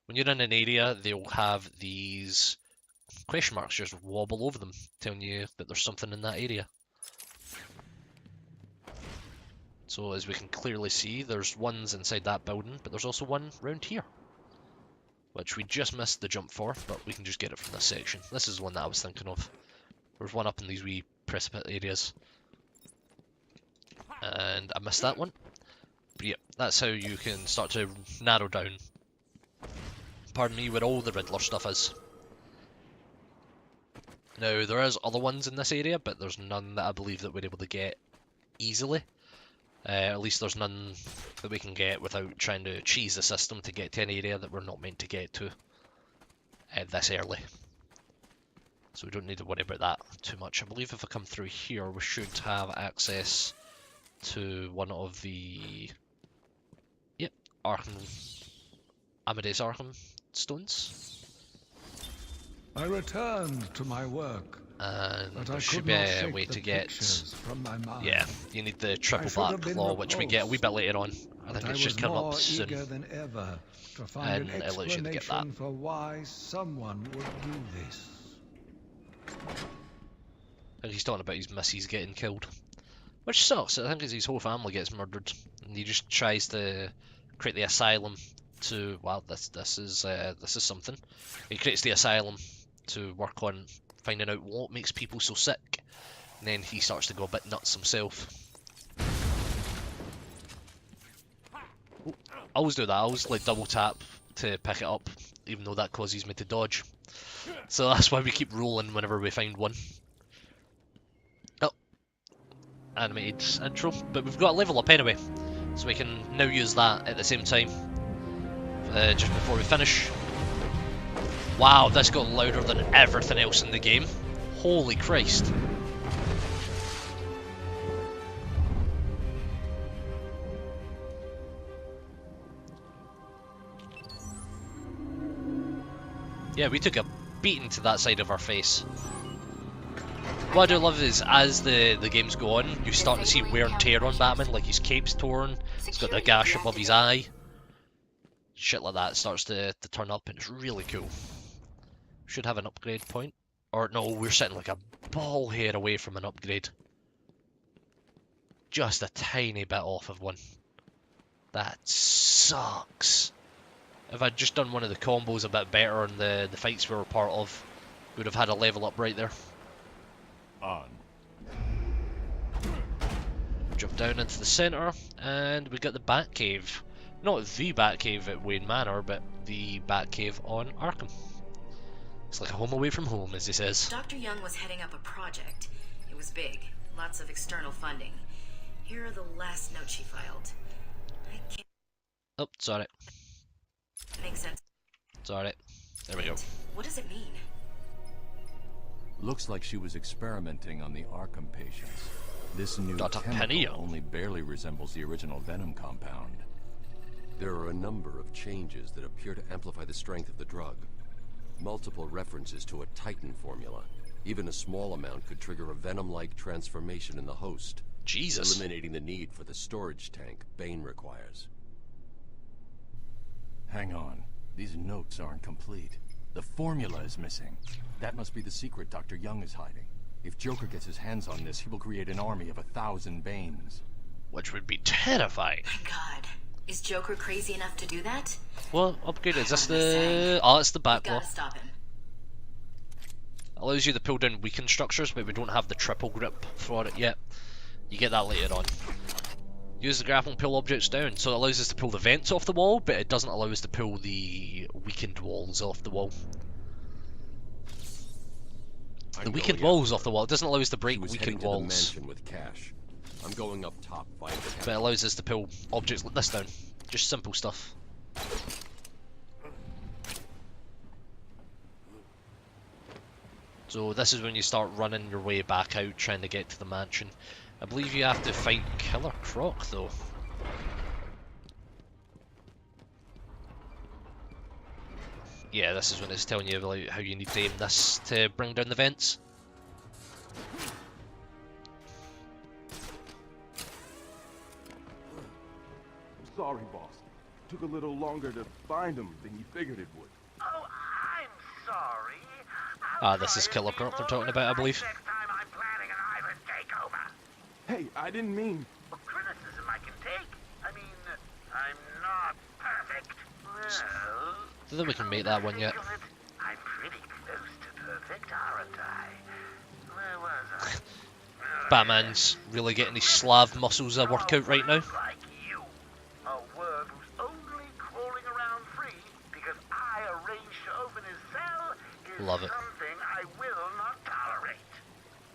When you're in an area, they'll have these question marks just wobble over them, telling you that there's something in that area. So as we can clearly see, there's ones inside that building, but there's also one round here, which we just missed the jump for, but we can just get it from this section. This is the one that I was thinking of. There's one up in these wee precipice areas. And I missed that one. But yeah, that's how you can start to narrow down, pardon me, where all the Riddler stuff is. Now, there is other ones in this area, but there's none that I believe that we're able to get easily. At least there's none that we can get without trying to cheese the system to get to an area that we're not meant to get to this early. So we don't need to worry about that too much. I believe if I come through here, we should have access to one of the Amadeus Arkham stones. I returned to my work, and but there I should could be not a shake way the to get. pictures from my mind. Yeah, you need the triple should have black been claw, which we get a wee bit repulsed, later on. I think but it should was come more up soon. eager than ever to find And an it allows you to get that. explanation for why someone would do this. And he's talking about his missus getting killed, which sucks. I think his whole family gets murdered, and he just tries to create the asylum to. Wow, this is something. He creates the asylum to work on finding out what makes people so sick, and then he starts to go a bit nuts himself. I always do that. I always like double tap to pick it up, even though that causes me to dodge. So that's why we keep rolling whenever we find one. Oh, animated intro, but we've got a level up anyway, so we can now use that at the same time. Just before we finish. Wow, this got louder than everything else in the game. Holy Christ. Yeah, we took a beating to that side of our face. What I do love is, as the games go on, you start to see wear and tear on Batman, like his cape's torn, he's got the gash above his eye. Shit like that starts to turn up, and it's really cool. Should have an upgrade point. Or no, we're sitting like a ball hair away from an upgrade. Just a tiny bit off of one. That sucks. If I'd just done one of the combos a bit better in the fights we were part of, we would have had a level up right there. On. Jump down into the centre, and we got the Batcave. Not the Batcave at Wayne Manor, but the Batcave on Arkham. It's like a home away from home, as he says. Dr. Young was heading up a project. It was big, lots of external funding. Here are the last notes she filed. I can't... Oh, sorry. Makes sense. Sorry. There we go. What does it mean? Looks like she was experimenting on the Arkham patients. This new Dr. chemical Penio. only barely resembles the original Venom compound. There are a number of changes that appear to amplify the strength of the drug. Multiple references to a Titan formula. Even a small amount could trigger a Venom-like transformation in the host. Jesus. Eliminating the need for the storage tank Bane requires. Hang on. These notes aren't complete. The formula is missing. That must be the secret Dr. Young is hiding. If Joker gets his hands on this, he will create an army of 1,000 Banes. Which would be terrifying. My God. Is Joker crazy enough to do that? Well, upgrade. Is this the... Oh, it's the back wall. Gotta stop him. Allows you to pull down weakened structures, but we don't have the triple grip for it yet. You get that later on. Use the grapple and pull objects down, so it allows us to pull the vents off the wall, but it doesn't allow us to pull the weakened walls off the wall. The weakened walls off the wall. It doesn't allow us to break weakened walls. With cash. I'm going up top. But it allows us to pull objects like this down. Just simple stuff. So this is when you start running your way back out, trying to get to the mansion. I believe you have to fight Killer Croc, though. Yeah, this is when it's telling you about how you need to aim this to bring down the vents. Sorry, boss. Took a little longer to find him than you figured it would. Oh, I'm sorry. Ah, this is Killer Croc they're talking about, I believe. Next time I'm planning an island takeover. Hey, I didn't mean... A criticism I can take. I mean, I'm not perfect. Well, I don't think we can make that one yet. I'm pretty close to perfect, aren't I? Where was I? Batman's really getting his Slav muscles a workout right now. Like you. A worm who's only crawling around free because I arranged to open his cell is Love it. something I will not tolerate.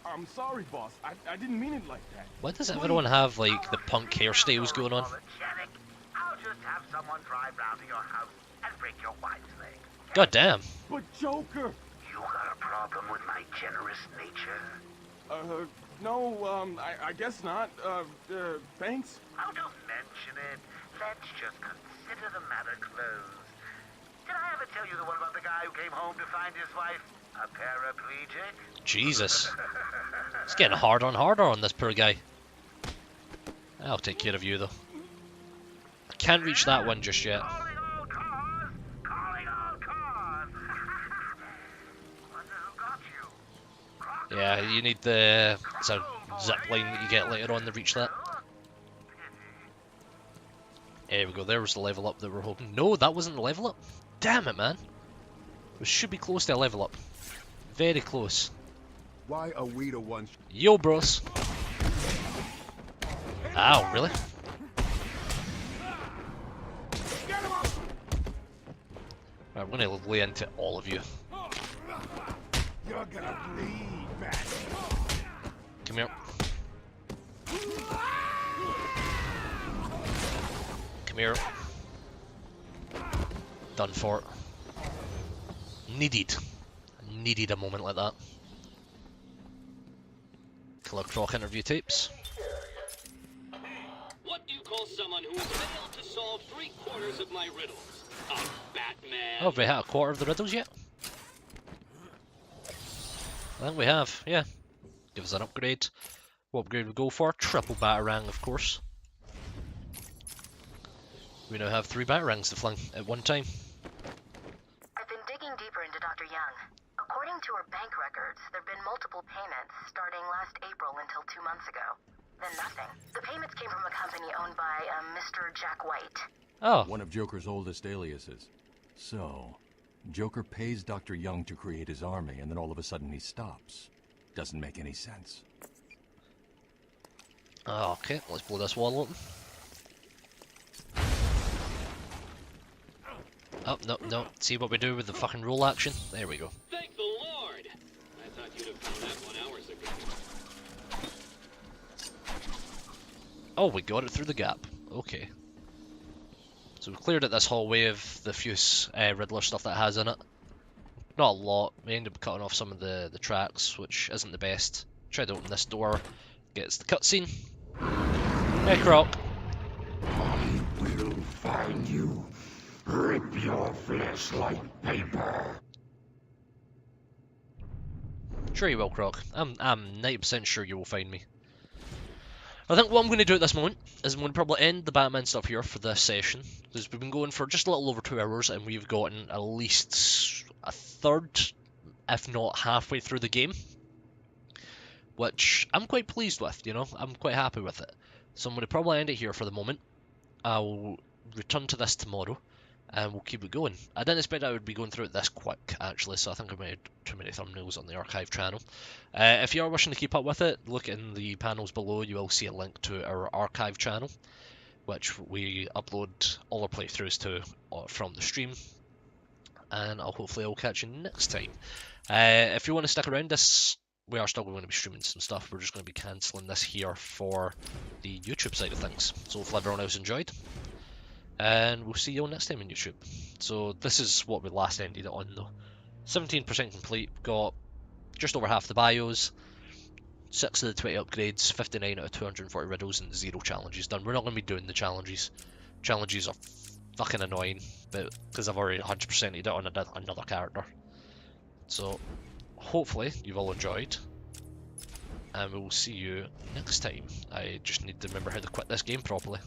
I'm sorry, boss. I didn't mean it like that. Why does everyone have like the punk hairstyles going on? I'll just have someone drive round to your house and break your wife's leg. God damn. But Joker! You got a problem with my generous nature? No, I guess not. Thanks. Oh, don't mention it. Let's just consider the matter closed. Did I ever tell you the one about the guy who came home to find his wife a paraplegic? Jesus. It's getting harder and harder on this poor guy. I'll take care of you though. I can't reach that one just yet. Calling all cars! Calling all cars! Wonder who got you? Yeah, you need the zip line that you get later on to reach that. There we go, there was the level up that we're hoping. No, that wasn't the level up. Damn it, man. We should be close to a level up. Very close. Why are we the ones? Yo, bros. Ow, really? Right, I'm gonna lay into all of you. You're gonna bleed, man. Come here. Come here. Done for. Needed a moment like that. Killer Croc interview tapes. What do you call someone who has failed to solve 3/4 of my riddles? A Batman. Oh, have we had a quarter of the riddles yet? I think we have, yeah. Give us an upgrade. What upgrade we go for? Triple Batarang, of course. We now have 3 Batarangs to fling at one time. I've been digging deeper into Dr. Young. According to her bank records, there have been multiple payments starting last April until 2 months ago. Then nothing. The payments came from a company owned by Mr. Jack White. Oh. One of Joker's oldest aliases. So, Joker pays Dr. Young to create his army, and then all of a sudden he stops. Doesn't make any sense. Oh, okay, let's blow this wall open. Oh, no. See what we do with the fucking roll action? There we go. Thank the Lord! I thought you'd have found that 1 hour ago. Oh, we got it through the gap. Okay. So we cleared out this hallway of the few Riddler stuff that it has in it. Not a lot. We ended up cutting off some of the tracks, which isn't the best. Tried to open this door. Gets the cutscene. Hey, Croc. I will find you. Rip your flesh like paper. Sure you will, Croc. I'm 90% sure you will find me. I think what I'm going to do at this moment is I'm going to probably end the Batman stuff here for this session, because we've been going for just a little over 2 hours and we've gotten at least a third, if not halfway through the game, which I'm quite pleased with, you know, I'm quite happy with it. So I'm going to probably end it here for the moment. I'll return to this tomorrow and we'll keep it going. I didn't expect I would be going through it this quick, actually, so I think I made too many thumbnails on the archive channel. If you are wishing to keep up with it, look in the panels below, you will see a link to our archive channel, which we upload all our playthroughs to from the stream, and hopefully I'll catch you next time. If you want to stick around, we are still going to be streaming some stuff. We're just going to be cancelling this here for the YouTube side of things, so hopefully everyone else enjoyed. And we'll see you all next time on YouTube. So this is what we last ended it on though. 17% complete, got just over half the bios, 6 of the 20 upgrades, 59 out of 240 riddles, and 0 challenges done. We're not going to be doing the challenges. Challenges are fucking annoying, but because I've already 100%ed it on another character. So hopefully you've all enjoyed, and we will see you next time. I just need to remember how to quit this game properly.